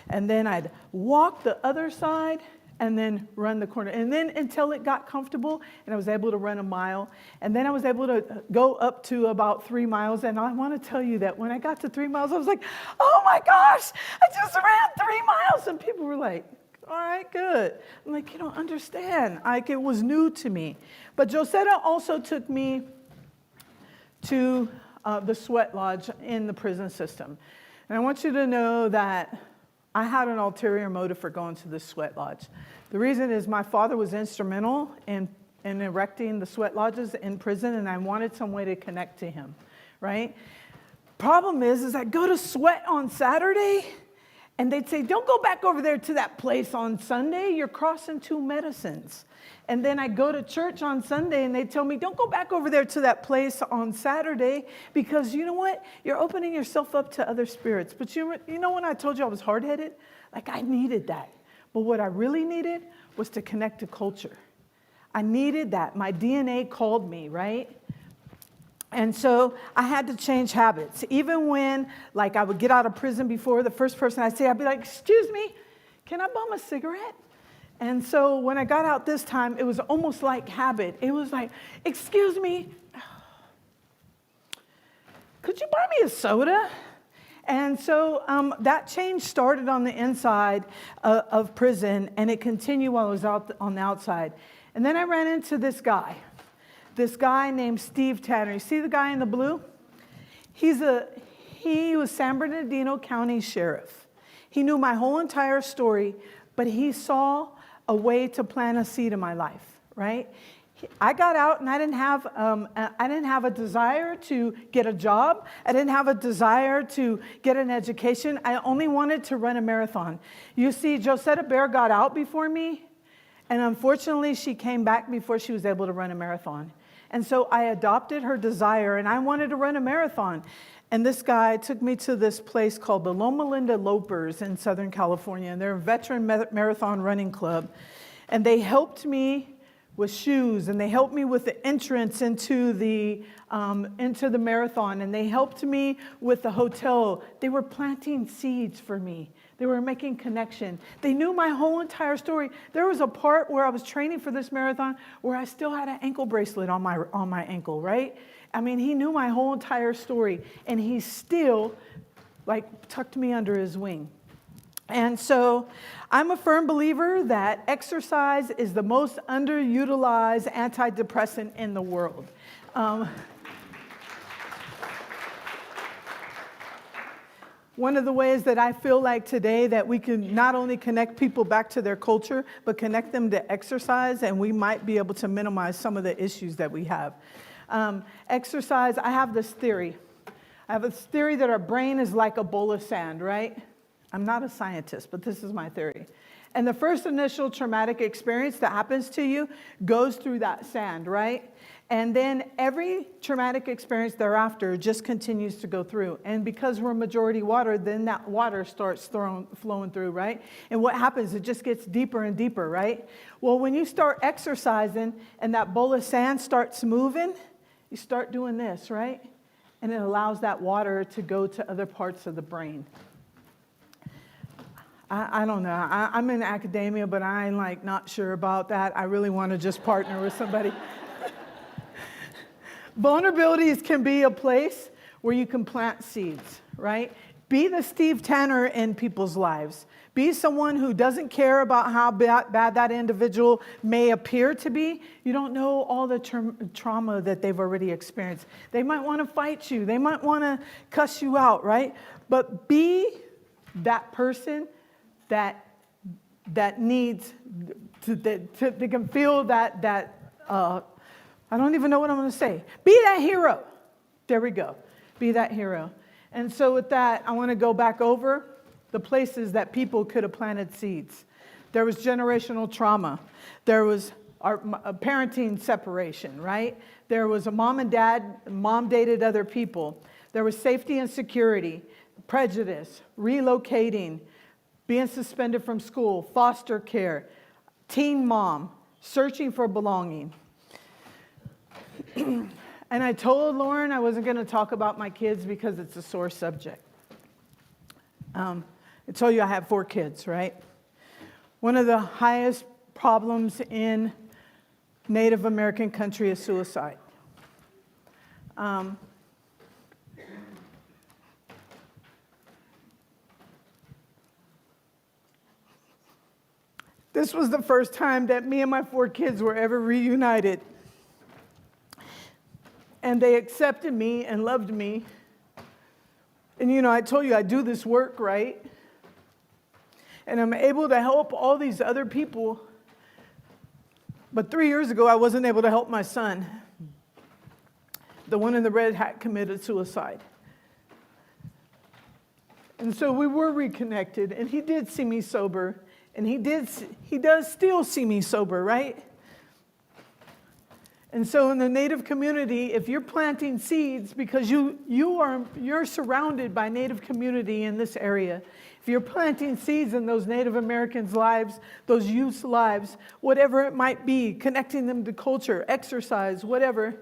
And then I'd walk the other side and then run the corner. And then until it got comfortable and I was able to run a mile. And then I was able to go up to about 3 miles. And I want to tell you that when I got to 3 miles, I was like, oh my gosh, I just ran 3 miles. And people were like, all right, good. I'm like, you don't understand. Like, it was new to me. But Josetta also took me to the sweat lodge in the prison system. And I want you to know that I had an ulterior motive for going to the sweat lodge. The reason is my father was instrumental in erecting the sweat lodges in prison, and I wanted some way to connect to him, right? Problem is I go to sweat on Saturday, and they'd say, don't go back over there to that place on Sunday. You're crossing 2 medicines. And then I go to church on Sunday, and they tell me, don't go back over there to that place on Saturday because you know what? You're opening yourself up to other spirits. But you know when I told you I was hard-headed? Like, I needed that. But what I really needed was to connect to culture. I needed that. My DNA called me, right? And so I had to change habits. Even when, like, I would get out of prison before, the first person I'd say, I'd be like, excuse me, can I bum a cigarette? And so when I got out this time, it was almost like habit. It was like, excuse me, could you buy me a soda? And so that change started on the inside of prison, and it continued while I was out on the outside. And then I ran into this guy named Steve Tanner. You see the guy in the blue? He was San Bernardino County Sheriff. He knew my whole entire story, but he saw a way to plant a seed in my life, right? I got out and I didn't have a desire to get a job. I didn't have a desire to get an education. I only wanted to run a marathon. You see, Josetta Bear got out before me, and unfortunately, she came back before she was able to run a marathon. And so I adopted her desire, and I wanted to run a marathon. And this guy took me to this place called the Loma Linda Lopers in Southern California, and they're a veteran marathon running club. And they helped me with shoes, and they helped me with the entrance into the marathon, and they helped me with the hotel. They were planting seeds for me. They were making connection. They knew my whole entire story. There was a part where I was training for this marathon where I still had an ankle bracelet on my ankle, right? I mean, he knew my whole entire story, and he still tucked me under his wing. And so I'm a firm believer that exercise is the most underutilized antidepressant in the world. One of the ways that I feel like today that we can not only connect people back to their culture, but connect them to exercise, and we might be able to minimize some of the issues that we have. Exercise, I have this theory. I have this theory that our brain is like a bowl of sand, right? I'm not a scientist, but this is my theory. And the first initial traumatic experience that happens to you goes through that sand, right? And then every traumatic experience thereafter just continues to go through. And because we're majority water, then that water starts flowing through, right? And what happens, it just gets deeper and deeper, right? Well, when you start exercising and that bowl of sand starts moving, you start doing this, right? And it allows that water to go to other parts of the brain. I don't know. I'm in academia, but I'm not sure about that. I really want to just partner with somebody. Vulnerabilities can be a place where you can plant seeds, right? Be the Steve Tanner in people's lives. Be someone who doesn't care about how bad that individual may appear to be. You don't know all the trauma that they've already experienced. They might want to fight you. They might want to cuss you out, right? But be that person that needs they can feel that I don't even know what I'm going to say. Be that hero. There we go. Be that hero. And so with that, I want to go back over the places that people could have planted seeds. There was generational trauma. There was a parenting separation, right? There was a mom and dad, mom dated other people. There was safety and security, prejudice, relocating, being suspended from school, foster care, teen mom, searching for belonging. And I told Lauren I wasn't going to talk about my kids because it's a sore subject. I told you I have 4 kids, right? One of the highest problems in Native American country is suicide. This was the first time that me and my 4 kids were ever reunited. And they accepted me and loved me. And I told you I do this work, right? And I'm able to help all these other people. But 3 years ago, I wasn't able to help my son. The one in the red hat committed suicide. And so we were reconnected, and he did see me sober. And he does still see me sober, right? And so in the Native community, if you're planting seeds, because you're surrounded by Native community in this area, if you're planting seeds in those Native Americans' lives, those youth's lives, whatever it might be, connecting them to culture, exercise, whatever,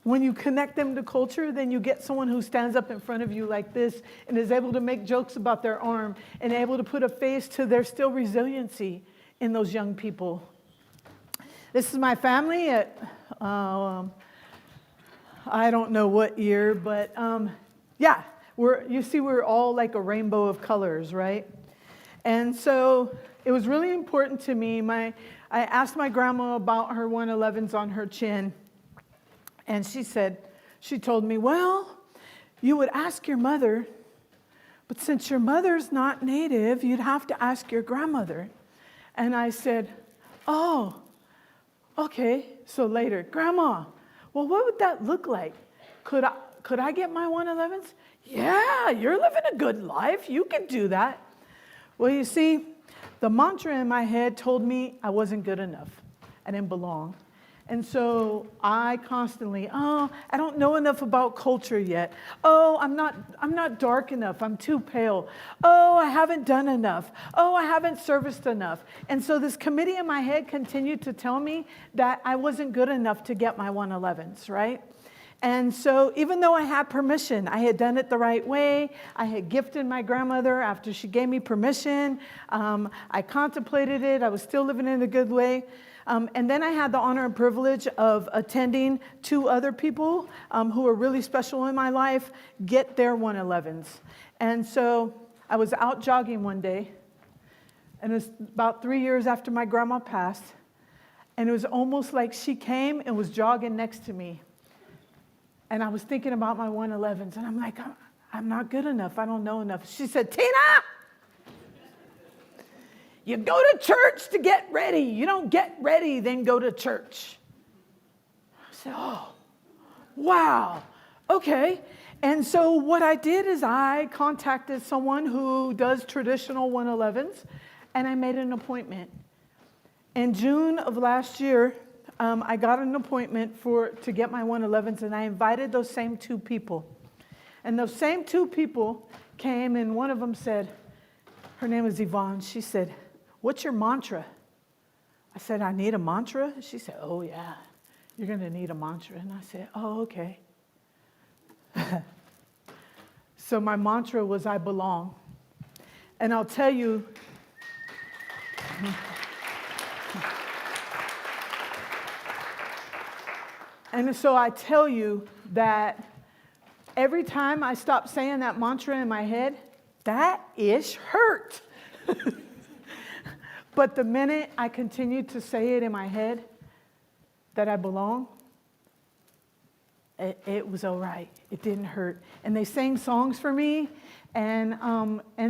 when you connect them to culture, then you get someone who stands up in front of you like this and is able to make jokes about their arm and able to put a face to their still resiliency in those young people. This is my family at, I don't know what year, but yeah, we're all like a rainbow of colors, right? And so it was really important to me. I asked my grandma about her 111s on her chin, and she told me, well, you would ask your mother, but since your mother's not Native, you'd have to ask your grandmother. And I said, oh, okay. So later, Grandma, well, what would that look like? Could I get my 111s? Yeah, you're living a good life. You can do that. Well, you see, the mantra in my head told me I wasn't good enough. I didn't belong. And so I constantly, I don't know enough about culture yet. Oh, I'm not dark enough. I'm too pale. Oh, I haven't done enough. Oh, I haven't serviced enough. And so this committee in my head continued to tell me that I wasn't good enough to get my 111s, right? And so even though I had permission, I had done it the right way. I had gifted my grandmother after she gave me permission. I contemplated it. I was still living in a good way. And then I had the honor and privilege of attending 2 other people who were really special in my life get their 111s. And so I was out jogging one day, and it was about 3 years after my grandma passed, and it was almost like she came and was jogging next to me. And I was thinking about my 111s, and I'm like, I'm not good enough. I don't know enough. She said, Tina! You go to church to get ready. You don't get ready, then go to church. I said, oh, wow, okay. And so what I did is I contacted someone who does traditional 111s, and I made an appointment. In June of last year, I got an appointment to get my 111s, and I invited those same 2 people. And those same 2 people came, and one of them said, her name is Yvonne, she said, what's your mantra? I said, I need a mantra? She said, oh yeah, you're gonna need a mantra. And I said, oh, okay. So my mantra was, I belong. And I'll tell you, and so I tell you that every time I stop saying that mantra in my head, that ish hurt. But the minute I continued to say it in my head, that I belong, it was all right. It didn't hurt. And they sang songs for me. And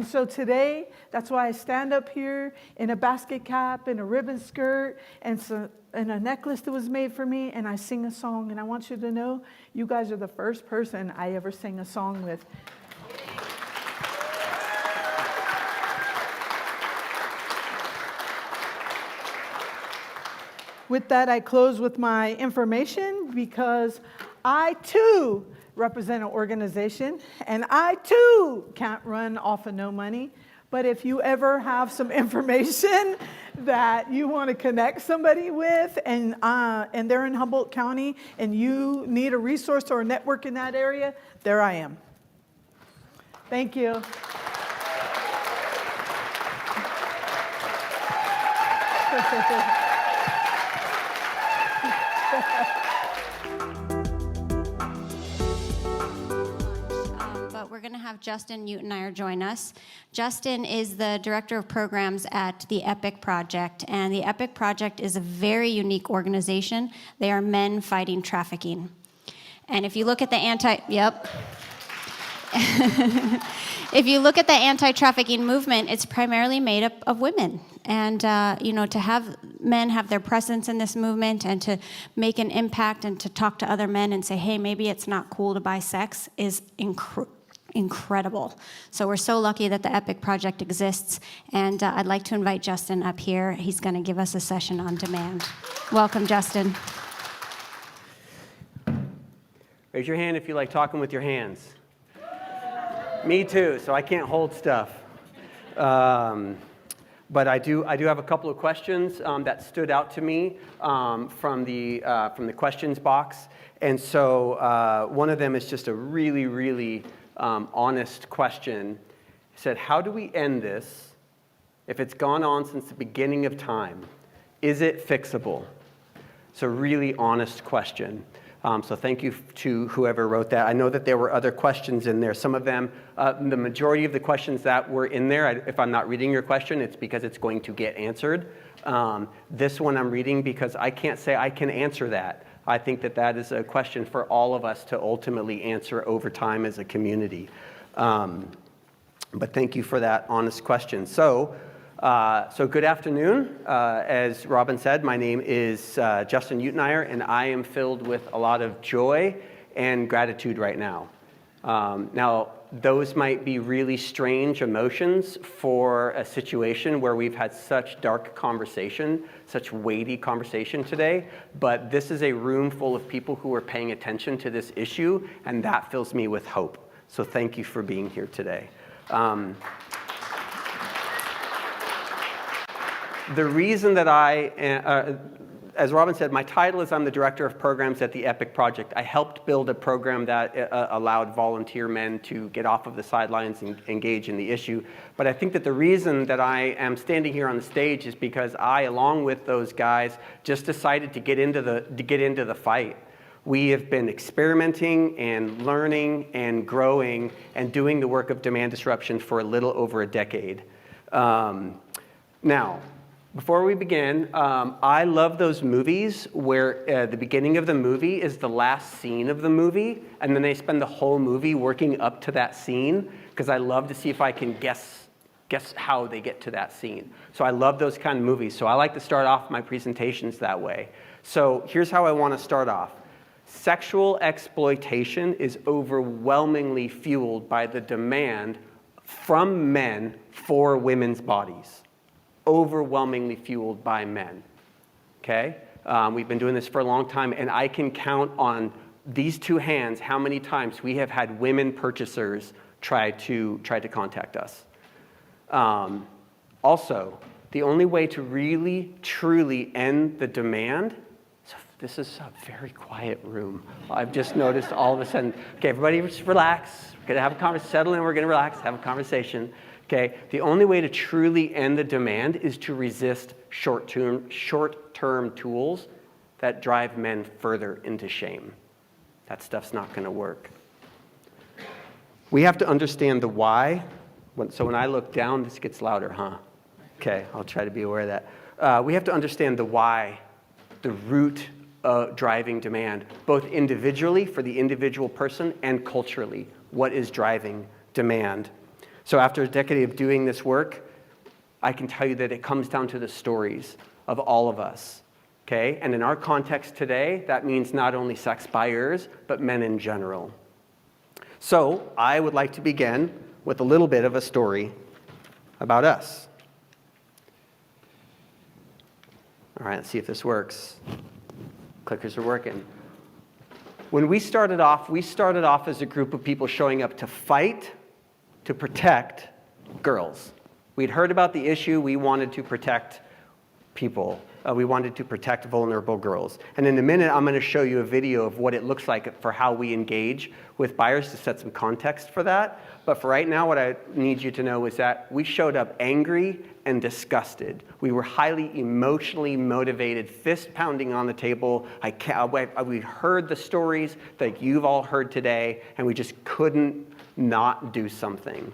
so today, that's why I stand up here in a basket cap and a ribbon skirt and a necklace that was made for me, and I sing a song. And I want you to know, you guys are the first person I ever sang a song with. With that, I close with my information because I too represent an organization and I too can't run off of no money. But if you ever have some information that you want to connect somebody with and they're in Humboldt County and you need a resource or a network in that area, there I am. Thank you. But we're going to have Justin Euteneier join us. Justin is the Director of Programs at the EPIC Project, and the EPIC Project is a very unique organization. They are men fighting trafficking. And if you look at the if you look at the anti-trafficking movement, it's primarily made up of women. And, to have men have their presence in this movement and to make an impact and to talk to other men and say, hey, maybe it's not cool to buy sex is incredible. So we're so lucky that the EPIC Project exists. And I'd like to invite Justin up here. He's going to give us a session on demand. Welcome, Justin. Raise your hand if you like talking with your hands. Me too, so I can't hold stuff. But I do have a couple of questions that stood out to me from the questions box. And so one of them is just a really, really honest question. It said, how do we end this if it's gone on since the beginning of time? Is it fixable? It's a really honest question. So thank you to whoever wrote that. I know that there were other questions in there. Some of them, the majority of the questions that were in there, if I'm not reading your question, it's because it's going to get answered. This one I'm reading because I can't say I can answer that. I think that that is a question for all of us to ultimately answer over time as a community. But thank you for that honest question. So good afternoon. As Robin said, my name is Justin Euteneier, and I am filled with a lot of joy and gratitude right now. Now, those might be really strange emotions for a situation where we've had such dark conversation, such weighty conversation today, but this is a room full of people who are paying attention to this issue, and that fills me with hope. So thank you for being here today. The reason that as Robin said, my title is I'm the Director of Programs at the EPIC Project. I helped build a program that allowed volunteer men to get off of the sidelines and engage in the issue. But I think that the reason that I am standing here on the stage is because I, along with those guys, just decided to get into the fight. We have been experimenting and learning and growing and doing the work of demand disruption for a little over a decade. Now, before we begin, I love those movies where the beginning of the movie is the last scene of the movie, and then they spend the whole movie working up to that scene, because I love to see if I can guess how they get to that scene. So I love those kind of movies. So I like to start off my presentations that way. So here's how I want to start off. Sexual exploitation is overwhelmingly fueled by the demand from men for women's bodies. Overwhelmingly fueled by men, okay? We've been doing this for a long time, and I can count on these two hands how many times we have had women purchasers try to contact us. Also, the only way to really, truly end the demand, so this is a very quiet room. I've just noticed all of a sudden, okay, everybody just relax. We're gonna have a conversation, settle in, we're gonna relax, have a conversation. Okay, the only way to truly end the demand is to resist short-term tools that drive men further into shame. That stuff's not going to work. We have to understand the why. So when I look down, this gets louder, huh? Okay, I'll try to be aware of that. We have to understand the why, the root driving demand, both individually for the individual person and culturally. What is driving demand? So after a decade of doing this work, I can tell you that it comes down to the stories of all of us, okay? And in our context today, that means not only sex buyers, but men in general. So I would like to begin with a little bit of a story about us. All right, let's see if this works. Clickers are working. When we started off as a group of people showing up to fight, to protect girls. We'd heard about the issue. We wanted to protect people. We wanted to protect vulnerable girls. And in a minute, I'm going to show you a video of what it looks like for how we engage with buyers to set some context for that. But for right now, what I need you to know is that we showed up angry and disgusted. We were highly emotionally motivated, fist pounding on the table. We heard the stories that you've all heard today, and we just couldn't not do something.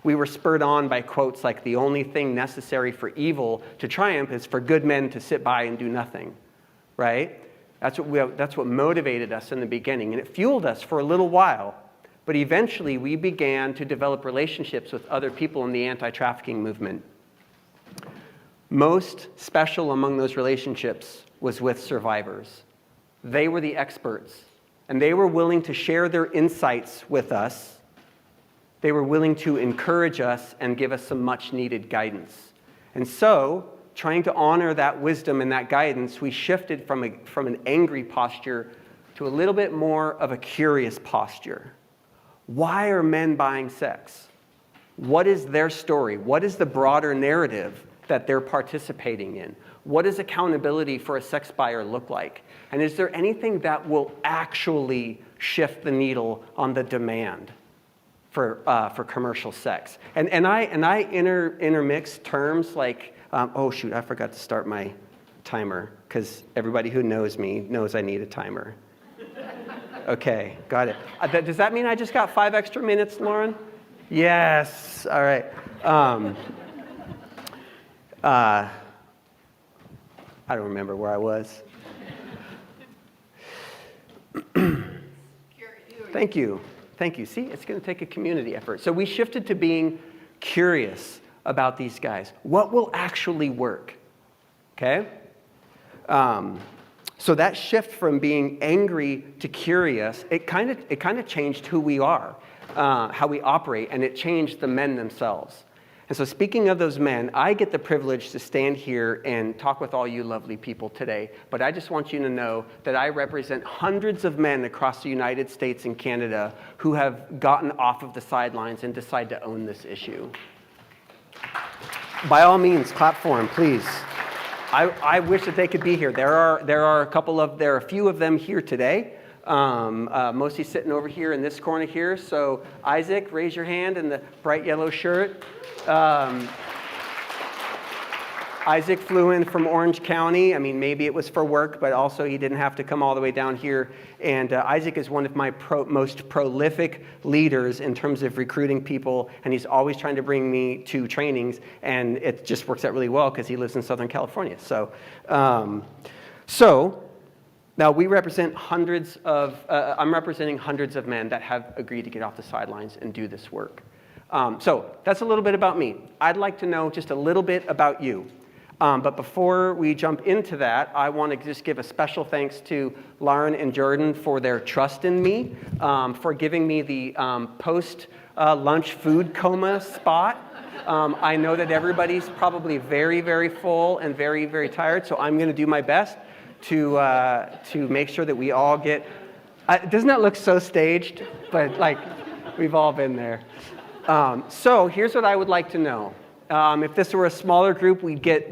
We were spurred on by quotes like, the only thing necessary for evil to triumph is for good men to sit by and do nothing, right? That's what motivated us in the beginning, and it fueled us for a little while. But eventually, we began to develop relationships with other people in the anti-trafficking movement. Most special among those relationships was with survivors. They were the experts, and they were willing to share their insights with us. They were willing to encourage us and give us some much-needed guidance. And so, trying to honor that wisdom and that guidance, we shifted from an angry posture to a little bit more of a curious posture. Why are men buying sex? What is their story? What is the broader narrative that they're participating in? What does accountability for a sex buyer look like? And is there anything that will actually shift the needle on the demand for commercial sex? And I intermix terms like, oh shoot, I forgot to start my timer, because everybody who knows me knows I need a timer. Okay, got it. Does that mean I just got 5 extra minutes, Lauren? Yes, all right. I don't remember where I was. Thank you. Thank you. See, it's going to take a community effort. So we shifted to being curious about these guys. What will actually work? Okay? So that shift from being angry to curious, it kind of changed who we are, how we operate, and it changed the men themselves. And so speaking of those men, I get the privilege to stand here and talk with all you lovely people today, but I just want you to know that I represent hundreds of men across the United States and Canada who have gotten off of the sidelines and decide to own this issue. By all means, clap for them, please. I wish that they could be here. There are a few of them here today. Mostly sitting over here in this corner here. So Isaac, raise your hand in the bright yellow shirt. Isaac flew in from Orange County. I mean, maybe it was for work, but also he didn't have to come all the way down here. And Isaac is one of my most prolific leaders in terms of recruiting people, and he's always trying to bring me to trainings, and it just works out really well because he lives in Southern California. So now we represent I'm representing hundreds of men that have agreed to get off the sidelines and do this work. So that's a little bit about me. I'd like to know just a little bit about you. But before we jump into that, I want to just give a special thanks to Lauren and Jordan for their trust in me, for giving me the post-lunch food coma spot. I know that everybody's probably very, very full and very, very tired, so I'm going to do my best to make sure that we all get... doesn't that look so staged? But like, we've all been there. So here's what I would like to know. If this were a smaller group, we'd get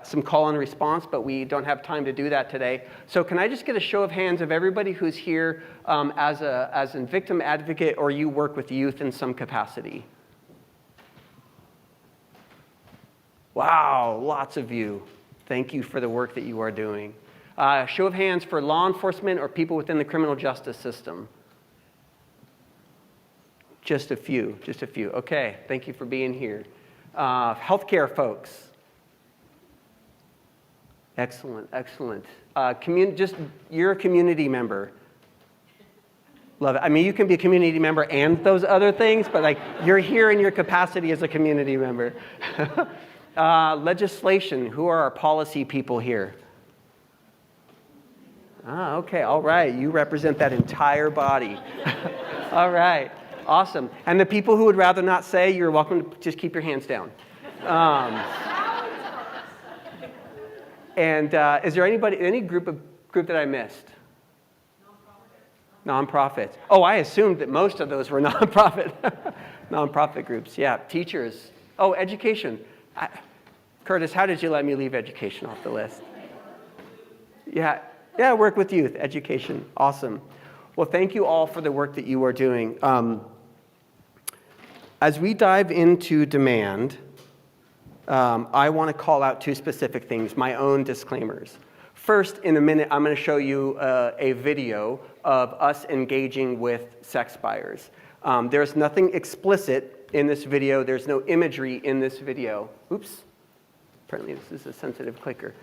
some call and response, but we don't have time to do that today. So can I just get a show of hands of everybody who's here as a victim advocate, or you work with youth in some capacity? Wow, lots of you. Thank you for the work that you are doing. Show of hands for law enforcement or people within the criminal justice system. Just a few. Okay, thank you for being here. Healthcare folks. Excellent. You're a community member. Love it. I mean, you can be a community member and those other things, but like you're here in your capacity as a community member. Legislation. Who are our policy people here? Okay, all right. You represent that entire body. All right. Awesome. And the people who would rather not say, you're welcome to just keep your hands down. And is there any group that I missed? Nonprofits. Oh, I assumed that most of those were nonprofit groups. Yeah, teachers. Oh, education. Curtis, how did you let me leave education off the list? Yeah, work with youth, education. Awesome. Well, thank you all for the work that you are doing. As we dive into demand, I want to call out 2 specific things, my own disclaimers. First, in a minute, I'm going to show you a video of us engaging with sex buyers. There's nothing explicit in this video. There's no imagery in this video. Oops. Apparently, this is a sensitive clicker.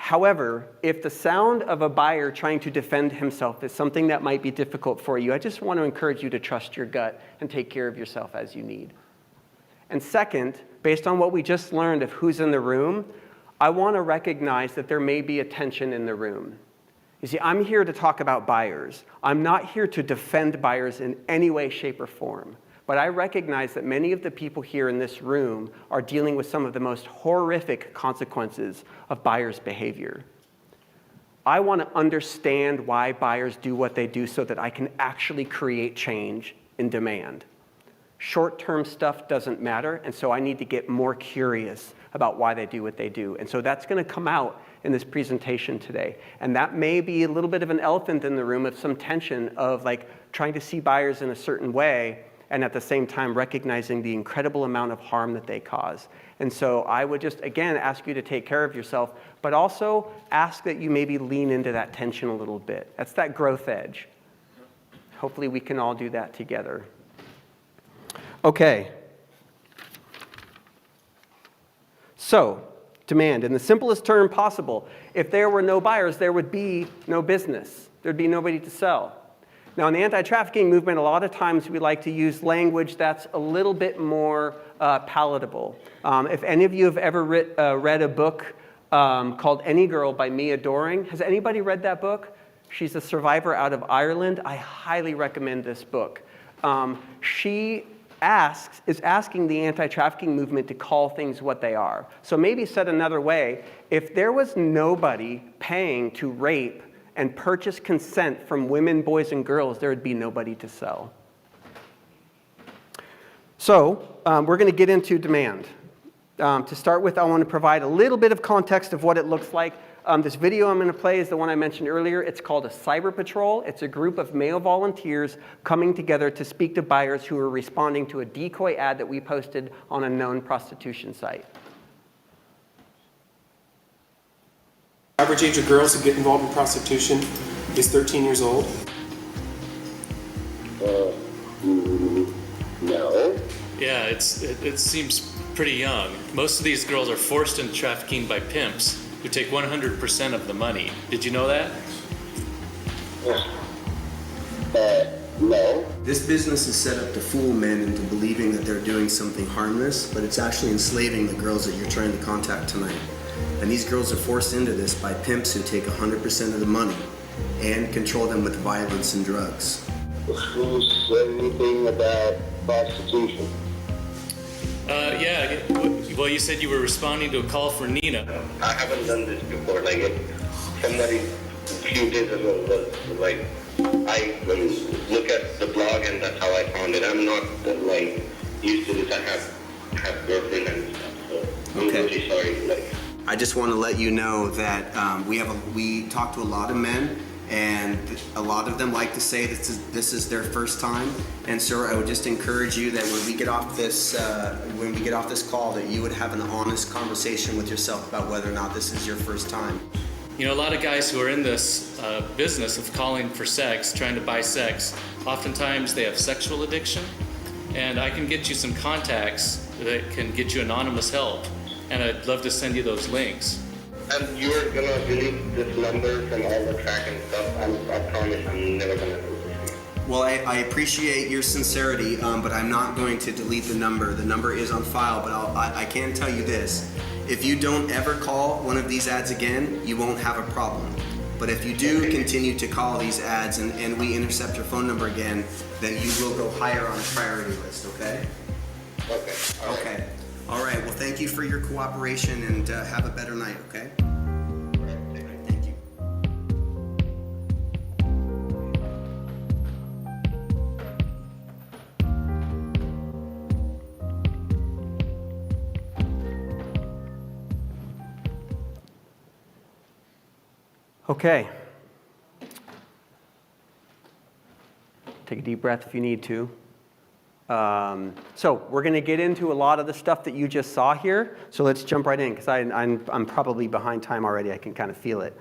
However, if the sound of a buyer trying to defend himself is something that might be difficult for you, I just want to encourage you to trust your gut and take care of yourself as you need. And second, based on what we just learned of who's in the room, I want to recognize that there may be a tension in the room. You see, I'm here to talk about buyers. I'm not here to defend buyers in any way, shape, or form. But I recognize that many of the people here in this room are dealing with some of the most horrific consequences of buyers' behavior. I want to understand why buyers do what they do so that I can actually create change in demand. Short-term stuff doesn't matter, and so I need to get more curious about why they do what they do. And so that's going to come out in this presentation today. And that may be a little bit of an elephant in the room of some tension of like trying to see buyers in a certain way and at the same time recognizing the incredible amount of harm that they cause. And so I would just, again, ask you to take care of yourself, but also ask that you maybe lean into that tension a little bit. That's that growth edge. Hopefully we can all do that together. Okay. So, demand, in the simplest term possible. If there were no buyers, there would be no business. There'd be nobody to sell. Now, in the anti-trafficking movement, a lot of times we like to use language that's a little bit more palatable. If any of you have ever read a book called Any Girl by Mia Doring, has anybody read that book? She's a survivor out of Ireland. I highly recommend this book. She is asking the anti-trafficking movement to call things what they are. So maybe said another way, if there was nobody paying to rape and purchase consent from women, boys, and girls, there would be nobody to sell. So we're going to get into demand. To start with, I want to provide a little bit of context of what it looks like. This video I'm going to play is the one I mentioned earlier. It's called a cyber patrol. It's a group of male volunteers coming together to speak to buyers who are responding to a decoy ad that we posted on a known prostitution site. Average age of girls who get involved in prostitution is 13 years old. No. Yeah, it seems pretty young. Most of these girls are forced into trafficking by pimps who take 100% of the money. Did you know that? No. This business is set up to fool men into believing that they're doing something harmless, but it's actually enslaving the girls that you're trying to contact tonight. And these girls are forced into this by pimps who take 100% of the money and control them with violence and drugs. Who said anything about prostitution? Yeah, well, you said you were responding to a call for Nina. I haven't done this before. Like, somebody a few days ago was like, I look at the blog and that's how I found it. I'm not like used to this. I have girlfriend and stuff. So I'm really sorry. Like, I just want to let you know that we talk to a lot of men, and a lot of them like to say this is their first time. And sir, I would just encourage you that when we get off this call, that you would have an honest conversation with yourself about whether or not this is your first time. You know, a lot of guys who are in this business of calling for sex, trying to buy sex, oftentimes they have sexual addiction, and I can get you some contacts that can get you anonymous help, and I'd love to send you those links. And you're gonna delete this number from all the tracking stuff. I promise I'm never gonna do this. Well, I appreciate your sincerity, but I'm not going to delete the number. The number is on file, but I can tell you this. If you don't ever call one of these ads again, you won't have a problem. But if you do continue to call these ads and we intercept your phone number again, then you will go higher on the priority list, okay? Okay. Okay. All right, well, thank you for your cooperation, and have a better night, okay? Thank you. Okay. Take a deep breath if you need to. So we're going to get into a lot of the stuff that you just saw here. So let's jump right in, because I'm probably behind time already. I can kind of feel it.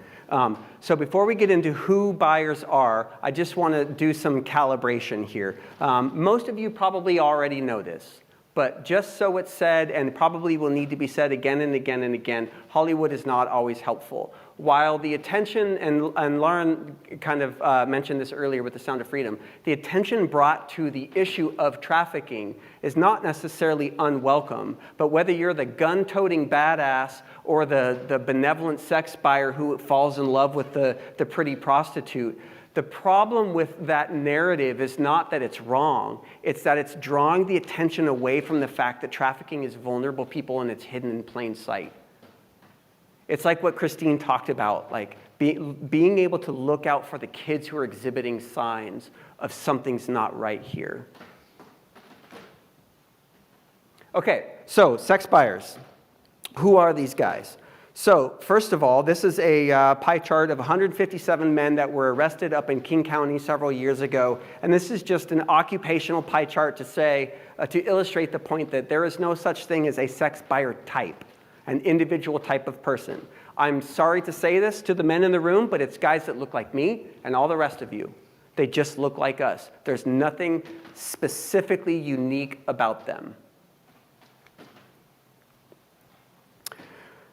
So before we get into who buyers are, I just want to do some calibration here. Most of you probably already know this. But just so it's said, and probably will need to be said again and again and again, Hollywood is not always helpful. While the attention, and Lauren kind of mentioned this earlier with the Sound of Freedom, the attention brought to the issue of trafficking is not necessarily unwelcome, but whether you're the gun-toting badass or the benevolent sex buyer who falls in love with the pretty prostitute, the problem with that narrative is not that it's wrong, it's that it's drawing the attention away from the fact that trafficking is vulnerable people and it's hidden in plain sight. It's like what Christine talked about, like being able to look out for the kids who are exhibiting signs of something's not right here. Okay, so sex buyers. Who are these guys? So first of all, this is a pie chart of 157 men that were arrested up in King County several years ago. And this is just an occupational pie chart to say, to illustrate the point that there is no such thing as a sex buyer type, an individual type of person. I'm sorry to say this to the men in the room, but it's guys that look like me and all the rest of you. They just look like us. There's nothing specifically unique about them.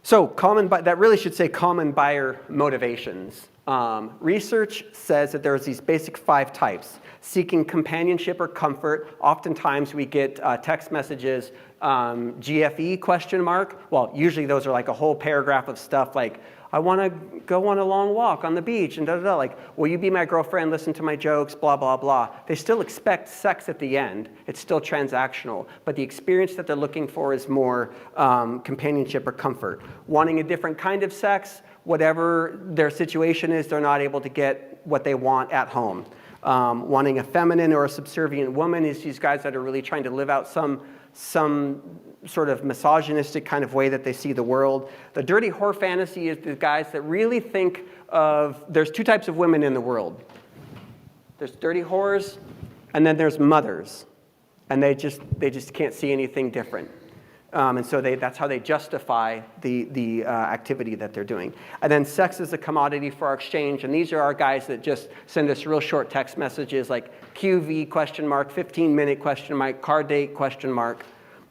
So that really should say common buyer motivations. Research says that there's these basic 5 types. Seeking companionship or comfort. Oftentimes we get text messages, GFE question mark. Well, usually those are like a whole paragraph of stuff like, I want to go on a long walk on the beach and da-da-da. Like, will you be my girlfriend, listen to my jokes, blah, blah, blah. They still expect sex at the end. It's still transactional. But the experience that they're looking for is more companionship or comfort. Wanting a different kind of sex, whatever their situation is, they're not able to get what they want at home. Wanting a feminine or a subservient woman is these guys that are really trying to live out some sort of misogynistic kind of way that they see the world. The dirty whore fantasy is the guys that really think of, there's 2 types of women in the world. There's dirty whores, and then there's mothers. And they just can't see anything different. And so that's how they justify the activity that they're doing. And then sex is a commodity for our exchange. And these are our guys that just send us real short text messages like QV question mark, 15-minute question mark, car date question mark,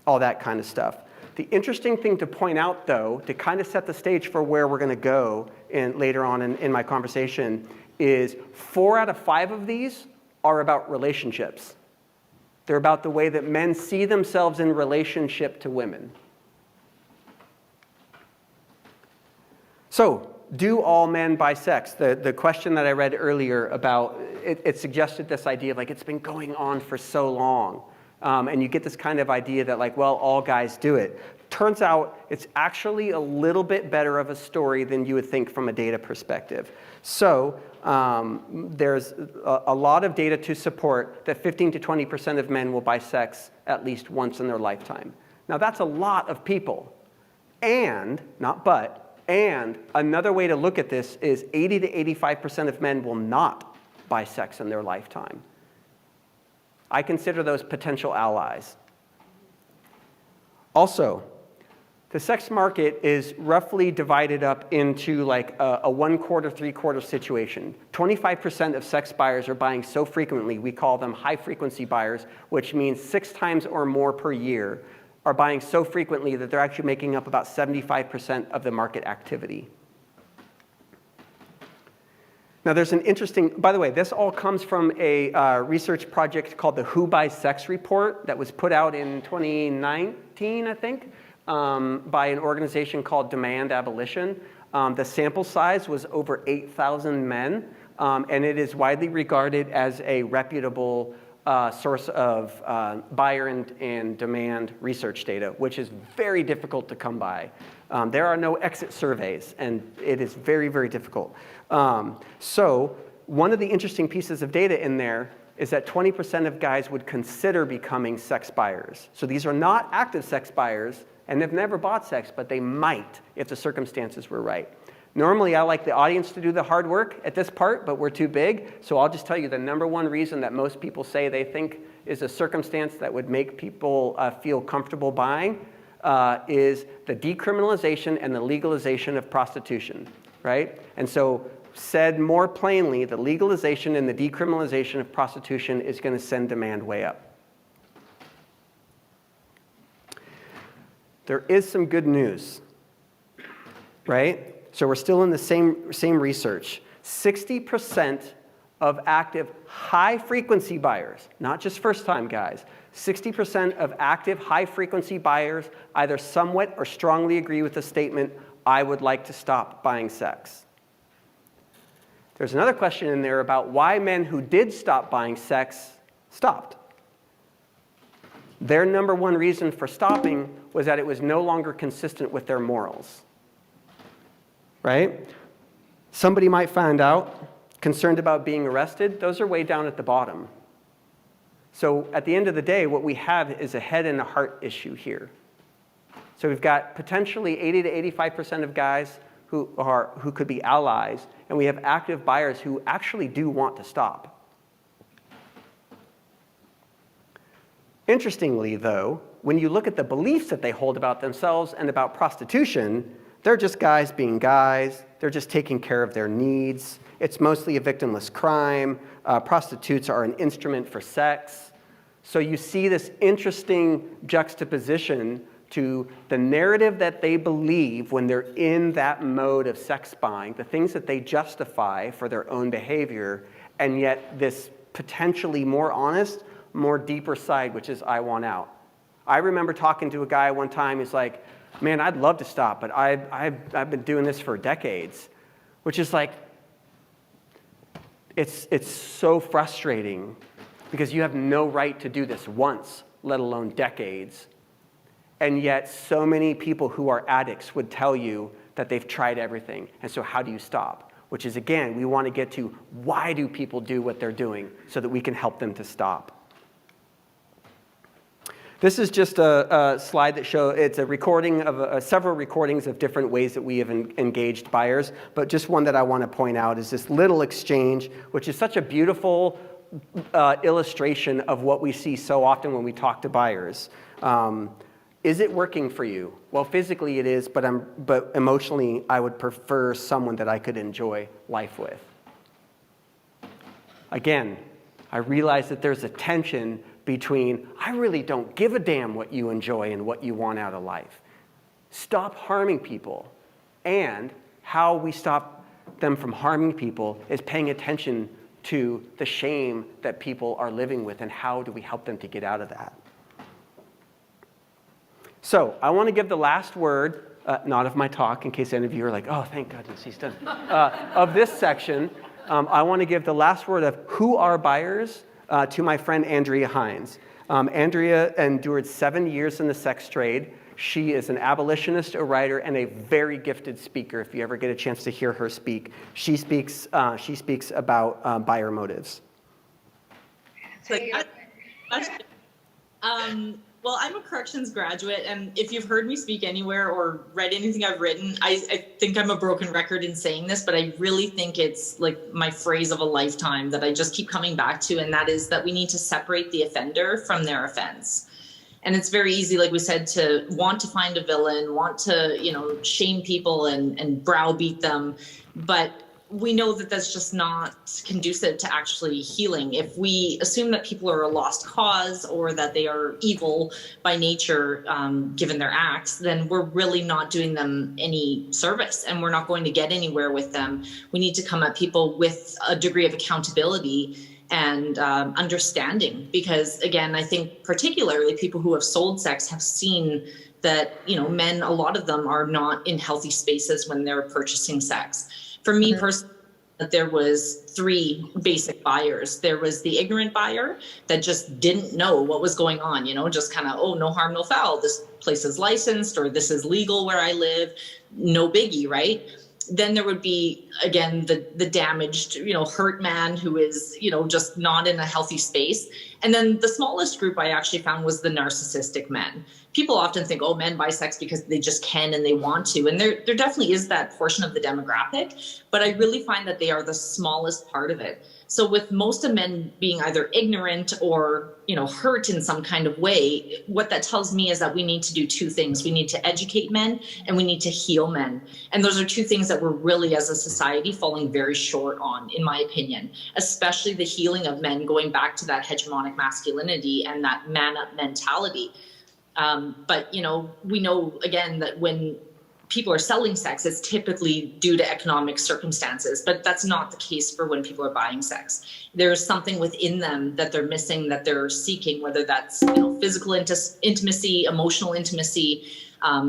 all that kind of stuff. The interesting thing to point out, though, to kind of set the stage for where we're going to go later on in my conversation, is 4 out of 5 of these are about relationships. They're about the way that men see themselves in relationship to women. So, do all men buy sex? The question that I read earlier about, it suggested this idea of like, it's been going on for so long. And you get this kind of idea that like, well, all guys do it. Turns out it's actually a little bit better of a story than you would think from a data perspective. So there's a lot of data to support that 15 to 20% of men will buy sex at least once in their lifetime. Now that's a lot of people. And, not but, and another way to look at this is 80 to 85% of men will not buy sex in their lifetime. I consider those potential allies. Also, the sex market is roughly divided up into like a 1/4, 3/4 situation. 25% of sex buyers are buying so frequently, we call them high frequency buyers, which means 6 times or more per year, are buying so frequently that they're actually making up about 75% of the market activity. Now there's an interesting, by the way, this all comes from a research project called the Who Buys Sex report that was put out in 2019, I think, by an organization called Demand Abolition. The sample size was over 8,000 men, and it is widely regarded as a reputable source of buyer and demand research data, which is very difficult to come by. There are no exit surveys, and it is very, very difficult. So one of the interesting pieces of data in there is that 20% of guys would consider becoming sex buyers. So these are not active sex buyers, and they've never bought sex, but they might if the circumstances were right. Normally, I like the audience to do the hard work at this part, but we're too big. So I'll just tell you the number one reason that most people say they think is a circumstance that would make people feel comfortable buying is the decriminalization and the legalization of prostitution, right? And so said more plainly, the legalization and the decriminalization of prostitution is going to send demand way up. There is some good news, right? So we're still in the same research. 60% of active high-frequency buyers, not just first-time guys, 60% of active high-frequency buyers either somewhat or strongly agree with the statement, I would like to stop buying sex. There's another question in there about why men who did stop buying sex stopped. Their number one reason for stopping was that it was no longer consistent with their morals. Right? Somebody might find out, concerned about being arrested, those are way down at the bottom. So at the end of the day, what we have is a head and a heart issue here. So we've got potentially 80 to 85% of guys who could be allies, and we have active buyers who actually do want to stop. Interestingly, though, when you look at the beliefs that they hold about themselves and about prostitution, they're just guys being guys. They're just taking care of their needs. It's mostly a victimless crime. Prostitutes are an instrument for sex. So you see this interesting juxtaposition to the narrative that they believe when they're in that mode of sex buying, the things that they justify for their own behavior, and yet this potentially more honest, more deeper side, which is I want out. I remember talking to a guy one time, he's like, man, I'd love to stop, but I've been doing this for decades, which is like, it's so frustrating because you have no right to do this once, let alone decades. And yet so many people who are addicts would tell you that they've tried everything. And so how do you stop? Which is, again, we want to get to why do people do what they're doing so that we can help them to stop. This is just a slide that shows, it's a recording of several recordings of different ways that we have engaged buyers, but just one that I want to point out is this little exchange, which is such a beautiful illustration of what we see so often when we talk to buyers. Is it working for you? Well, physically it is, but emotionally I would prefer someone that I could enjoy life with. Again, I realize that there's a tension between, I really don't give a damn what you enjoy and what you want out of life. Stop harming people. And how we stop them from harming people is paying attention to the shame that people are living with and how do we help them to get out of that. So I want to give the last word, not of my talk, in case any of you are like, oh, thank goodness he's done, of this section. I want to give the last word of who are buyers to my friend Andrea Hines. Andrea endured 7 years in the sex trade. She is an abolitionist, a writer, and a very gifted speaker. If you ever get a chance to hear her speak, she speaks about buyer motives. Well, I'm a corrections graduate, and if you've heard me speak anywhere or read anything I've written, I think I'm a broken record in saying this, but I really think it's like my phrase of a lifetime that I just keep coming back to, and that is that we need to separate the offender from their offense. And it's very easy, like we said, to want to find a villain, want to, shame people and browbeat them, but we know that that's just not conducive to actually healing. If we assume that people are a lost cause or that they are evil by nature, given their acts, then we're really not doing them any service and we're not going to get anywhere with them. We need to come at people with a degree of accountability and understanding, because again, I think particularly people who have sold sex have seen that, men, a lot of them are not in healthy spaces when they're purchasing sex. For me personally, there was 3 basic buyers. There was the ignorant buyer that just didn't know what was going on, just kind of, oh, no harm, no foul. This place is licensed or this is legal where I live. No biggie, right? Then there would be, again, the damaged, hurt man who is, just not in a healthy space. And then the smallest group I actually found was the narcissistic men. People often think, oh, men buy sex because they just can and they want to. And there definitely is that portion of the demographic, but I really find that they are the smallest part of it. So with most of men being either ignorant or, hurt in some kind of way, what that tells me is that we need to do 2 things. We need to educate men and we need to heal men. And those are 2 things that we're really, as a society, falling very short on, in my opinion, especially the healing of men, going back to that hegemonic masculinity and that man-up mentality. But, we know, again, that when people are selling sex, it's typically due to economic circumstances, but that's not the case for when people are buying sex. There's something within them that they're missing, that they're seeking, whether that's, physical intimacy, emotional intimacy.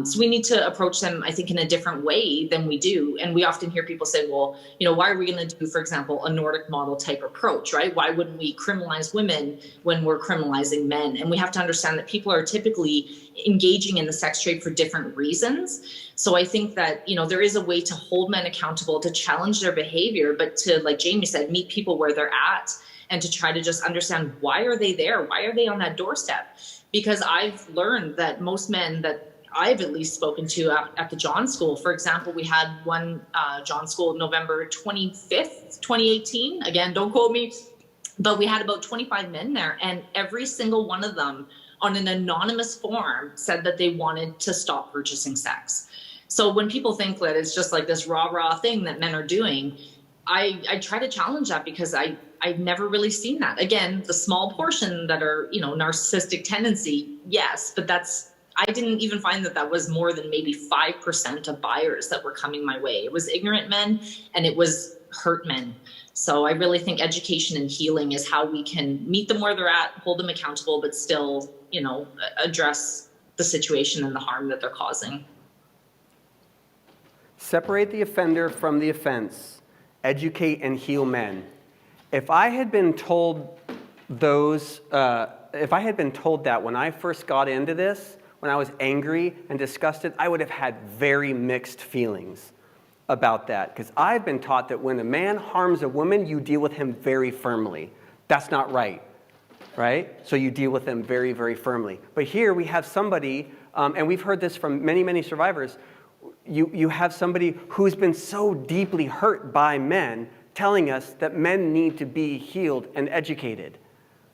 So we need to approach them, I think, in a different way than we do. And we often hear people say, well, why are we going to do, for example, a Nordic model type approach, right? Why wouldn't we criminalize women when we're criminalizing men? And we have to understand that people are typically engaging in the sex trade for different reasons. So I think that, there is a way to hold men accountable, to challenge their behavior, but to, like Jamie said, meet people where they're at and to try to just understand, why are they there? Why are they on that doorstep? Because I've learned that most men that I've at least spoken to at the John School. For example, we had one John School November 25th, 2018. Again, don't quote me, but we had about 25 men there, and every single one of them on an anonymous form said that they wanted to stop purchasing sex. So when people think that it's just like this rah-rah thing that men are doing, I try to challenge that, because I've never really seen that. Again, the small portion that are, narcissistic tendency, yes, but I didn't even find that was more than maybe 5% of buyers that were coming my way. It was ignorant men and it was hurt men. So I really think education and healing is how we can meet them where they're at, hold them accountable, but still, address the situation and the harm that they're causing. Separate the offender from the offense. Educate and heal men. If I had been told that when I first got into this, when I was angry and disgusted, I would have had very mixed feelings about that. Because I've been taught that when a man harms a woman, you deal with him very firmly. That's not right, right? So you deal with them very, very firmly. But here we have somebody, and we've heard this from many, many survivors, you have somebody who's been so deeply hurt by men telling us that men need to be healed and educated.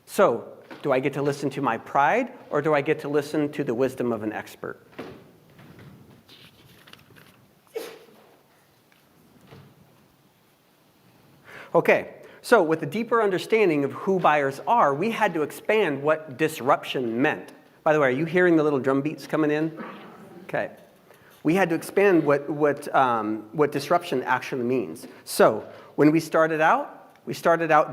So, do I get to listen to my pride, or do I get to listen to the wisdom of an expert? Okay, so with a deeper understanding of who buyers are, we had to expand what disruption meant. By the way, are you hearing the little drum beats coming in? Okay. We had to expand what disruption actually means. So, when we started out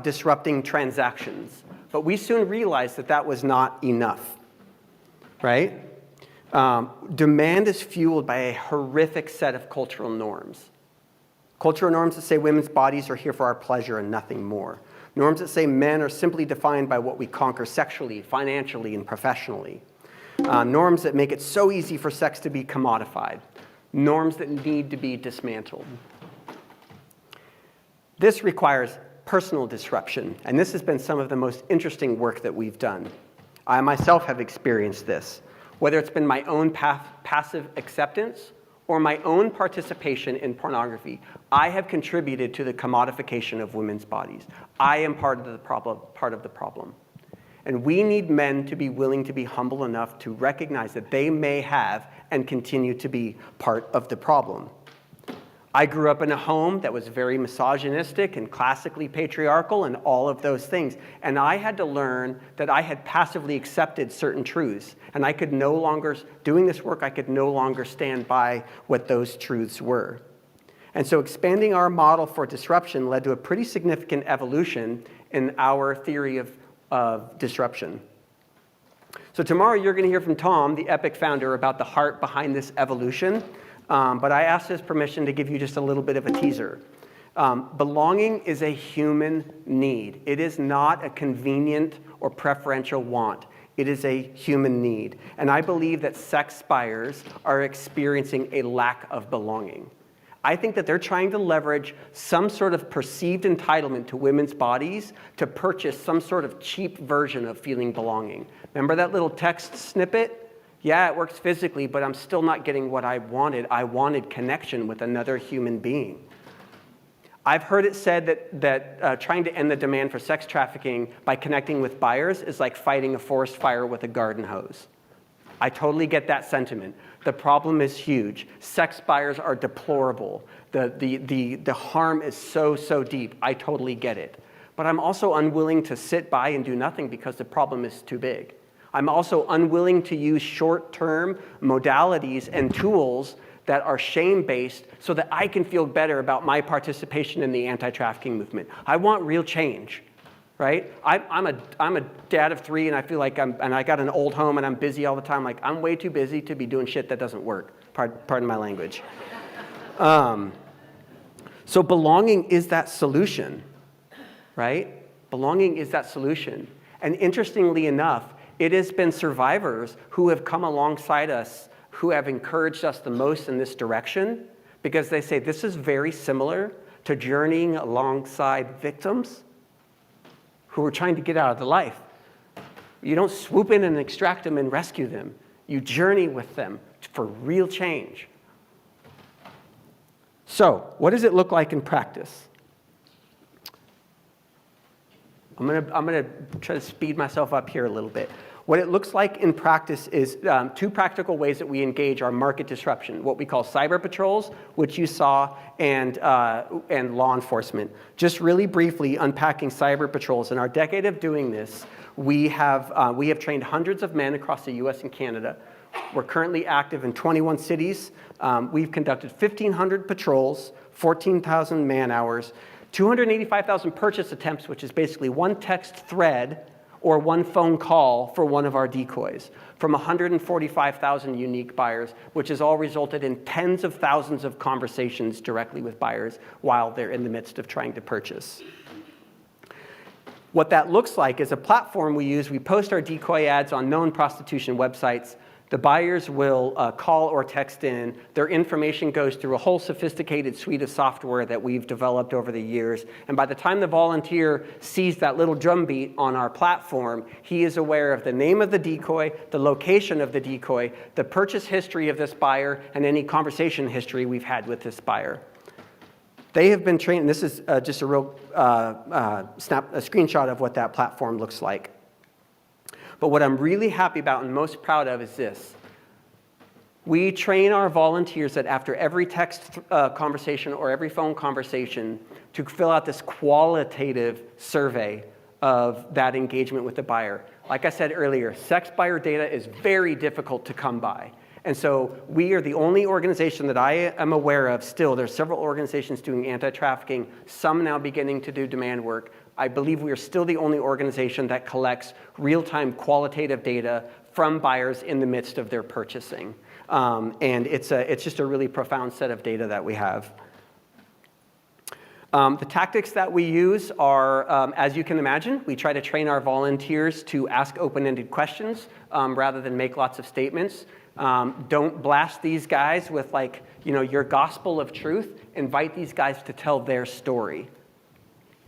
disrupting transactions. But we soon realized that was not enough, right? Demand is fueled by a horrific set of cultural norms. Cultural norms that say women's bodies are here for our pleasure and nothing more. Norms that say men are simply defined by what we conquer sexually, financially, and professionally. Norms that make it so easy for sex to be commodified. Norms that need to be dismantled. This requires personal disruption, and this has been some of the most interesting work that we've done. I myself have experienced this, whether it's been my own passive acceptance or my own participation in pornography. I have contributed to the commodification of women's bodies. I am part of the problem. And we need men to be willing to be humble enough to recognize that they may have and continue to be part of the problem. I grew up in a home that was very misogynistic and classically patriarchal and all of those things. And I had to learn that I had passively accepted certain truths. And I could no longer, doing this work, I could no longer stand by what those truths were. And so expanding our model for disruption led to a pretty significant evolution in our theory of disruption. So tomorrow you're going to hear from Tom, the Epic founder, about the heart behind this evolution. But I asked his permission to give you just a little bit of a teaser. Belonging is a human need. It is not a convenient or preferential want. It is a human need. And I believe that sex buyers are experiencing a lack of belonging. I think that they're trying to leverage some sort of perceived entitlement to women's bodies to purchase some sort of cheap version of feeling belonging. Remember that little text snippet? Yeah, it works physically, but I'm still not getting what I wanted. I wanted connection with another human being. I've heard it said that trying to end the demand for sex trafficking by connecting with buyers is like fighting a forest fire with a garden hose. I totally get that sentiment. The problem is huge. Sex buyers are deplorable. The harm is so deep. I totally get it. But I'm also unwilling to sit by and do nothing because the problem is too big. I'm also unwilling to use short-term modalities and tools that are shame-based so that I can feel better about my participation in the anti-trafficking movement. I want real change, right? I'm a dad of 3, and I feel like I got an old home and I'm busy all the time. Like, I'm way too busy to be doing shit that doesn't work. Pardon my language. So belonging is that solution, right? Belonging is that solution. And interestingly enough, it has been survivors who have come alongside us who have encouraged us the most in this direction, because they say this is very similar to journeying alongside victims who are trying to get out of the life. You don't swoop in and extract them and rescue them. You journey with them for real change. So, what does it look like in practice? I'm gonna try to speed myself up here a little bit. What it looks like in practice is two practical ways that we engage our market disruption, what we call cyber patrols, which you saw, and law enforcement. Just really briefly unpacking cyber patrols. In our decade of doing this, we have trained hundreds of men across the US and Canada. We're currently active in 21 cities. We've conducted 1,500 patrols, 14,000 man hours, 285,000 purchase attempts, which is basically one text thread or one phone call for one of our decoys, from 145,000 unique buyers, which has all resulted in tens of thousands of conversations directly with buyers while they're in the midst of trying to purchase. What that looks like is a platform we use. We post our decoy ads on known prostitution websites. The buyers will call or text in. Their information goes through a whole sophisticated suite of software that we've developed over the years. And by the time the volunteer sees that little drumbeat on our platform, he is aware of the name of the decoy, the location of the decoy, the purchase history of this buyer, and any conversation history we've had with this buyer. They have been trained, and this is just a real a screenshot of what that platform looks like. But what I'm really happy about and most proud of is this. We train our volunteers that after every text conversation or every phone conversation to fill out this qualitative survey of that engagement with the buyer. Like I said earlier, sex buyer data is very difficult to come by. And so we are the only organization that I am aware of still. There's several organizations doing anti-trafficking, some now beginning to do demand work. I believe we are still the only organization that collects real-time qualitative data from buyers in the midst of their purchasing. And it's just a really profound set of data that we have. The tactics that we use are, as you can imagine, we try to train our volunteers to ask open-ended questions rather than make lots of statements. Don't blast these guys with your gospel of truth. Invite these guys to tell their story.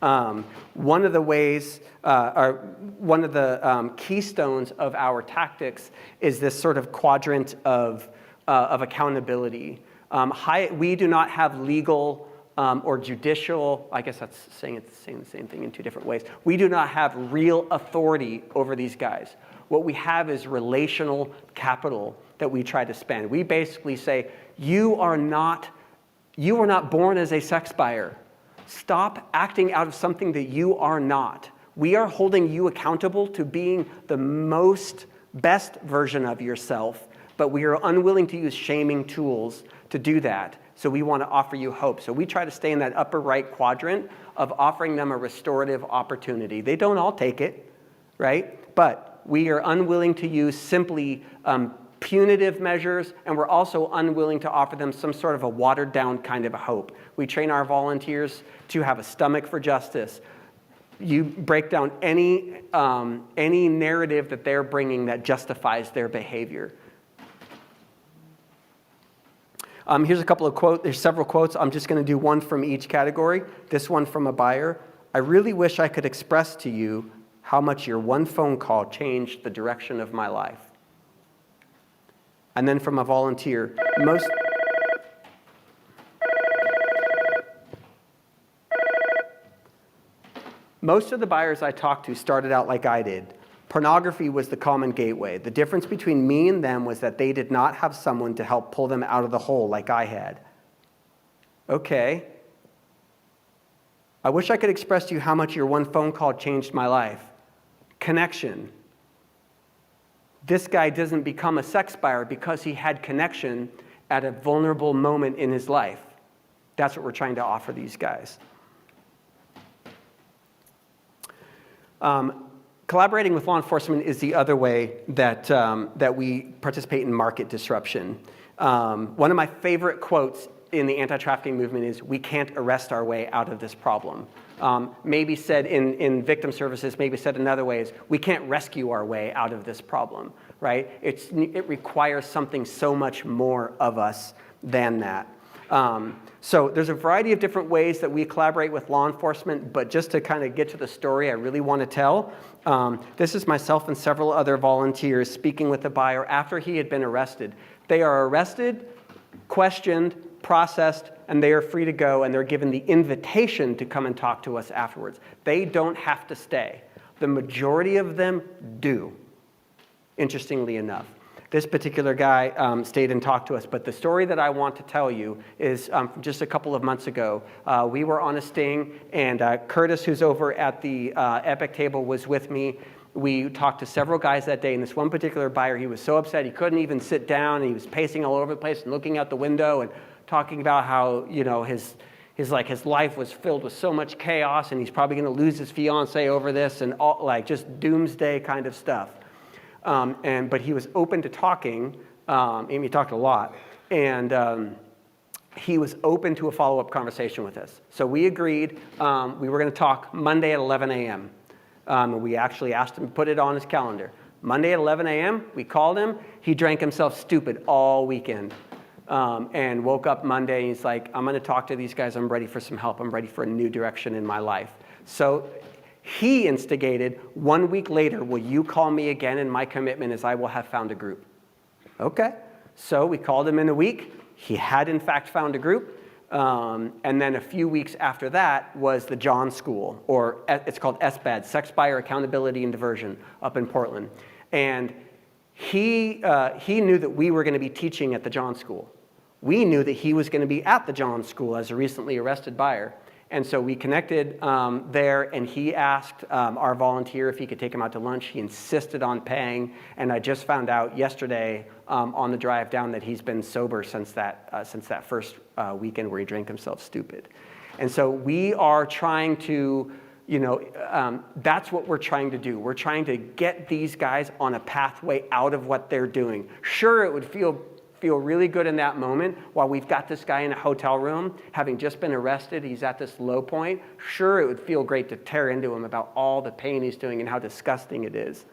One of the ways, one of the keystones of our tactics is this sort of quadrant of accountability. We do not have legal or judicial, I guess that's saying the same thing in two different ways. We do not have real authority over these guys. What we have is relational capital that we try to spend. We basically say, you are not born as a sex buyer. Stop acting out of something that you are not. We are holding you accountable to being the best version of yourself, but we are unwilling to use shaming tools to do that. So we want to offer you hope. So we try to stay in that upper right quadrant of offering them a restorative opportunity. They don't all take it, right? But we are unwilling to use simply punitive measures, and we're also unwilling to offer them some sort of a watered down kind of a hope. We train our volunteers to have a stomach for justice. You break down any narrative that they're bringing that justifies their behavior. Here's a couple of quotes. There's several quotes. I'm just going to do one from each category. This one from a buyer. I really wish I could express to you how much your one phone call changed the direction of my life. And then from a volunteer, most of the buyers I talked to started out like I did. Pornography was the common gateway. The difference between me and them was that they did not have someone to help pull them out of the hole like I had. Okay. I wish I could express to you how much your one phone call changed my life. Connection. This guy doesn't become a sex buyer because he had connection at a vulnerable moment in his life. That's what we're trying to offer these guys. Collaborating with law enforcement is the other way that we participate in market disruption. One of my favorite quotes in the anti-trafficking movement is, "We can't arrest our way out of this problem." Maybe said in victim services, maybe said another way is, we can't rescue our way out of this problem, right? It requires something so much more of us than that. So there's a variety of different ways that we collaborate with law enforcement, but just to kind of get to the story I really want to tell, this is myself and several other volunteers speaking with the buyer after he had been arrested. They are arrested, questioned, processed, and they are free to go, and they're given the invitation to come and talk to us afterwards. They don't have to stay. The majority of them do, interestingly enough. This particular guy stayed and talked to us, but the story that I want to tell you is just a couple of months ago. We were on a sting, and Curtis, who's over at the Epic table, was with me. We talked to several guys that day, and this one particular buyer, he was so upset he couldn't even sit down, and he was pacing all over the place and looking out the window and talking about how, you know, his life was filled with so much chaos, and he's probably going to lose his fiance over this, and all, like, just doomsday kind of stuff. But he was open to talking, and he talked a lot, and he was open to a follow-up conversation with us. So we agreed we were going to talk Monday at 11 a.m. We actually asked him to put it on his calendar. Monday at 11 a.m., we called him. He drank himself stupid all weekend and woke up Monday, and he's like, I'm going to talk to these guys. I'm ready for some help. I'm ready for a new direction in my life. So he instigated, 1 week later, will you call me again? And my commitment is I will have found a group. Okay. So we called him in a week. He had, in fact, found a group. And then a few weeks after that was the John School, or it's called SBAD, Sex Buyer Accountability and Diversion, up in Portland. And he knew that we were going to be teaching at the John School. We knew that he was going to be at the John School as a recently arrested buyer. And so we connected there, and he asked our volunteer if he could take him out to lunch. He insisted on paying, and I just found out yesterday on the drive down that he's been sober since that first weekend where he drank himself stupid. And so we are trying to, that's what we're trying to do. We're trying to get these guys on a pathway out of what they're doing. Sure, it would feel really good in that moment while we've got this guy in a hotel room, having just been arrested, he's at this low point. Sure, it would feel great to tear into him about all the pain he's doing and how disgusting it is.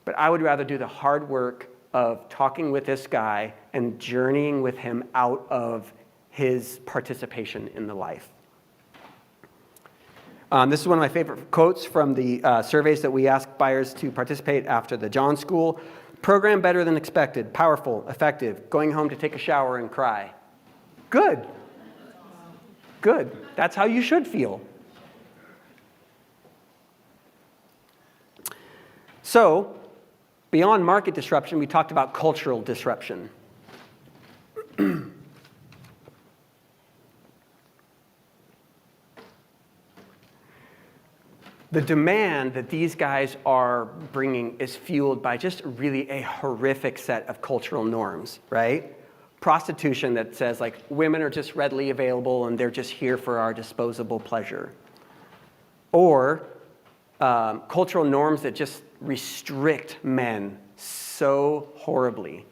But I would rather do the hard work of talking with this guy and journeying with him out of his participation in the life. This is one of my favorite quotes from the surveys that we asked buyers to participate after the John School. Program better than expected, powerful, effective, going home to take a shower and cry. Good. Good. That's how you should feel. So, beyond market disruption, we talked about cultural disruption. The demand that these guys are bringing is fueled by just really a horrific set of cultural norms, right? Prostitution that says, like, women are just readily available and they're just here for our disposable pleasure. Or cultural norms that just restrict men so horribly.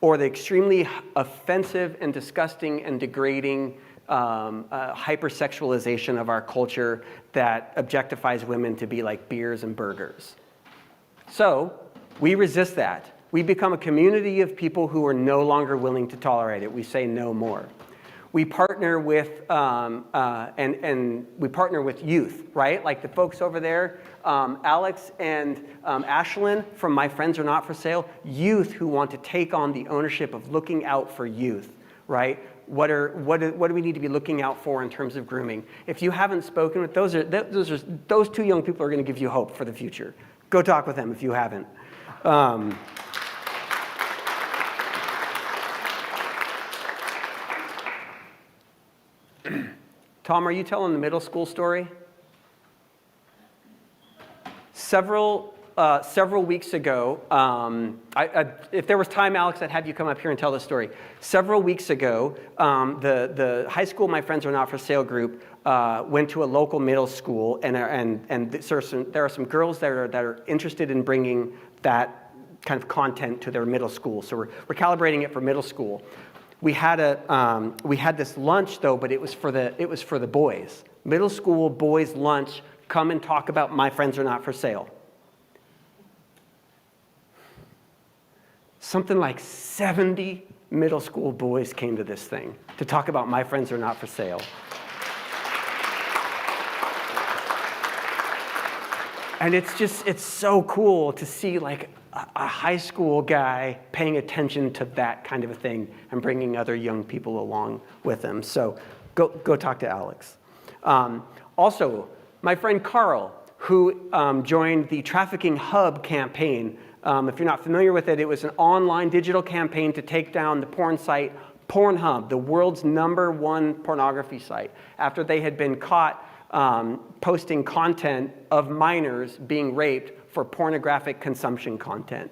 Or the extremely offensive and disgusting and degrading hypersexualization of our culture that objectifies women to be like beers and burgers. So we resist that. We become a community of people who are no longer willing to tolerate it. We say no more. We partner with and we partner with youth, right? Like the folks over there, Alex and Ashlyn from My Friends Are Not For Sale, youth who want to take on the ownership of looking out for youth, right? What do we need to be looking out for in terms of grooming? If you haven't spoken with those two young people are going to give you hope for the future. Go talk with them if you haven't. Tom, are you telling the middle school story? Several weeks ago, if there was time, Alex, I'd have you come up here and tell the story. Several weeks ago, the high school My Friends Are Not For Sale group went to a local middle school, and there are some girls that are interested in bringing that kind of content to their middle school. So we're calibrating it for middle school. We had this lunch though, but it was for the boys. Middle school boys lunch. Come and talk about My Friends Are Not For Sale. Something like 70 middle school boys came to this thing to talk about My Friends Are Not for Sale. And it's so cool to see like a high school guy paying attention to that kind of a thing and bringing other young people along with him. So go talk to Alex. Also, my friend Carl, who joined the Trafficking Hub campaign. If you're not familiar with it, it was an online digital campaign to take down the porn site Pornhub, the world's #1 pornography site, after they had been caught posting content of minors being raped for pornographic consumption content.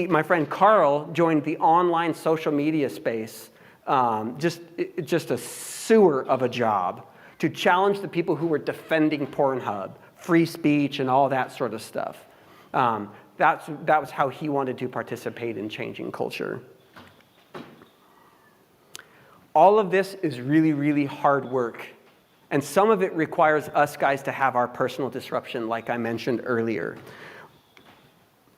My friend Carl joined the online social media space, just a sewer of a job, to challenge the people who were defending Pornhub, free speech and all that sort of stuff. That was how he wanted to participate in changing culture. All of this is really, really hard work. And some of it requires us guys to have our personal disruption, like I mentioned earlier.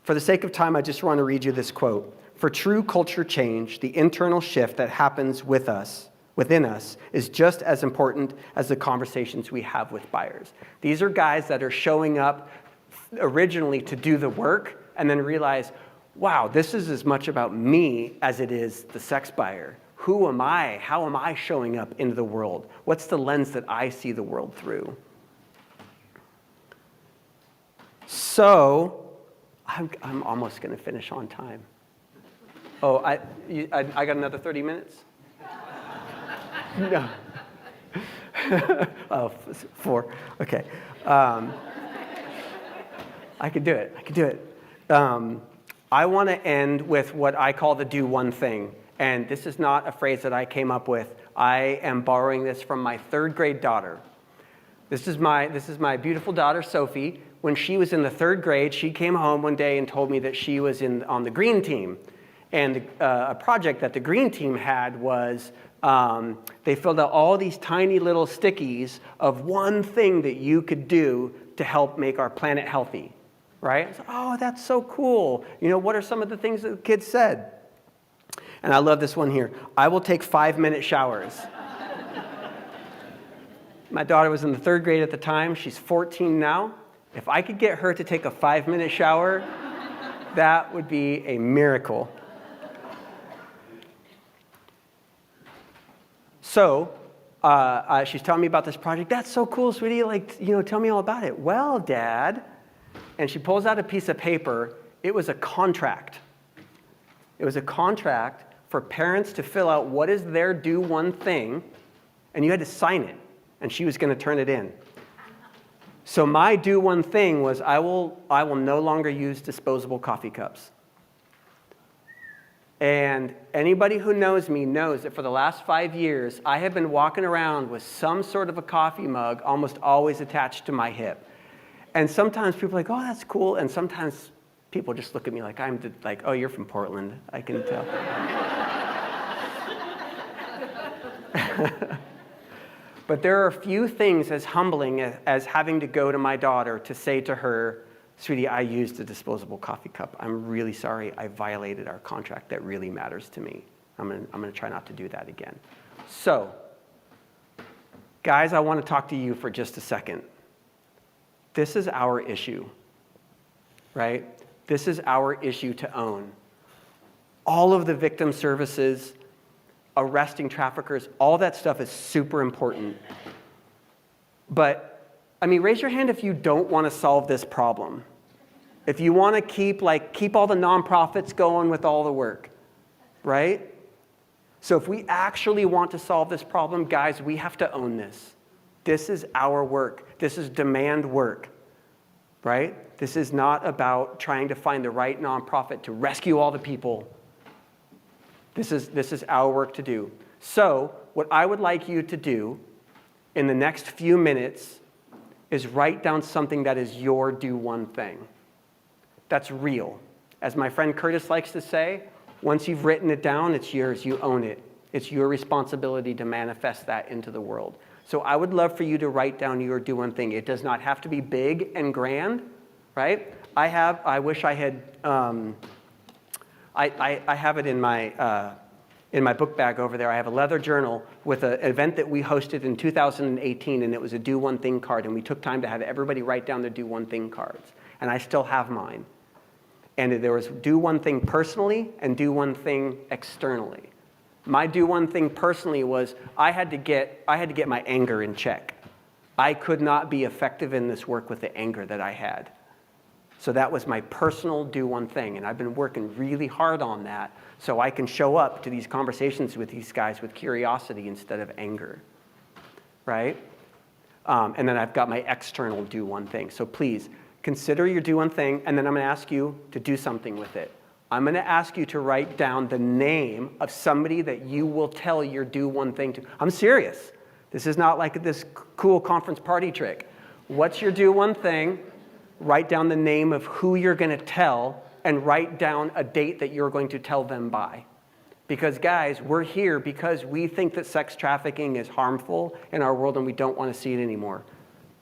For the sake of time, I just want to read you this quote. For true culture change, the internal shift that happens within us is just as important as the conversations we have with buyers. These are guys that are showing up originally to do the work and then realize, wow, this is as much about me as it is the sex buyer. Who am I? How am I showing up into the world? What's the lens that I see the world through? So, I'm almost going to finish on time. Oh, I got another 30 minutes? No. Oh, 4. Okay. I could do it. I want to end with what I call the do one thing. And this is not a phrase that I came up with. I am borrowing this from my 3rd grade daughter. This is my beautiful daughter, Sophie. When she was in the 3rd grade, she came home one day and told me that she was on the green team. And a project that the green team had was they filled out all these tiny little stickies of one thing that you could do to help make our planet healthy, right? I said, oh, that's so cool. You know, what are some of the things that the kids said? And I love this one here. I will take 5-minute showers. My daughter was in the 3rd grade at the time. She's 14 now. If I could get her to take a 5-minute shower, that would be a miracle. So she's telling me about this project. That's so cool, sweetie. Like, tell me all about it. Well, Dad, and she pulls out a piece of paper. It was a contract. It was a contract for parents to fill out what is their do one thing, and you had to sign it, and she was going to turn it in. So my do one thing was I will no longer use disposable coffee cups. And anybody who knows me knows that for the last 5 years, I have been walking around with some sort of a coffee mug almost always attached to my hip. And sometimes people are like, oh, that's cool. And sometimes people just look at me like oh, you're from Portland. I can tell. But there are a few things as humbling as having to go to my daughter to say to her, sweetie, I used a disposable coffee cup. I'm really sorry. I violated our contract. That really matters to me. I'm going to try not to do that again. So, guys, I want to talk to you for just a second. This is our issue, right? This is our issue to own. All of the victim services, arresting traffickers, all that stuff is super important. But, raise your hand if you don't want to solve this problem. If you want to keep all the nonprofits going with all the work, right? So if we actually want to solve this problem, guys, we have to own this. This is our work. This is demand work, right? This is not about trying to find the right nonprofit to rescue all the people. This is our work to do. So what I would like you to do in the next few minutes is write down something that is your do one thing. That's real. As my friend Curtis likes to say, once you've written it down, it's yours. You own it. It's your responsibility to manifest that into the world. So I would love for you to write down your do one thing. It does not have to be big and grand, right? I wish I had, I have it in my In my book bag over there, I have a leather journal with an event that we hosted in 2018, and it was a do one thing card, and we took time to have everybody write down their do one thing cards. And I still have mine. And there was do one thing personally and do one thing externally. My do one thing personally was I had to get my anger in check. I could not be effective in this work with the anger that I had. So that was my personal do one thing, and I've been working really hard on that so I can show up to these conversations with these guys with curiosity instead of anger, right? And then I've got my external do one thing. So please, consider your do one thing, and then I'm going to ask you to do something with it. I'm going to ask you to write down the name of somebody that you will tell your do one thing to. I'm serious. This is not like this cool conference party trick. What's your do one thing? Write down the name of who you're going to tell, and write down a date that you're going to tell them by. Because guys, we're here because we think that sex trafficking is harmful in our world and we don't want to see it anymore.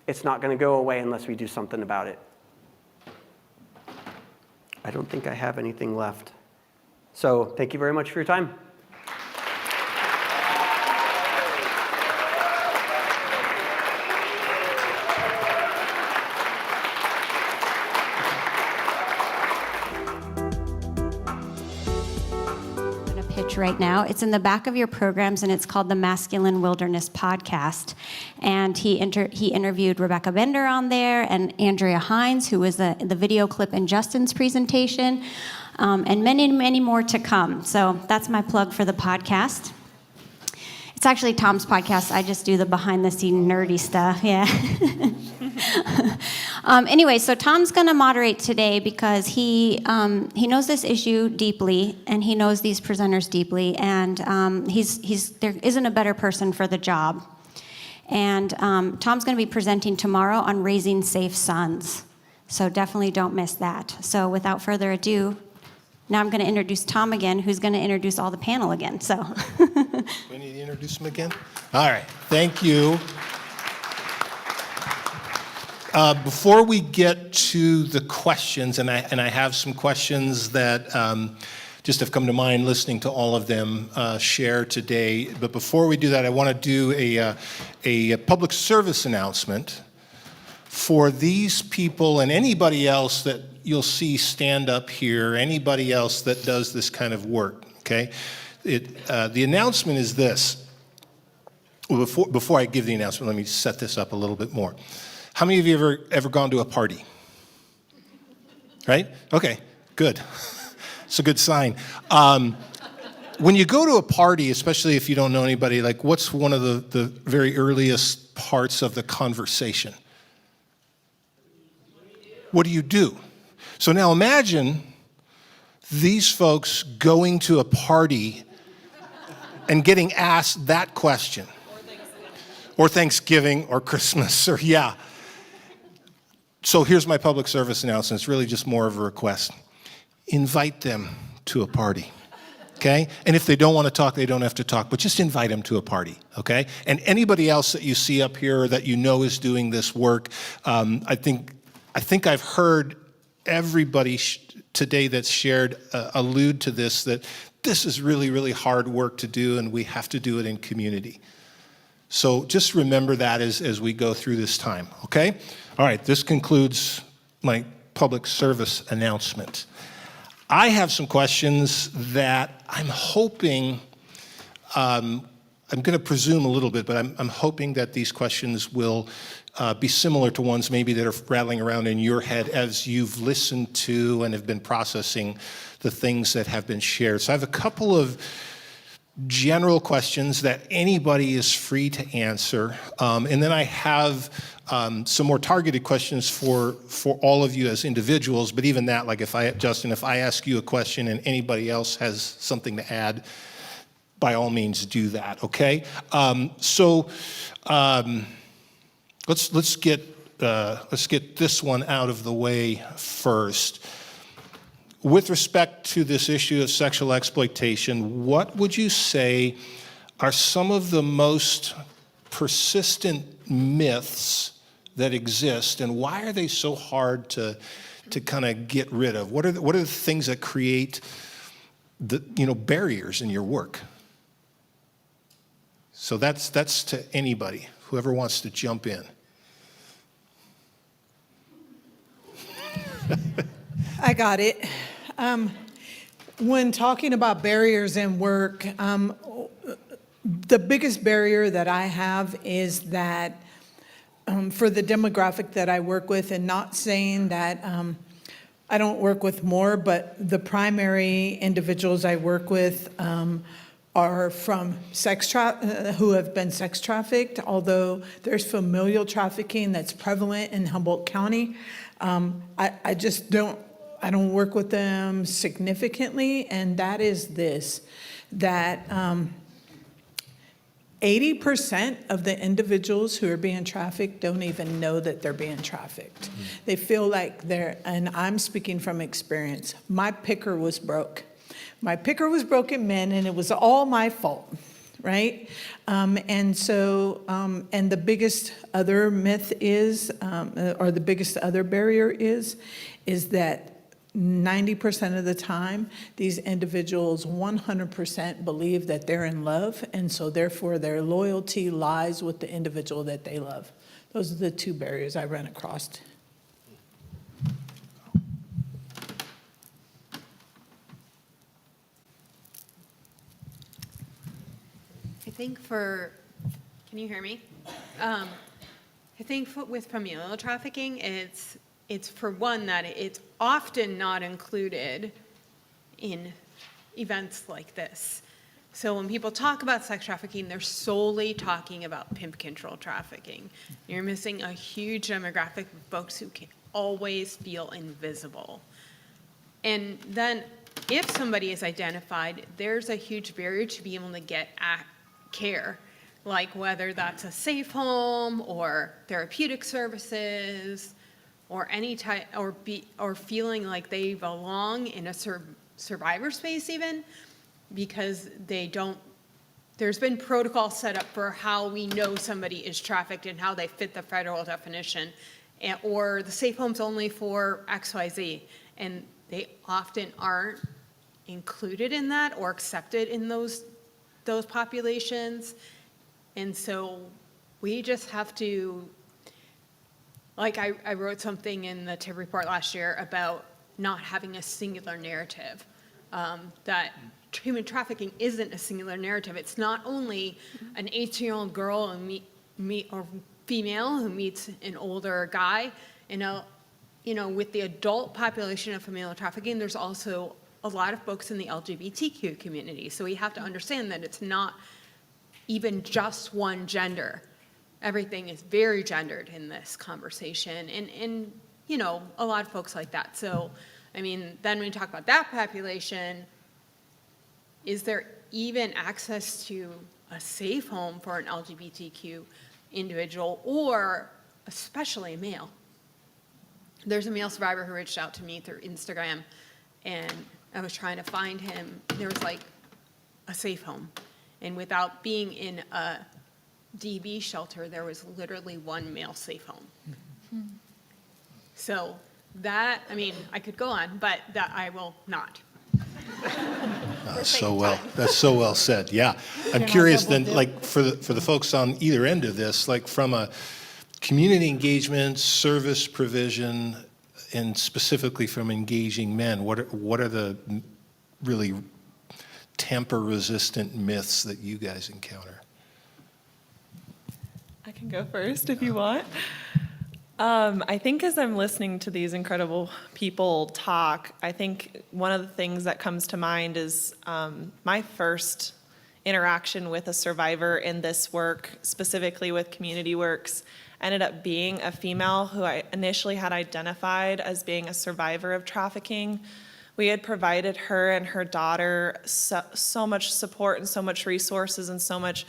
It's not going to go away unless we do something about it. I don't think I have anything left. So thank you very much for your time. Right now. It's in the back of your programs, and it's called the Masculine Wilderness Podcast. And he interviewed Rebecca Bender on there, and Andrea Hines, who was the video clip in Justin's presentation, and many, many more to come. So that's my plug for the podcast. It's actually Tom's podcast. I just do the behind-the-scene nerdy stuff. Yeah. Anyway, so Tom's going to moderate today because he knows this issue deeply, and he knows these presenters deeply, and there isn't a better person for the job. And Tom's going to be presenting tomorrow on raising safe sons. So definitely don't miss that. So without further ado, now I'm going to introduce Tom again, who's going to introduce all the panel again. So we need to introduce him again? All right. Thank you. Before we get to the questions, and I have some questions that just have come to mind listening to all of them share today. But before we do that, I want to do a public service announcement for these people and anybody else that you'll see stand up here, anybody else that does this kind of work, okay? The announcement is this. Well, before I give the announcement, let me set this up a little bit more. How many of you ever gone to a party? Right? Okay, good. It's a good sign. When you go to a party, especially if you don't know anybody, like what's one of the very earliest parts of the conversation? What do you do? So now imagine these folks going to a party and getting asked that question. Or Thanksgiving, or Christmas, or yeah. So here's my public service announcement. It's really just more of a request. Invite them to a party, okay? And if they don't want to talk, they don't have to talk, but just invite them to a party, okay? And anybody else that you see up here that you know is doing this work, I think I've heard everybody today that's shared allude to this, that this is really, really hard work to do, and we have to do it in community. So just remember that as we go through this time, okay? All right, this concludes my public service announcement. I have some questions that I'm hoping, I'm going to presume a little bit, but I'm hoping that these questions will be similar to ones maybe that are rattling around in your head as you've listened to and have been processing the things that have been shared. So I have a couple of general questions that anybody is free to answer. And then I have some more targeted questions for all of you as individuals, but even that, like Justin, if I ask you a question and anybody else has something to add, by all means do that, okay? Let's get this one out of the way first. With respect to this issue of sexual exploitation, what would you say are some of the most persistent myths that exist, and why are they so hard to kind of get rid of? What are the things that create the barriers in your work? So that's to anybody, whoever wants to jump in. I got it. When talking about barriers in work, the biggest barrier that I have is that for the demographic that I work with, and not saying that I don't work with more, but the primary individuals I work with are from who have been sex trafficked, although there's familial trafficking that's prevalent in Humboldt County. I just don't work with them significantly, and that is this, that 80% of the individuals who are being trafficked don't even know that they're being trafficked. They feel like and I'm speaking from experience, my picker was broke. My picker was broke at men, and it was all my fault, right? And the biggest other myth is, or the biggest other barrier is that 90% of the time, these individuals 100% believe that they're in love, and so therefore their loyalty lies with the individual that they love. Those are the two barriers I run across. I think can you hear me? I think with familial trafficking, it's for one that it's often not included in events like this. So when people talk about sex trafficking, they're solely talking about pimp control trafficking. You're missing a huge demographic of folks who can always feel invisible. And then if somebody is identified, there's a huge barrier to be able to get care, like whether that's a safe home or therapeutic services, or any type, or feeling like they belong in a survivor space even, because there's been protocol set up for how we know somebody is trafficked and how they fit the federal definition, or the safe home's only for XYZ, and they often aren't included in that or accepted in those populations. And so we just have to, like I wrote something in the TIP report last year about not having a singular narrative, that human trafficking isn't a singular narrative. It's not only an 18-year-old girl or female who meets an older guy. With the adult population of familial trafficking, there's also a lot of folks in the LGBTQ community. So we have to understand that it's not even just one gender. Everything is very gendered in this conversation, and a lot of folks like that. So, then when we talk about that population, is there even access to a safe home for an LGBTQ individual, or especially a male? There's a male survivor who reached out to me through Instagram, and I was trying to find him. There was like a safe home, and without being in a DB shelter, there was literally one male safe home. So that, I could go on, but that I will not. That's so well said. Yeah, I'm curious then, like for the folks on either end of this, like from a community engagement, service provision, and specifically from engaging men, what are the really tamper-resistant myths that you guys encounter? I can go first if you want. I think as I'm listening to these incredible people talk, I think one of the things that comes to mind is my first interaction with a survivor in this work, specifically with Community Works, ended up being a female who I initially had identified as being a survivor of trafficking. We had provided her and her daughter so much support and so much resources and so much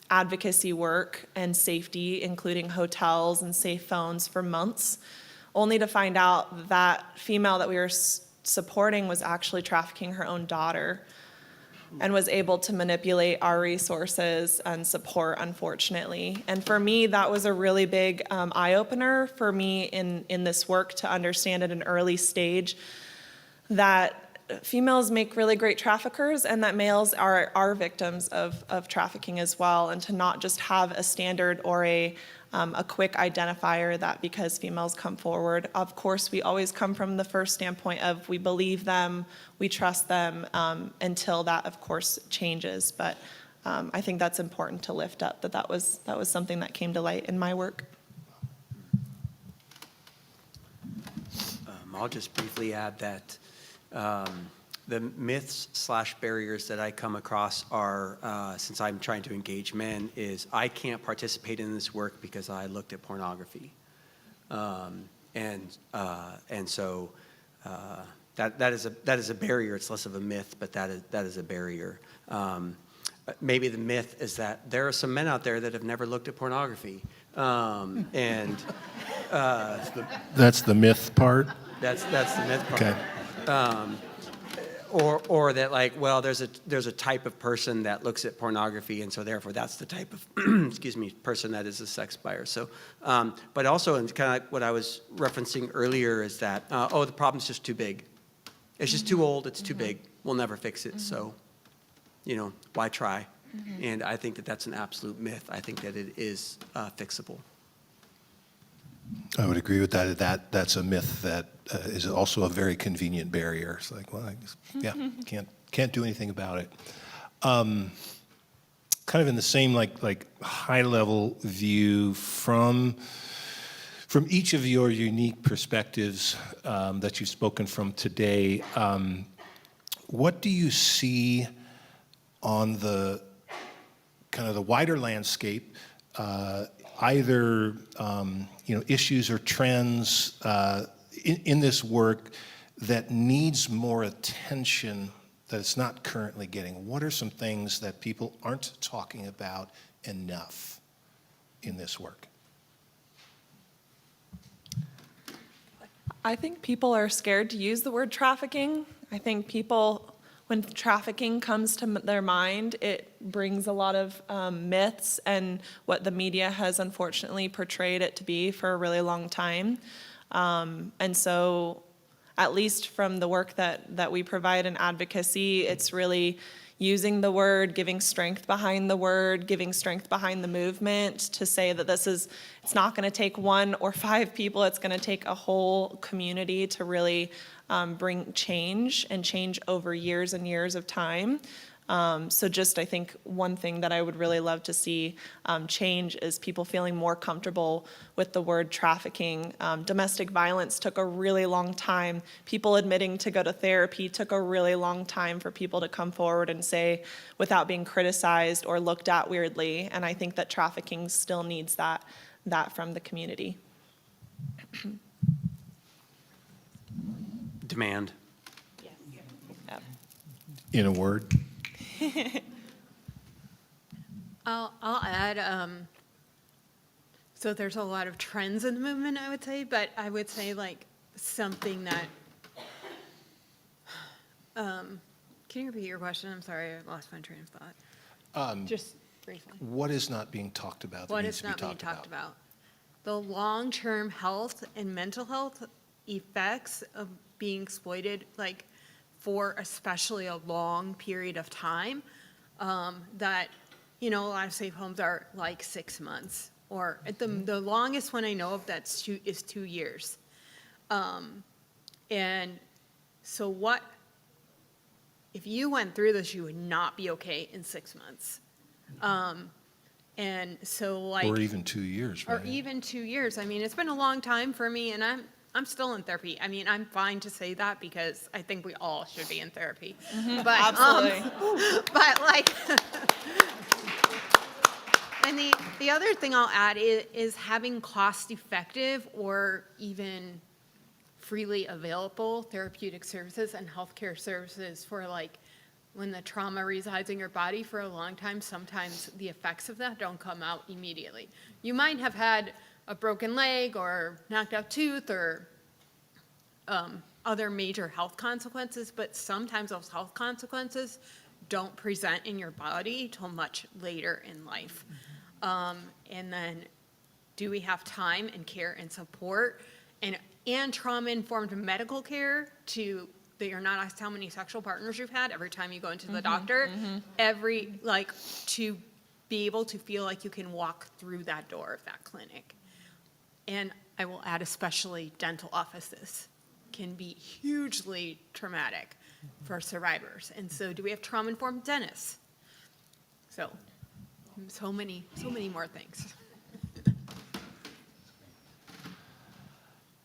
advocacy work and safety, including hotels and safe phones for months, only to find out that female that we were supporting was actually trafficking her own daughter and was able to manipulate our resources and support, unfortunately. And for me, that was a really big eye-opener for me in this work to understand at an early stage that females make really great traffickers and that males are victims of trafficking as well, and to not just have a standard or a quick identifier that because females come forward. Of course, we always come from the first standpoint of we believe them, we trust them, until that, of course, changes. But I think that's important to lift up, that was something that came to light in my work. I'll just briefly add that the myths/barriers that I come across are, since I'm trying to engage men, is I can't participate in this work because I looked at pornography. And so that is a barrier. It's less of a myth, but that is a barrier. Maybe the myth is that there are some men out there that have never looked at pornography. That's the myth part? That's the myth part. Okay. Or that, like, well, there's a type of person that looks at pornography, and so therefore that's the type of person that is a sex buyer. So, but also, and kind of like what I was referencing earlier, is that the problem's just too big. It's just too old. It's too big. We'll never fix it. So, why try? And I think that that's an absolute myth. I think that it is fixable. I would agree with that. That's a myth that is also a very convenient barrier. It's like, well, can't do anything about it. Kind of in the same like high level view from each of your unique perspectives that you've spoken from today. What do you see on the kind of the wider landscape? Either issues or trends in this work that needs more attention that it's not currently getting? What are some things that people aren't talking about enough in this work? I think people are scared to use the word trafficking. I think people, when trafficking comes to their mind, it brings a lot of myths and what the media has unfortunately portrayed it to be for a really long time. And so, at least from the work that we provide in advocacy, it's really using the word, giving strength behind the word, giving strength behind the movement to say that it's not going to take 1 or 5 people, it's going to take a whole community to really bring change and change over years and years of time. So just, I think one thing that I would really love to see change is people feeling more comfortable with the word trafficking. Domestic violence took a really long time. People admitting to go to therapy took a really long time for people to come forward and say without being criticized or looked at weirdly. And I think that trafficking still needs that from the community. Demand. Yes. Yep. In a word? I'll add, so there's a lot of trends in the movement, I would say, but I would say like something that, can you repeat your question? I'm sorry, I lost my train of thought. Just briefly. What is not being talked about that needs to be talked about? The long-term health and mental health effects of being exploited, like for especially a long period of time, that, a lot of safe homes are like 6 months, or at the longest one I know of is 2 years. And so what, if you went through this, you would not be okay in 6 months. And so like. Or even 2 years, right? Or even 2 years. I mean, it's been a long time for me, and I'm still in therapy. I mean, I'm fine to say that because I think we all should be in therapy. Mm-hmm. But, absolutely. But like, and the other thing I'll add is having cost-effective or even freely available therapeutic services and healthcare services for like when the trauma resides in your body for a long time. Sometimes the effects of that don't come out immediately. You might have had a broken leg or knocked out tooth or other major health consequences, but sometimes those health consequences don't present in your body till much later in life. And then do we have time and care and support and trauma-informed medical care to that you're not asked how many sexual partners you've had every time you go into the doctor. To be able to feel like you can walk through that door of that clinic. And I will add, especially dental offices can be hugely traumatic for survivors. And so do we have trauma-informed dentists? So many more things.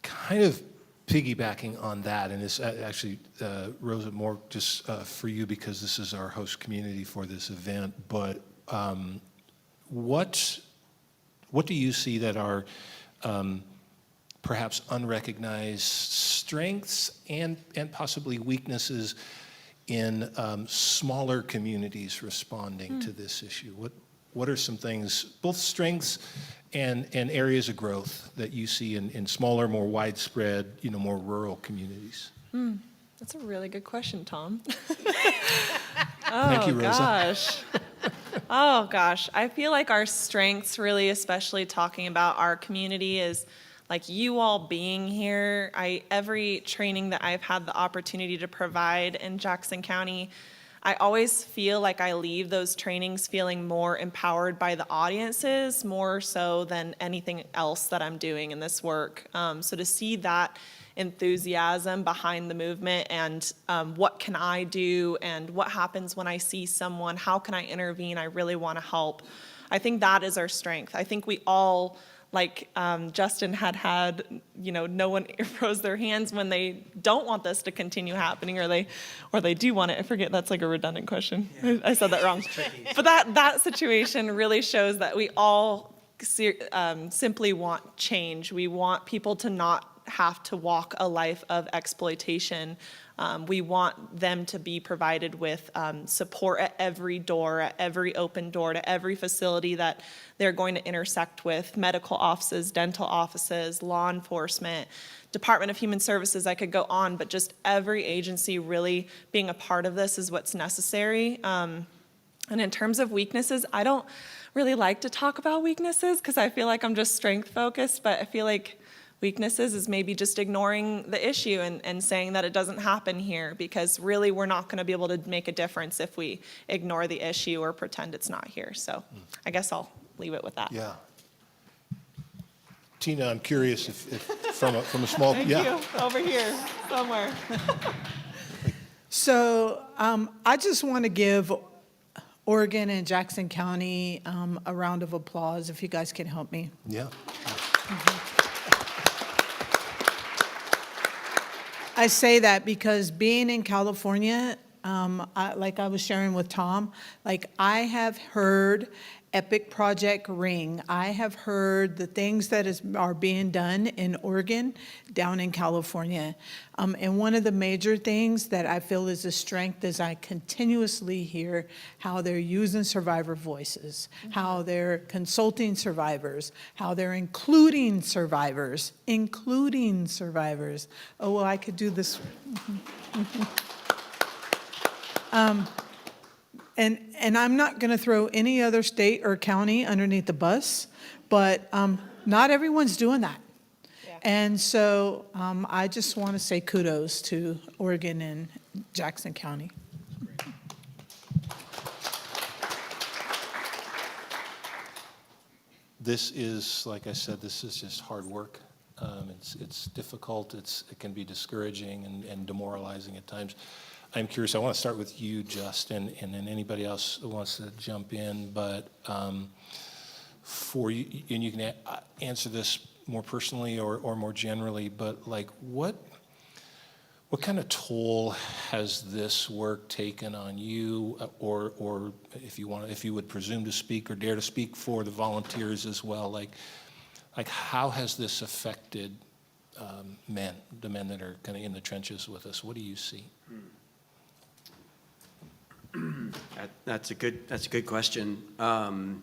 Kind of piggybacking on that, and it's actually, Rosa, more just for you because this is our host community for this event, but what do you see that are perhaps unrecognized strengths and possibly weaknesses in smaller communities responding to this issue? What are some things, both strengths and areas of growth that you see in smaller, more widespread, more rural communities? That's a really good question, Tom. Thank you, Rosa. Gosh. Oh, gosh. I feel like our strengths, really, especially talking about our community, is like you all being here. Every training that I've had the opportunity to provide in Jackson County, I always feel like I leave those trainings feeling more empowered by the audiences, more so than anything else that I'm doing in this work. So to see that enthusiasm behind the movement and what can I do and what happens when I see someone, how can I intervene, I really want to help. I think that is our strength. I think we all, like Justin had, no one rose their hands when they don't want this to continue happening, or they do want it. I forget, that's like a redundant question. Yeah. I said that wrong. But that situation really shows that we all simply want change. We want people to not have to walk a life of exploitation. We want them to be provided with support at every door, at every open door, to every facility that they're going to intersect with, medical offices, dental offices, law enforcement, Department of Human Services. I could go on, but just every agency really being a part of this is what's necessary. And in terms of weaknesses, I don't really like to talk about weaknesses because I feel like I'm just strength focused, but I feel like weaknesses is maybe just ignoring the issue and saying that it doesn't happen here, because really we're not going to be able to make a difference if we ignore the issue or pretend it's not here. So I guess I'll leave it with that. Yeah. Tina, I'm curious if from a small... Thank you. Over here, somewhere. So I just want to give Oregon and Jackson County a round of applause, if you guys can help me. Yeah. I say that because being in California, like I was sharing with Tom, like I have heard Epic Project Ring. I have heard the things that are being done in Oregon, down in California. And one of the major things that I feel is a strength is I continuously hear how they're using survivor voices, how they're consulting survivors, how they're including survivors. Oh, well, I could do this. And I'm not going to throw any other state or county underneath the bus, but not everyone's doing that. Yeah. And so I just want to say kudos to Oregon and Jackson County. This is, like I said, this is just hard work. It's difficult. It can be discouraging and demoralizing at times. I'm curious, I want to start with you, Justin, and then anybody else who wants to jump in, but for you, and you can answer this more personally or more generally, but like what kind of toll has this work taken on you, or if you would presume to speak or dare to speak for the volunteers as well, like how has this affected the men that are kind of in the trenches with us? What do you see? That's a good question. I'm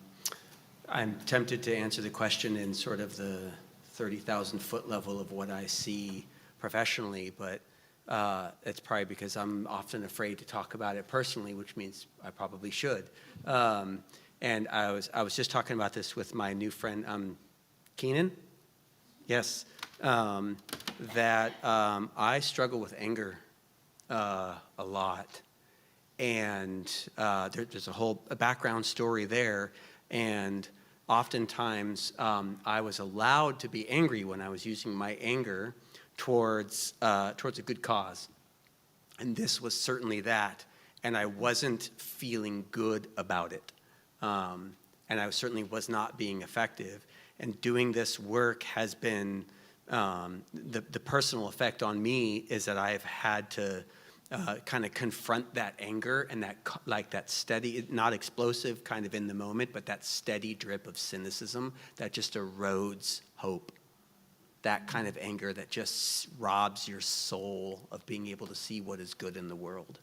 tempted to answer the question in sort of the 30,000-foot level of what I see professionally, but it's probably because I'm often afraid to talk about it personally, which means I probably should. And I was just talking about this with my new friend Keenan. Yes, that I struggle with anger a lot. And there's a background story there. And oftentimes I was allowed to be angry when I was using my anger towards a good cause. And this was certainly that. And I wasn't feeling good about it. And I certainly was not being effective. And doing this work has been, the personal effect on me is that I've had to kind of confront that anger and that steady, not explosive kind of in the moment, but that steady drip of cynicism that just erodes hope. That kind of anger that just robs your soul of being able to see what is good in the world.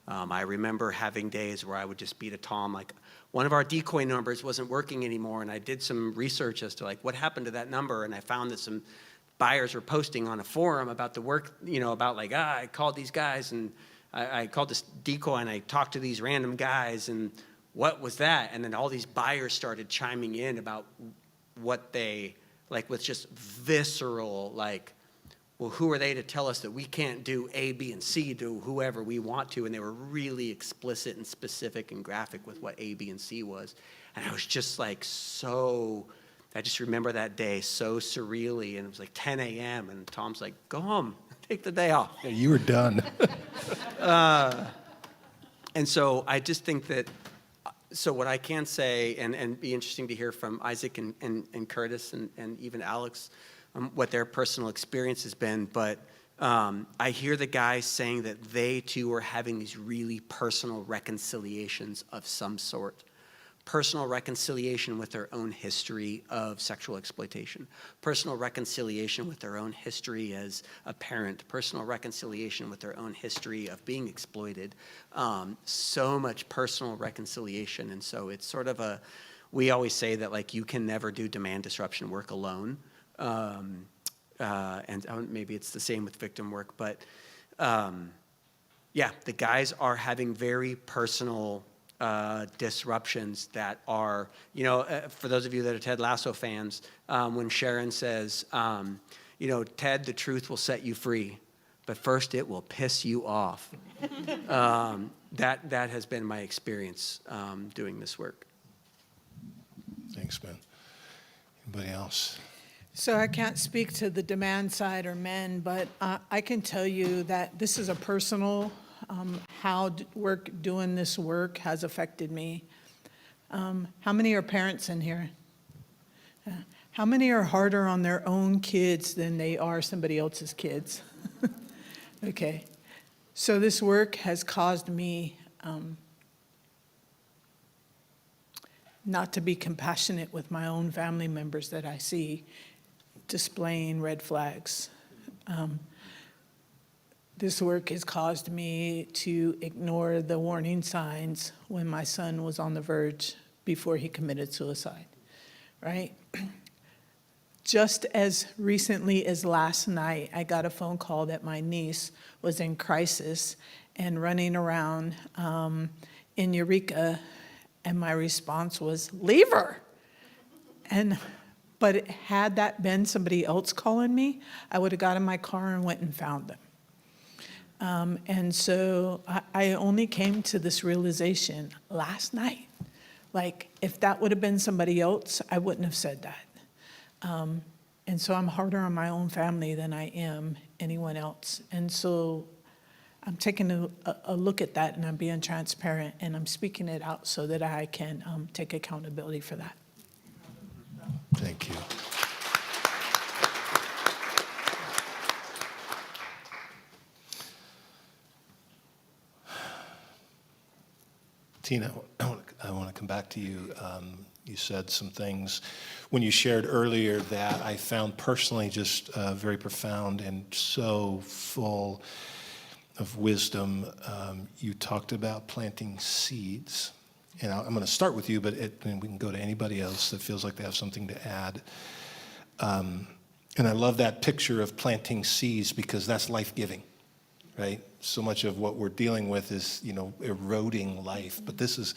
I remember having days where I would just beat a Tom, like one of our decoy numbers wasn't working anymore, and I did some research as to like what happened to that number, and I found that some buyers were posting on a forum about the work, about like, I called these guys, and I called this decoy, and I talked to these random guys, and what was that? And then all these buyers started chiming in about what they, like with just visceral, like, well, who are they to tell us that we can't do A, B, and C to whoever we want to? And they were really explicit and specific and graphic with what A, B, and C was. And I was just like I just remember that day so surreally. And it was like 10 a.m. And Tom's like, go home, take the day off. Yeah, you were done. And so I just think that, so what I can say, and be interesting to hear from Isaac and Curtis and even Alex, what their personal experience has been, but I hear the guys saying that they too are having these really personal reconciliations of some sort. Personal reconciliation with their own history of sexual exploitation, personal reconciliation with their own history as a parent, personal reconciliation with their own history of being exploited, so much personal reconciliation. And so it's sort of we always say that like you can never do demand disruption work alone. And maybe it's the same with victim work, but yeah, the guys are having very personal disruptions that are, for those of you that are Ted Lasso fans, when Sharon says, Ted, the truth will set you free, but first it will piss you off. That has been my experience doing this work. Thanks, man. Anybody else? So I can't speak to the demand side or men, but I can tell you that this is a personal, how doing this work has affected me. How many are parents in here? How many are harder on their own kids than they are somebody else's kids? Okay. So this work has caused me not to be compassionate with my own family members that I see displaying red flags. This work has caused me to ignore the warning signs when my son was on the verge before he committed suicide, right? Just as recently as last night, I got a phone call that my niece was in crisis and running around in Eureka, and my response was, leave her. But had that been somebody else calling me, I would have got in my car and went and found them. And so I only came to this realization last night. Like, if that would have been somebody else, I wouldn't have said that. And so I'm harder on my own family than I am anyone else. And so I'm taking a look at that, and I'm being transparent, and I'm speaking it out so that I can take accountability for that. Thank you. Tina, I want to come back to you. You said some things when you shared earlier that I found personally just very profound and so full of wisdom. You talked about planting seeds. And I'm going to start with you, but we can go to anybody else that feels like they have something to add. And I love that picture of planting seeds because that's life-giving, right? So much of what we're dealing with is, eroding life, but this is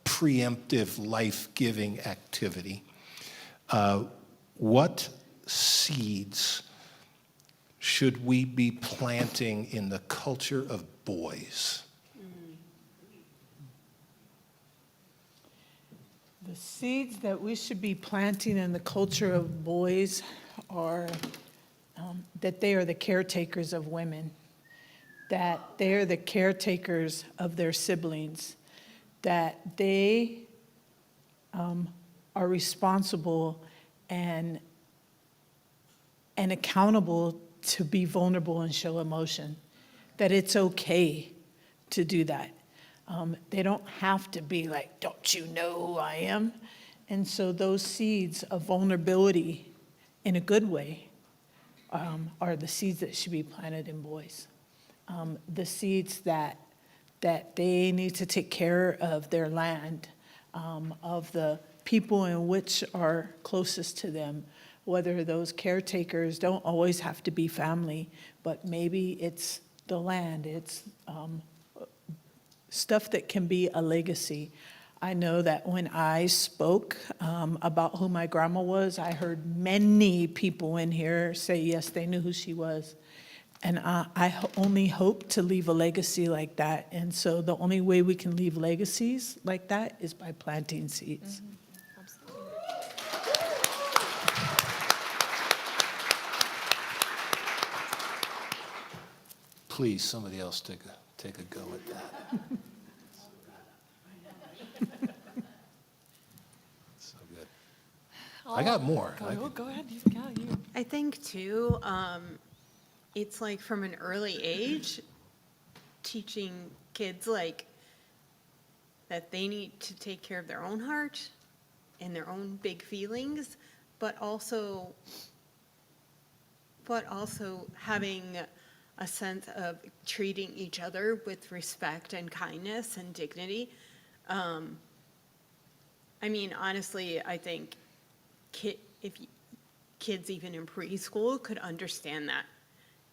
preemptive life-giving activity. What seeds should we be planting in the culture of boys? The seeds that we should be planting in the culture of boys are that they are the caretakers of women, that they are the caretakers of their siblings, that they are responsible and accountable to be vulnerable and show emotion, that it's okay to do that. They don't have to be like, don't you know who I am? And so those seeds of vulnerability in a good way are the seeds that should be planted in boys. The seeds that they need to take care of their land, of the people in which are closest to them, whether those caretakers don't always have to be family, but maybe it's the land, it's stuff that can be a legacy. I know that when I spoke about who my grandma was, I heard many people in here say, yes, they knew who she was. And I only hope to leave a legacy like that. And so the only way we can leave legacies like that is by planting seeds. Mm-hmm. Absolutely. Please, somebody else take a go at that. So good. I got more. Go ahead. You. I think too, it's like from an early age, teaching kids like that they need to take care of their own heart and their own big feelings, but also having a sense of treating each other with respect and kindness and dignity. I mean, honestly, I think if kids even in preschool could understand that,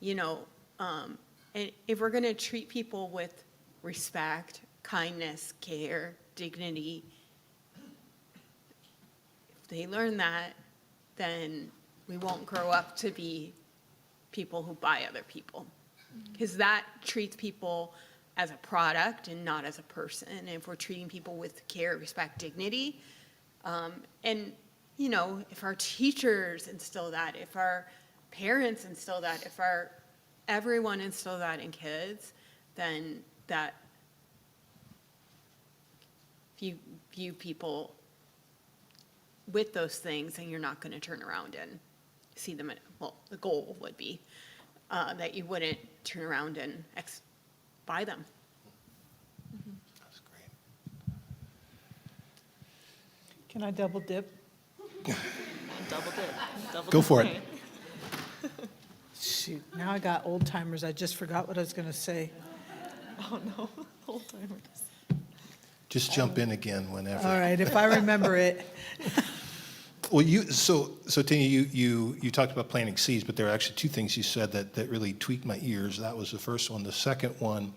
you know, and if we're going to treat people with respect, kindness, care, dignity, if they learn that, then we won't grow up to be people who buy other people, because that treats people as a product and not as a person. And if we're treating people with care, respect, dignity, and you know, if our teachers instill that, if our parents instill that, if everyone instill that in kids, then that view people with those things, and you're not going to turn around and see them. Well, the goal would be that you wouldn't turn around and buy them. That's great. Can I double dip? Double dip. Go for it. Shoot, now I got old timers. I just forgot what I was going to say. Oh no, old timers. Just jump in again whenever. All right, if I remember it. Well, so Tina, you talked about planting seeds, but there are actually two things you said that really tweaked my ears. That was the first one. The second one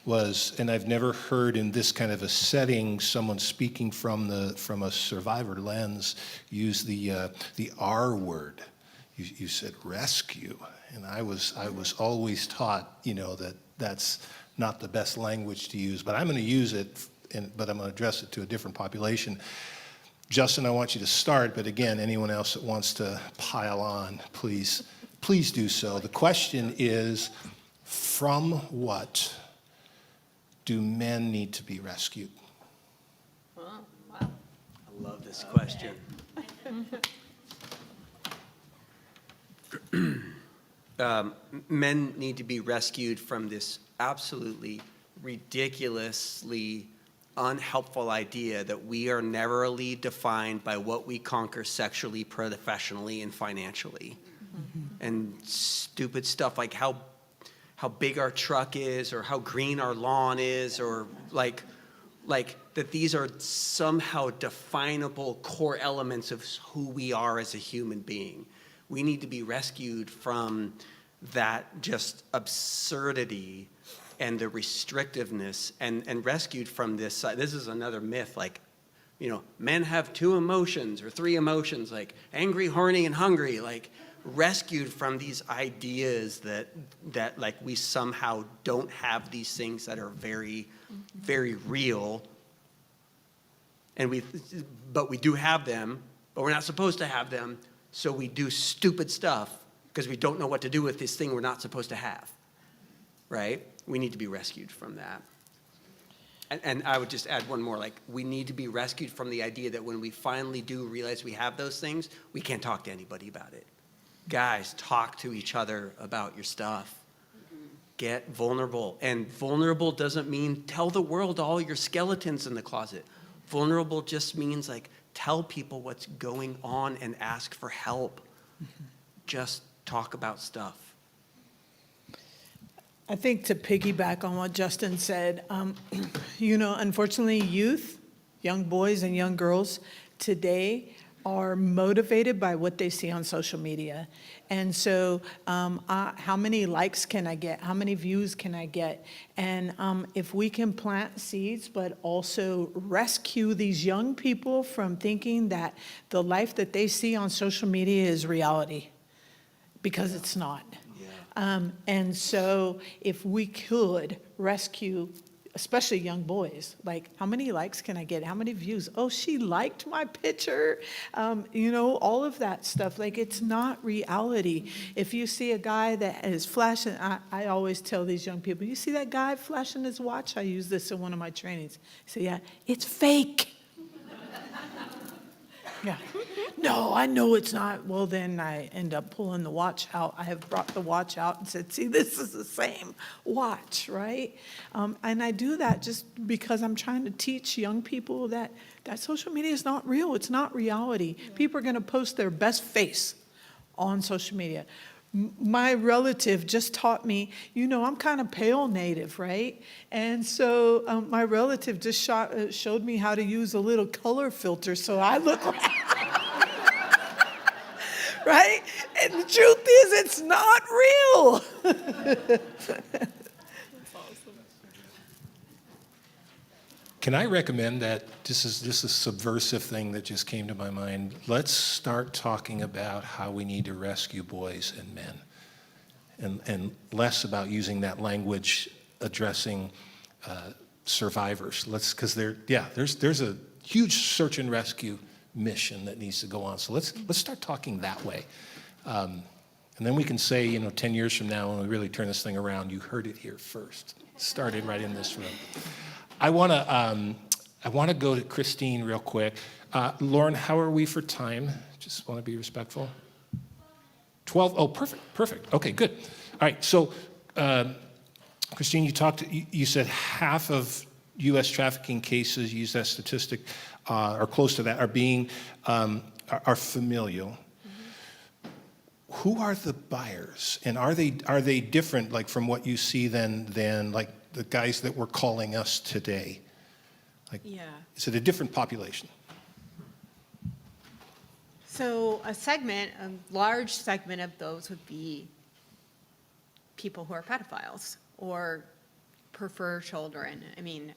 was, and I've never heard in this kind of a setting someone speaking from a survivor lens use the R word. You said rescue, and I was always taught, you know, that's not the best language to use, but I'm going to use it, but I'm going to address it to a different population. Justin, I want you to start, but again, anyone else that wants to pile on, please do so. The question is, from what do men need to be rescued? Oh, wow. I love this question. Men need to be rescued from this absolutely ridiculously unhelpful idea that we are narrowly defined by what we conquer sexually, professionally, and financially. And stupid stuff like how big our truck is, or how green our lawn is, or like that these are somehow definable core elements of who we are as a human being. We need to be rescued from that just absurdity and the restrictiveness, and rescued from this. This is another myth, like, you know, men have 2 emotions or 3 emotions, like angry, horny, and hungry. Like rescued from these ideas that like we somehow don't have these things that are very, very real. And but we do have them, but we're not supposed to have them. So we do stupid stuff because we don't know what to do with this thing we're not supposed to have, right? We need to be rescued from that. And I would just add one more, like, we need to be rescued from the idea that when we finally do realize we have those things, we can't talk to anybody about it. Guys, talk to each other about your stuff. Get vulnerable. And vulnerable doesn't mean tell the world all your skeletons in the closet. Vulnerable just means, like, tell people what's going on and ask for help. Just talk about stuff. I think to piggyback on what Justin said, unfortunately, youth, young boys and young girls today are motivated by what they see on social media. And so how many likes can I get? How many views can I get? And if we can plant seeds, but also rescue these young people from thinking that the life that they see on social media is reality, because it's not. And so if we could rescue, especially young boys, like, how many likes can I get? How many views? Oh, she liked my picture. All of that stuff. Like, it's not reality. If you see a guy that is flashing, I always tell these young people, you see that guy flashing his watch? I use this in one of my trainings. I say, yeah, it's fake. Yeah. No, I know it's not. Well, then I end up pulling the watch out. I have brought the watch out and said, see, this is the same watch, right? And I do that just because I'm trying to teach young people that social media is not real. It's not reality. People are going to post their best face on social media. My relative just taught me, I'm kind of pale native, right? And so my relative just showed me how to use a little color filter so I look like... Right? And the truth is, it's not real. Can I recommend that this is just a subversive thing that just came to my mind? Let's start talking about how we need to rescue boys and men, and less about using that language addressing survivors. Because there's a huge search and rescue mission that needs to go on. So let's start talking that way. And then we can say, 10 years from now, when we really turn this thing around, you heard it here first. Started right in this room. I want to go to Christine real quick. Lauren, how are we for time? Just want to be respectful. 12. Oh, perfect. Okay, good. All right. So, Christine, you said half of U.S. trafficking cases, you use that statistic, or close to that, are familial. Mm-hmm. Who are the buyers, and are they different, like, from what you see than like the guys that were calling us today? Like, yeah. Is it a different population? So a large segment of those would be people who are pedophiles or prefer children. I mean,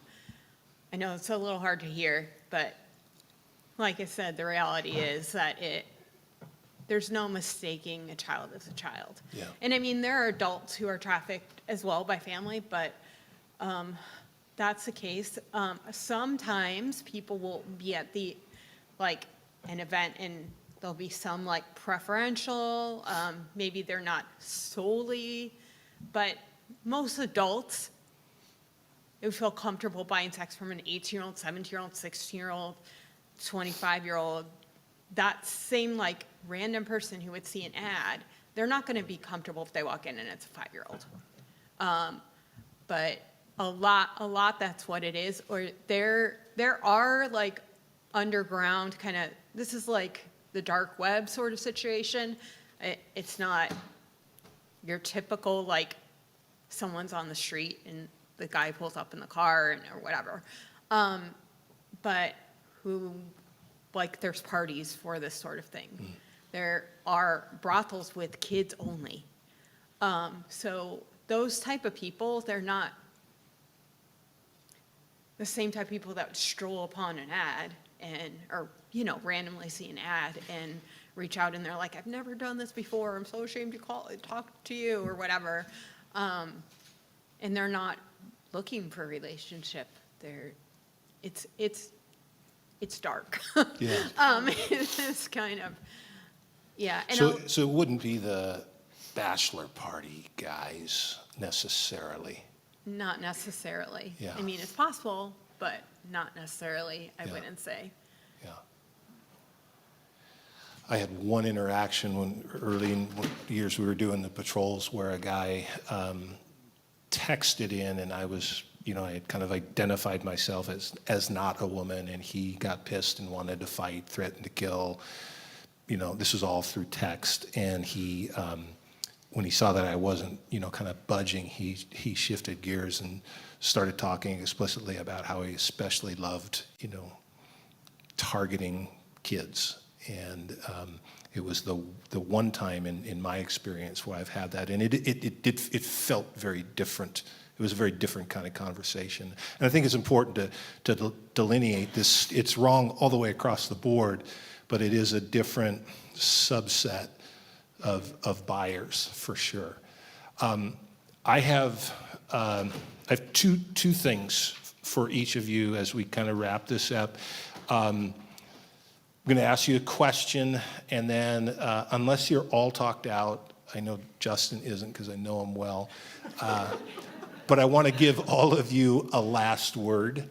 I know it's a little hard to hear, but like I said, the reality is that there's no mistaking a child as a child. Yeah. And I mean, there are adults who are trafficked as well by family, but that's the case. Sometimes people will be at an event and there'll be some preferential, maybe they're not solely, but most adults, they would feel comfortable buying sex from an 18-year-old, 17-year-old, 16-year-old, 25-year-old. That same random person who would see an ad, they're not going to be comfortable if they walk in and it's a 5-year-old. But a lot that's what it is. Or there are underground kind of, this is the dark web sort of situation. It's not your typical someone's on the street and the guy pulls up in the car or whatever. But who, there's parties for this sort of thing. Mm. There are brothels with kids only. So those type of people, they're not the same type of people that would stroll upon an ad or randomly see an ad and reach out and they're like, I've never done this before. I'm so ashamed to talk to you or whatever. And they're not looking for a relationship. It's dark. Yeah. It's kind of, yeah. And So it wouldn't be the bachelor party guys necessarily. not necessarily. Yeah. I mean, it's possible, but not necessarily, I Yeah. wouldn't say. I had one interaction when early in years we were doing the patrols where a guy texted in, and I was, I had kind of identified myself as not a woman, and he got pissed and wanted to fight, threatened to kill. This was all through text, and he, when he saw that I wasn't, kind of budging, he shifted gears and started talking explicitly about how he especially loved, targeting kids. And it was the one time in my experience where I've had that, and it felt very different. It was a very different kind of conversation. And I think it's important to delineate this. It's wrong all the way across the board, but it is a different subset of buyers for sure. I have two things for each of you as we kind of wrap this up. I'm going to ask you a question, and then unless you're all talked out, I know Justin isn't because I know him well, but I want to give all of you a last word,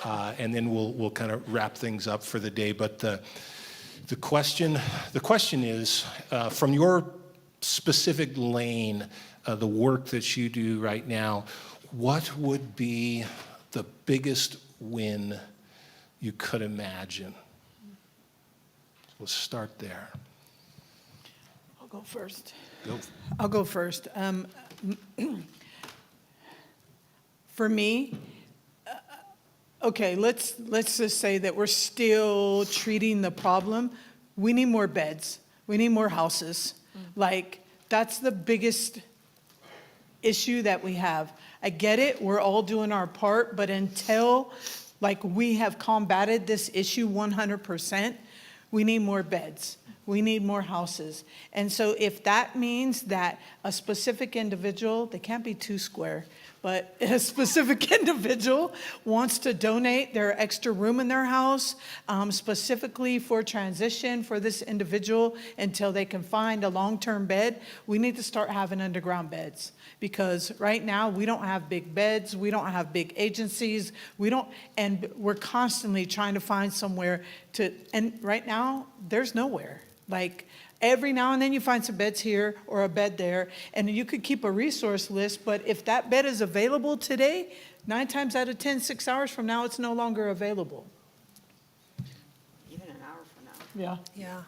and then we'll kind of wrap things up for the day. But the question is, from your specific lane, the work that you do right now, what would be the biggest win you could imagine? We'll start there. I'll go first. Go. I'll go first. For me, okay, let's just say that we're still treating the problem. We need more beds. We need more houses. That's the biggest issue that we have. I get it. We're all doing our part, but until we have combated this issue 100%, we need more beds. We need more houses. And so if that means that a specific individual, they can't be too square, but a specific individual wants to donate their extra room in their house specifically for transition for this individual until they can find a long-term bed, we need to start having underground beds. Because right now we don't have big beds, we don't have big agencies, and we're constantly trying to find somewhere and right now there's nowhere. Every now and then you find some beds here or a bed there, and you could keep a resource list, but if that bed is available today, 9 times out of 10, 6 hours from now, it's no longer available. Even an hour from now. Yeah.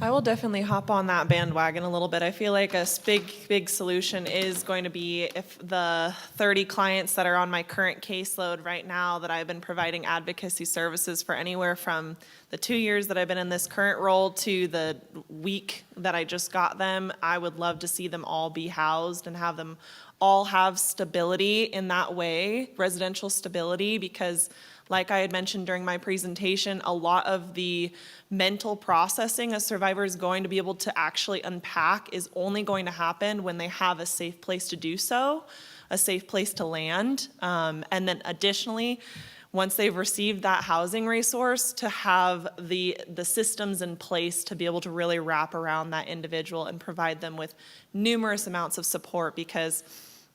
I will definitely hop on that bandwagon a little bit. I feel like a big solution is going to be if the 30 clients that are on my current caseload right now that I've been providing advocacy services for anywhere from the 2 years that I've been in this current role to the week that I just got them, I would love to see them all be housed and have them all have stability in that way, residential stability, because like I had mentioned during my presentation, a lot of the mental processing a survivor is going to be able to actually unpack is only going to happen when they have a safe place to do so, a safe place to land. And then additionally, once they've received that housing resource, to have the systems in place to be able to really wrap around that individual and provide them with numerous amounts of support, because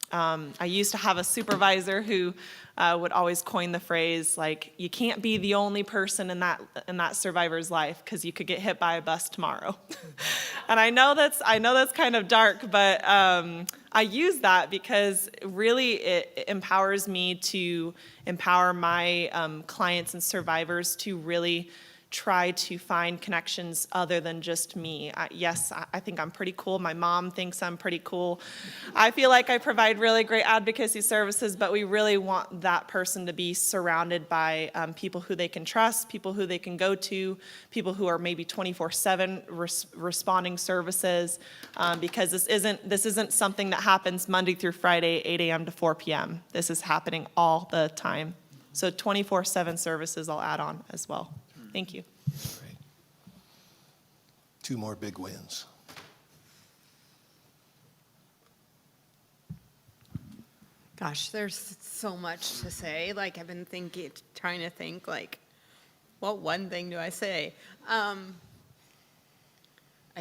I used to have a supervisor who would always coin the phrase, you can't be the only person in that survivor's life because you could get hit by a bus tomorrow. And I know that's kind of dark, but I use that because really it empowers me to empower my clients and survivors to really try to find connections other than just me. Yes, I think I'm pretty cool. My mom thinks I'm pretty cool. I feel like I provide really great advocacy services, but we really want that person to be surrounded by people who they can trust, people who they can go to, people who are maybe 24/7 responding services, because this isn't something that happens Monday through Friday, 8 a.m. to 4 p.m. This is happening all the time. So 24/7 services I'll add on as well. Thank you. Great. 2 more big wins. Gosh, there's so much to say. Like, I've been trying to think, like, what one thing do I say? I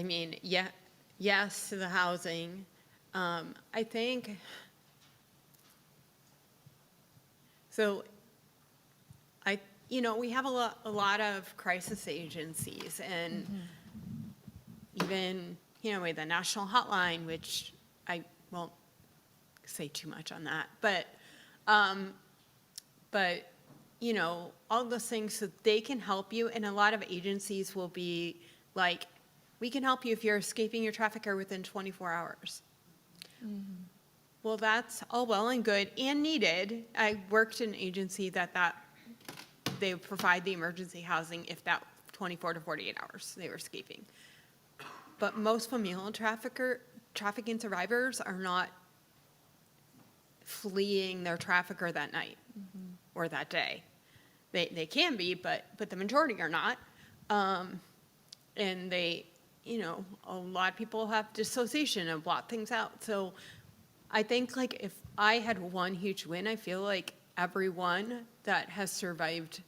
mean, yes to the housing. I think, so we have a lot of crisis agencies, and even, we have the National Hotline, which I won't say too much on that, but all those things, so they can help you, and a lot of agencies will be like, we can help you if you're escaping your trafficker within 24 hours. Well, that's all well and good and needed. I worked in an agency that they would provide the emergency housing if that 24 to 48 hours they were escaping. But most familial trafficking survivors are not fleeing their trafficker that night or that day. They can be, but the majority are not. And they, a lot of people have dissociation and blot things out. So I think, like, if I had one huge win, I feel like everyone that has survived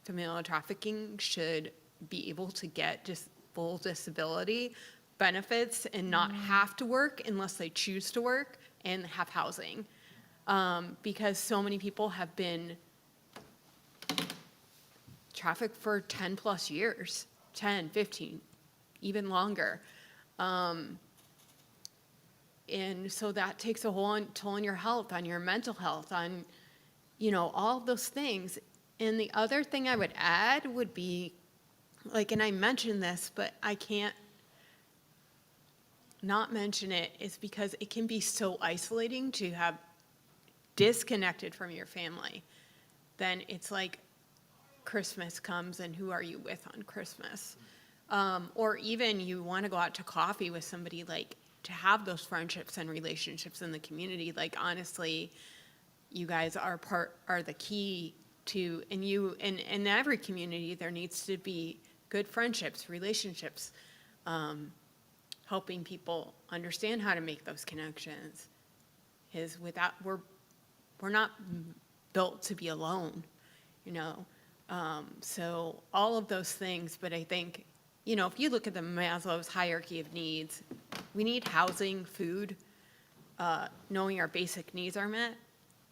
familial trafficking should be able to get just full disability benefits and not have to work unless they choose to work and have housing. Because so many people have been trafficked for 10 plus years, 10, 15, even longer. And so that takes a whole toll on your health, on your mental health, on, all of those things. And the other thing I would add would be, like, and I mentioned this, but I can't not mention it, is because it can be so isolating to have disconnected from your family. Then it's like Christmas comes, and who are you with on Christmas? Or even you want to go out to coffee with somebody, like, to have those friendships and relationships in the community. Like, honestly, you guys are the key to, and in every community there needs to be good friendships, relationships, helping people understand how to make those connections. Is without, we're not built to be alone, so all of those things. But I think, if you look at the Maslow's hierarchy of needs, we need housing, food, knowing our basic needs are met.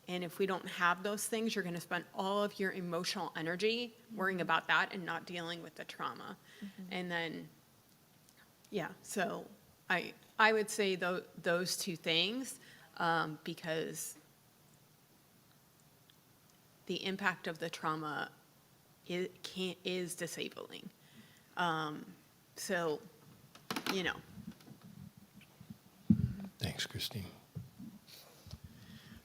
And if we don't have those things, you're going to spend all of your emotional energy worrying about that and not dealing with the trauma. And then, so I would say those 2 things, because the impact of the trauma is disabling. So, Thanks, Christine.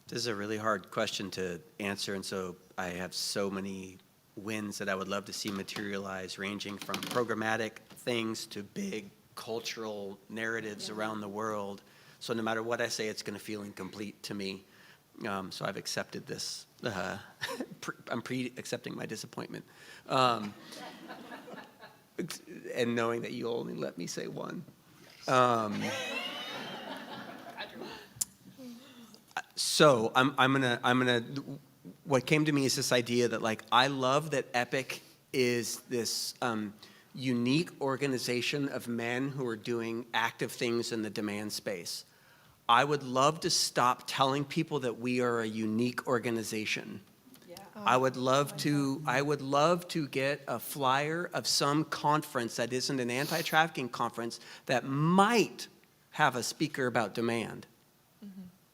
This is a really hard question to answer, and so I have so many wins that I would love to see materialize, ranging from programmatic things to big cultural narratives around the world. So no matter what I say, it's going to feel incomplete to me. So I've accepted this. I'm pre-accepting my disappointment. And knowing that you only let me say one. So I'm gonna. What came to me is this idea that, like, I love that Epic is this unique organization of men who are doing active things in the demand space. I would love to stop telling people that we are a unique organization. I would love to get a flyer of some conference that isn't an anti-trafficking conference that might have a speaker about demand.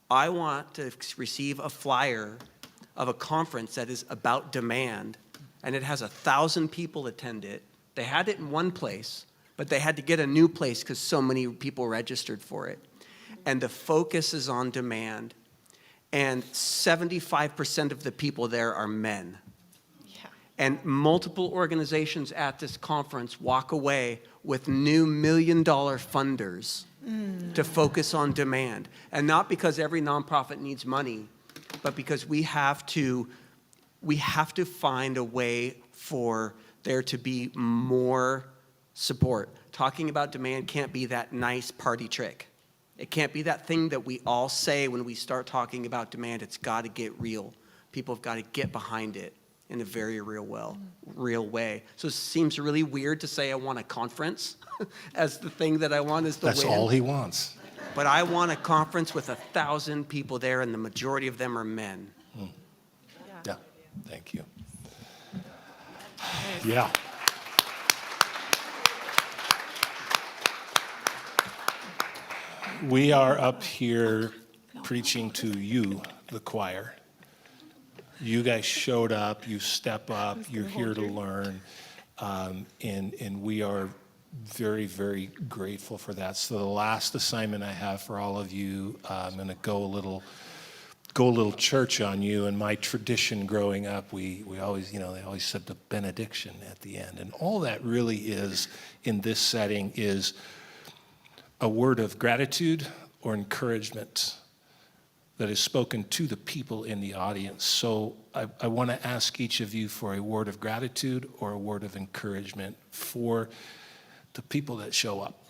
I want to receive a flyer of a conference that is about demand, and it has 1,000 people attend it. They had it in one place, but they had to get a new place because so many people registered for it. And the focus is on demand. And 75% of the people there are men. And multiple organizations at this conference walk away with new $1 million funders to focus on demand. And not because every nonprofit needs money, but because we have to find a way for there to be more support. Talking about demand can't be that nice party trick. It can't be that thing that we all say when we start talking about demand. It's got to get real. People have got to get behind it in a very real way. So it seems really weird to say I want a conference as the thing that I want is the win. That's all he wants. But I want a conference with 1,000 people there, and the majority of them are men. Yeah, thank you. Yeah. We are up here preaching to you, the choir. You guys showed up, you step up, you're here to learn, and we are very, very grateful for that. So the last assignment I have for all of you, I'm going to go a little church on you. And my tradition growing up, we always, they always said the benediction at the end. And all that really is in this setting is a word of gratitude or encouragement that is spoken to the people in the audience. So I want to ask each of you for a word of gratitude or a word of encouragement for the people that show up.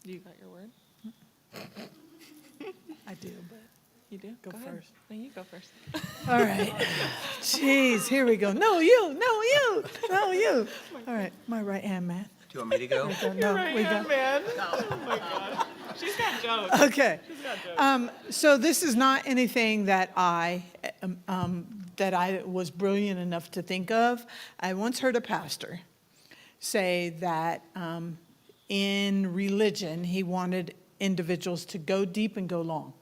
You got your word? I do, but You do? Go ahead. first. No, you go first. all right. Jeez, here we go. No, you. All right, my right hand man. Do you want me to go? No, we go. Man. Oh my God. She's got jokes. Okay. She's got jokes. So this is not anything that I was brilliant enough to think of. I once heard a pastor say that in religion, he wanted individuals to go deep and go long.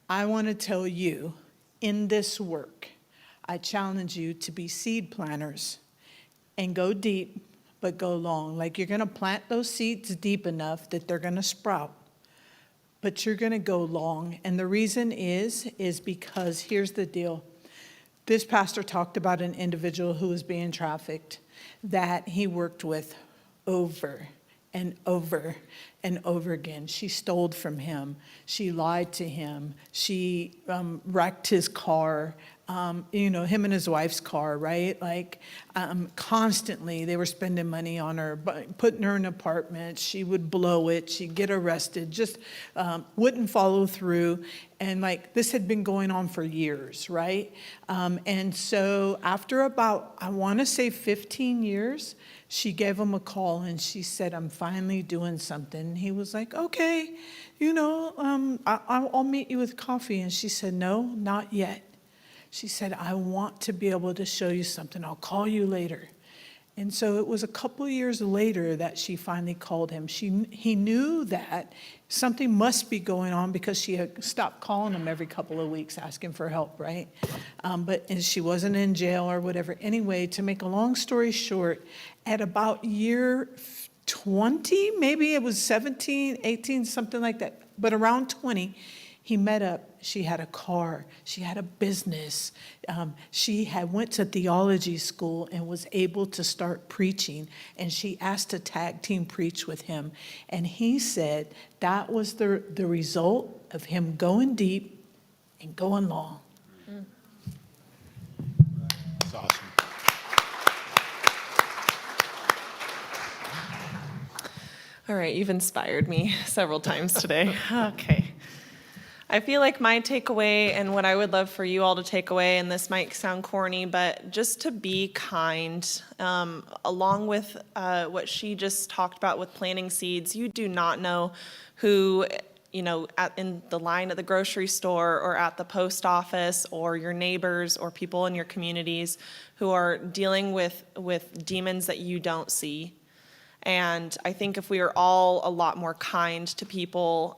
I want to tell you, in this work, I challenge you to be seed planters and go deep, but go long. Like you're going to plant those seeds deep enough that they're going to sprout, but you're going to go long. And the reason is because here's the deal. This pastor talked about an individual who was being trafficked that he worked with over and over and over again. She stole from him. She lied to him. She wrecked his car, him and his wife's car, right? Like constantly they were spending money on her, putting her in apartments. She would blow it. She'd get arrested, just wouldn't follow through. And like this had been going on for years, right? And so after about, I want to say 15 years, she gave him a call and she said, I'm finally doing something. He was like, okay, I'll meet you with coffee. And she said, no, not yet. She said, I want to be able to show you something. I'll call you later. And so it was a couple of years later that she finally called him. He knew that something must be going on because she had stopped calling him every couple of weeks asking for help, right? And she wasn't in jail or whatever. Anyway, to make a long story short, at about year 20, maybe it was 17, 18, something like that, but around 20, he met up. She had a car. She had a business. She went to theology school and was able to start preaching. And she asked to tag team preach with him. And he said that was the result of him going deep and going long. That's awesome. All right, you've inspired me several times today. Okay. I feel like my takeaway and what I would love for you all to take away, and this might sound corny, but just to be kind, along with what she just talked about with planting seeds. You do not know who, in the line at the grocery store or at the post office or your neighbors or people in your communities who are dealing with demons that you don't see. And I think if we are all a lot more kind to people,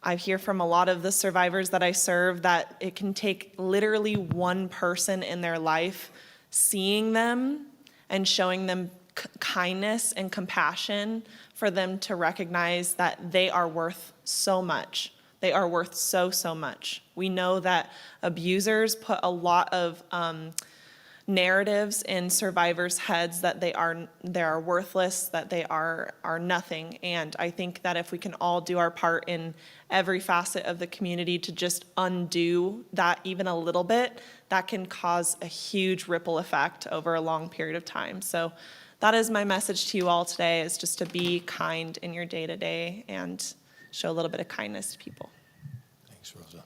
I hear from a lot of the survivors that I serve that it can take literally one person in their life seeing them and showing them kindness and compassion for them to recognize that they are worth so much. They are worth so much. We know that abusers put a lot of narratives in survivors' heads that they are worthless, that they are nothing. And I think that if we can all do our part in every facet of the community to just undo that even a little bit, that can cause a huge ripple effect over a long period of time. So that is my message to you all today, is just to be kind in your day-to-day and show a little bit of kindness to people. Thanks, Rosa.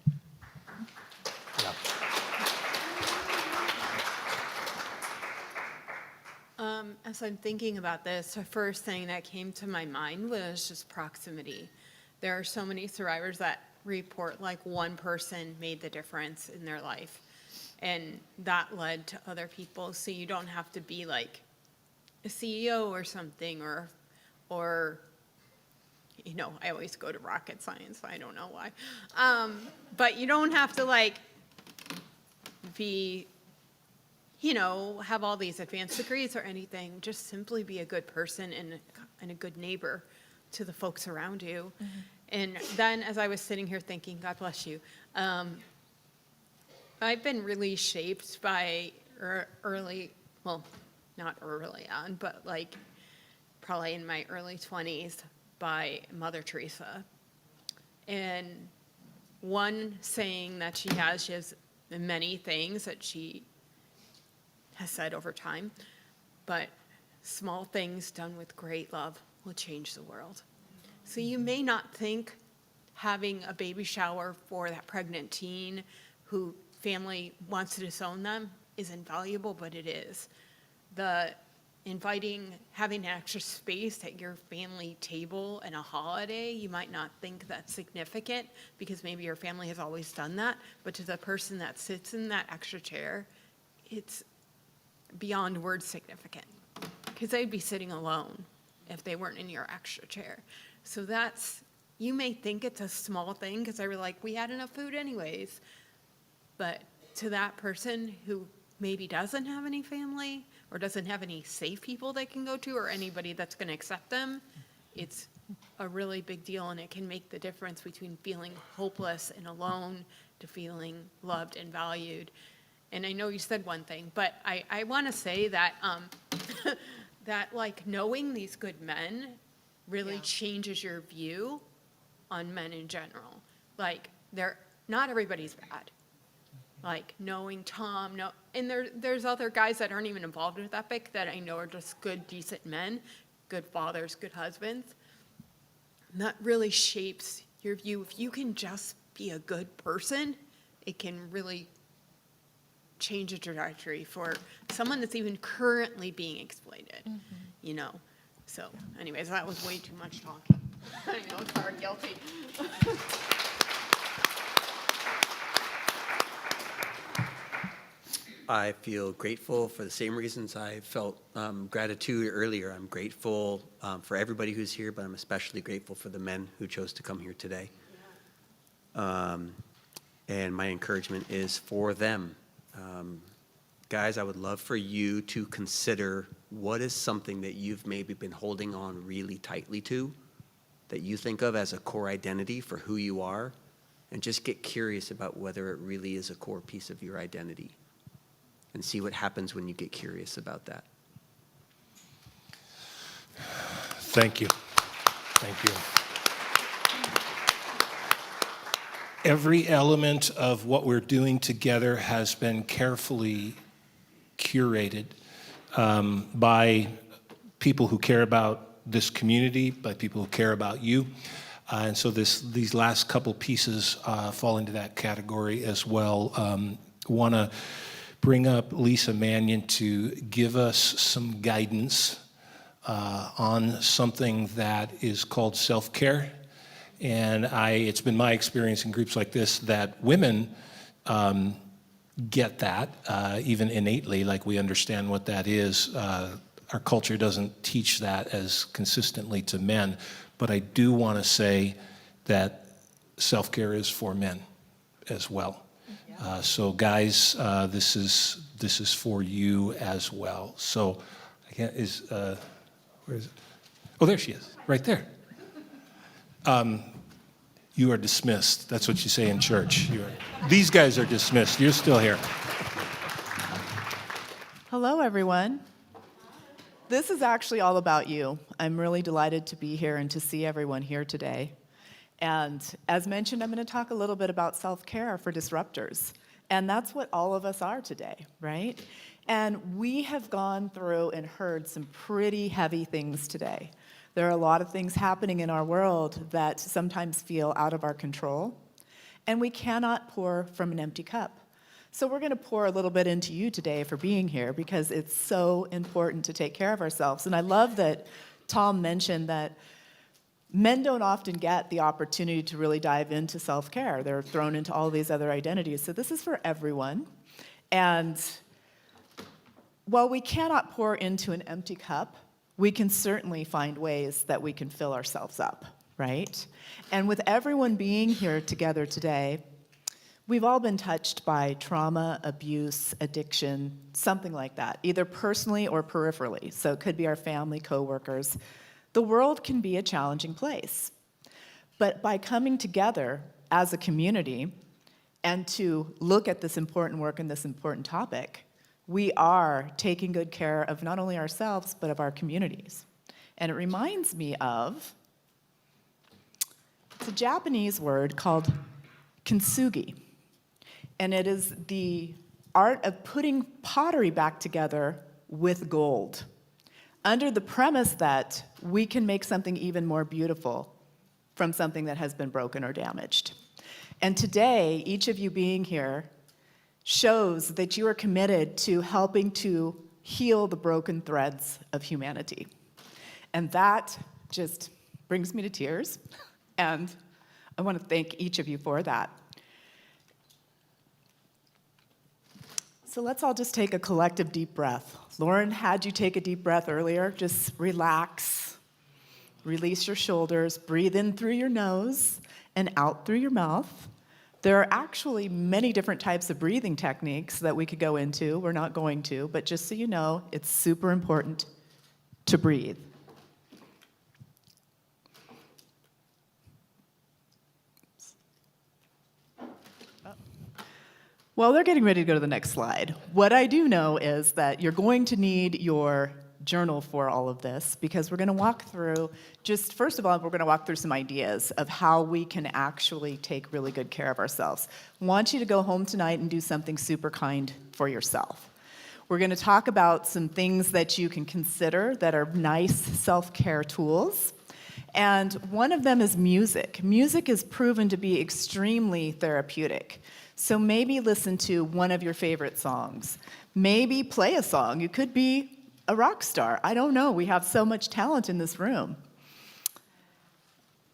As I'm thinking about this, the first thing that came to my mind was just proximity. There are so many survivors that report like one person made the difference in their life, and that led to other people. So you don't have to be like a CEO or something, or you know, I always go to rocket science. I don't know why, but you don't have to like be, you know, have all these advanced degrees or anything. Just simply be a good person and a good neighbor to the folks around you. Mm-hmm. And then as I was sitting here thinking, God bless you, I've been really shaped by early, well, not early on, but like probably in my early 20s by Mother Teresa. And one saying that she has many things that she has said over time, but small things done with great love will change the world. So you may not think having a baby shower for that pregnant teen who family wants to disown them is invaluable, but it is. The having an extra space at your family table and a holiday, you might not think that's significant because maybe your family has always done that, but to the person that sits in that extra chair, it's beyond words significant, because they'd be sitting alone if they weren't in your extra chair. So you may think it's a small thing because they were like, we had enough food anyways, but to that person who maybe doesn't have any family or doesn't have any safe people they can go to or anybody that's going to accept them, it's a really big deal, and it can make the difference between feeling hopeless and alone to feeling loved and valued. And I know you said one thing, but I want to say that that like knowing these good men really changes your view on men in general. Like not everybody's bad. Like knowing Tom, and there's other guys that aren't even involved with Epic that I know are just good, decent men, good fathers, good husbands. And that really shapes your view. If you can just be a good person, it can really change a trajectory for someone that's even currently being exploited, you know? So anyways, that was way too much talking. I know, sorry, guilty. I feel grateful for the same reasons I felt gratitude earlier. I'm grateful for everybody who's here, but I'm especially grateful for the men who chose to come here today. And my encouragement is for them. Guys, I would love for you to consider what is something that you've maybe been holding on really tightly to, that you think of as a core identity for who you are, and just get curious about whether it really is a core piece of your identity, and see what happens when you get curious about that. Thank you. Thank you. Every element of what we're doing together has been carefully curated by people who care about this community, by people who care about you. And so these last couple pieces fall into that category as well. Want to bring up Lisa Manyon to give us some guidance on something that is called self-care. And it's been my experience in groups like this that women get that, even innately, like we understand what that is. Our culture doesn't teach that as consistently to men. But I do want to say that self-care is for men as well. So guys, this is for you as well. So I can't, where is it? Oh, there she is, right there. You are dismissed. That's what you say in church. These guys are dismissed. You're still here. Hello, everyone. This is actually all about you. I'm really delighted to be here and to see everyone here today. And as mentioned, I'm going to talk a little bit about self-care for disruptors. And that's what all of us are today, right? And we have gone through and heard some pretty heavy things today. There are a lot of things happening in our world that sometimes feel out of our control. And we cannot pour from an empty cup. So we're going to pour a little bit into you today for being here because it's so important to take care of ourselves. And I love that Tom mentioned that men don't often get the opportunity to really dive into self-care. They're thrown into all these other identities. So this is for everyone. And while we cannot pour into an empty cup, we can certainly find ways that we can fill ourselves up, right? And with everyone being here together today, we've all been touched by trauma, abuse, addiction, something like that, either personally or peripherally. So it could be our family, coworkers. The world can be a challenging place. But by coming together as a community and to look at this important work and this important topic, we are taking good care of not only ourselves, but of our communities. And it reminds me of, it's a Japanese word called kintsugi. And it is the art of putting pottery back together with gold, under the premise that we can make something even more beautiful from something that has been broken or damaged. And today, each of you being here shows that you are committed to helping to heal the broken threads of humanity. And that just brings me to tears, and I want to thank each of you for that. So let's all just take a collective deep breath. Lauren had you take a deep breath earlier. Just relax, release your shoulders, breathe in through your nose and out through your mouth. There are actually many different types of breathing techniques that we could go into. We're not going to, but just so you know, it's super important to breathe. Well, they're getting ready to go to the next slide. What I do know is that you're going to need your journal for all of this because we're going to walk through, just first of all, we're going to walk through some ideas of how we can actually take really good care of ourselves. I want you to go home tonight and do something super kind for yourself. We're going to talk about some things that you can consider that are nice self-care tools. And one of them is music. Music is proven to be extremely therapeutic. So maybe listen to one of your favorite songs. Maybe play a song. You could be a rock star. I don't know. We have so much talent in this room.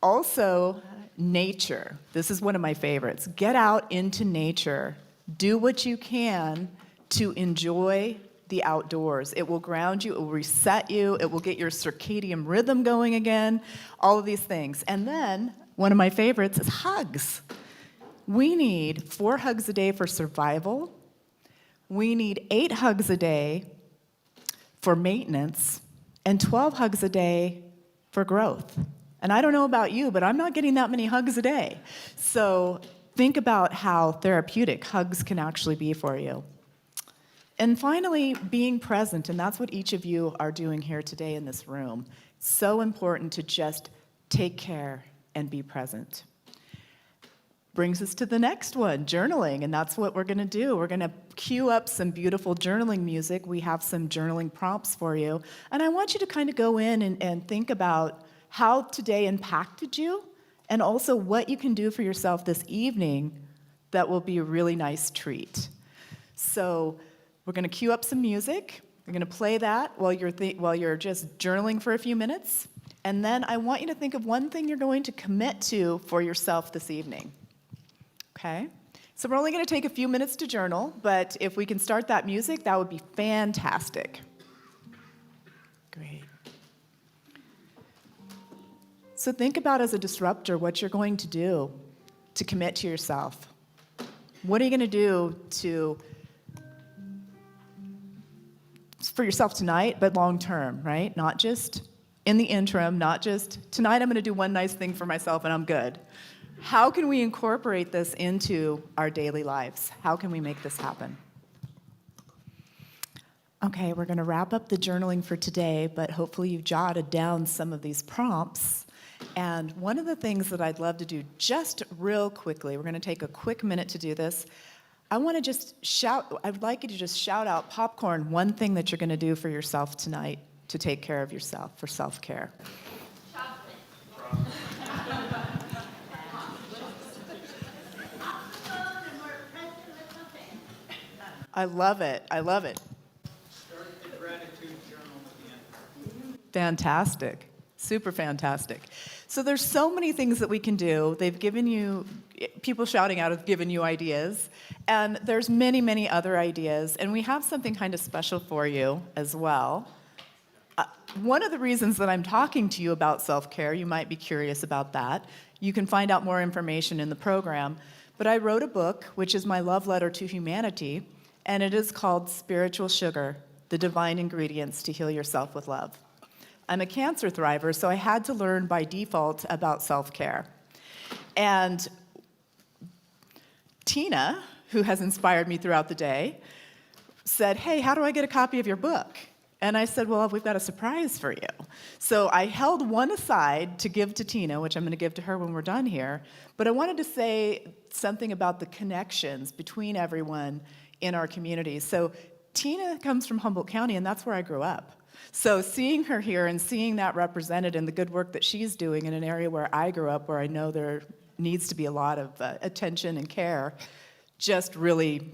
Also, nature. This is one of my favorites. Get out into nature. Do what you can to enjoy the outdoors. It will ground you. It will reset you. It will get your circadian rhythm going again. All of these things. And then, one of my favorites is hugs. We need 4 hugs a day for survival. We need 8 hugs a day for maintenance, and 12 hugs a day for growth. And I don't know about you, but I'm not getting that many hugs a day. So think about how therapeutic hugs can actually be for you. And finally, being present, and that's what each of you are doing here today in this room. It's so important to just take care and be present. Brings us to the next one, journaling, and that's what we're going to do. We're going to cue up some beautiful journaling music. We have some journaling prompts for you, and I want you to kind of go in and think about how today impacted you, and also what you can do for yourself this evening that will be a really nice treat. So we're going to cue up some music. We're going to play that while you're just journaling for a few minutes, and then I want you to think of one thing you're going to commit to for yourself this evening. Okay, so we're only going to take a few minutes to journal, but if we can start that music, that would be fantastic. Great. So think about, as a disruptor, what you're going to do to commit to yourself. What are you going to do for yourself tonight, but long term, right? Not just in the interim, not just tonight I'm going to do one nice thing for myself and I'm good. How can we incorporate this into our daily lives? How can we make this happen? Okay, we're going to wrap up the journaling for today, but hopefully you've jotted down some of these prompts. And one of the things that I'd love to do just real quickly, we're going to take a quick minute to do this. I'd like you to just shout out popcorn, one thing that you're going to do for yourself tonight to take care of yourself, for self-care. I love it. I love it. Start the gratitude journal at the end. Fantastic. Super fantastic. So there's so many things that we can do. They've given you, people shouting out have given you ideas, and there's many, many other ideas, and we have something kind of special for you as well. One of the reasons that I'm talking to you about self-care, you might be curious about that. You can find out more information in the program, but I wrote a book, which is my love letter to humanity, and it is called Spiritual Sugar, The Divine Ingredients to Heal Yourself with Love. I'm a cancer thriver, so I had to learn by default about self-care. And Tina, who has inspired me throughout the day, said, hey, how do I get a copy of your book? And I said, well, we've got a surprise for you. So I held one aside to give to Tina, which I'm going to give to her when we're done here. But I wanted to say something about the connections between everyone in our community. So Tina comes from Humboldt County, and that's where I grew up. So seeing her here and seeing that represented in the good work that she's doing in an area where I grew up, where I know there needs to be a lot of attention and care, just really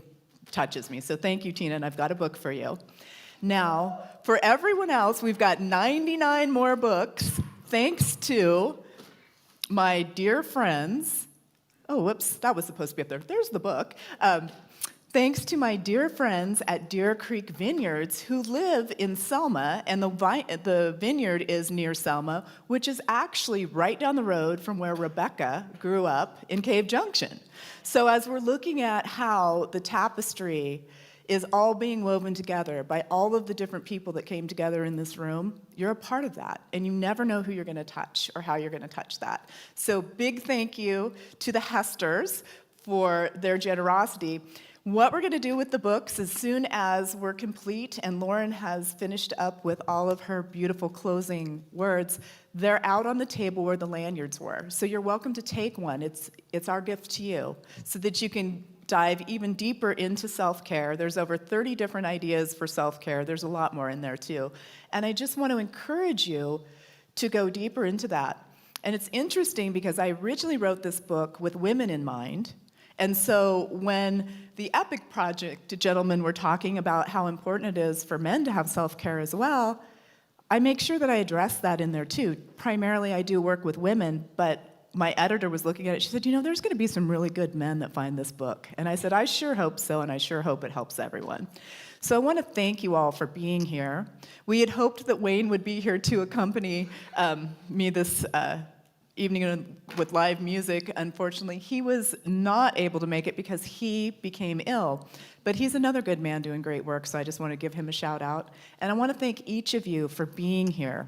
touches me. So thank you, Tina, and I've got a book for you. Now, for everyone else, we've got 99 more books, thanks to my dear friends. Oh, whoops, that was supposed to be up there. There's the book. Thanks to my dear friends at Deer Creek Vineyards who live in Selma, and the vineyard is near Selma, which is actually right down the road from where Rebecca grew up in Cave Junction. So as we're looking at how the tapestry is all being woven together by all of the different people that came together in this room, you're a part of that, and you never know who you're going to touch or how you're going to touch that. So big thank you to the Hesters for their generosity. What we're going to do with the books, as soon as we're complete and Lauren has finished up with all of her beautiful closing words, they're out on the table where the lanyards were. So you're welcome to take one. It's our gift to you so that you can dive even deeper into self-care. There's over 30 different ideas for self-care. There's a lot more in there too. And I just want to encourage you to go deeper into that. And it's interesting because I originally wrote this book with women in mind. And so when the EPIC project gentlemen were talking about how important it is for men to have self-care as well, I make sure that I address that in there too. Primarily I do work with women, but my editor was looking at it. She said, you know, there's going to be some really good men that find this book. And I said, I sure hope so, and I sure hope it helps everyone. So I want to thank you all for being here. We had hoped that Wayne would be here to accompany me this evening with live music. Unfortunately, he was not able to make it because he became ill. But he's another good man doing great work, so I just want to give him a shout out. And I want to thank each of you for being here.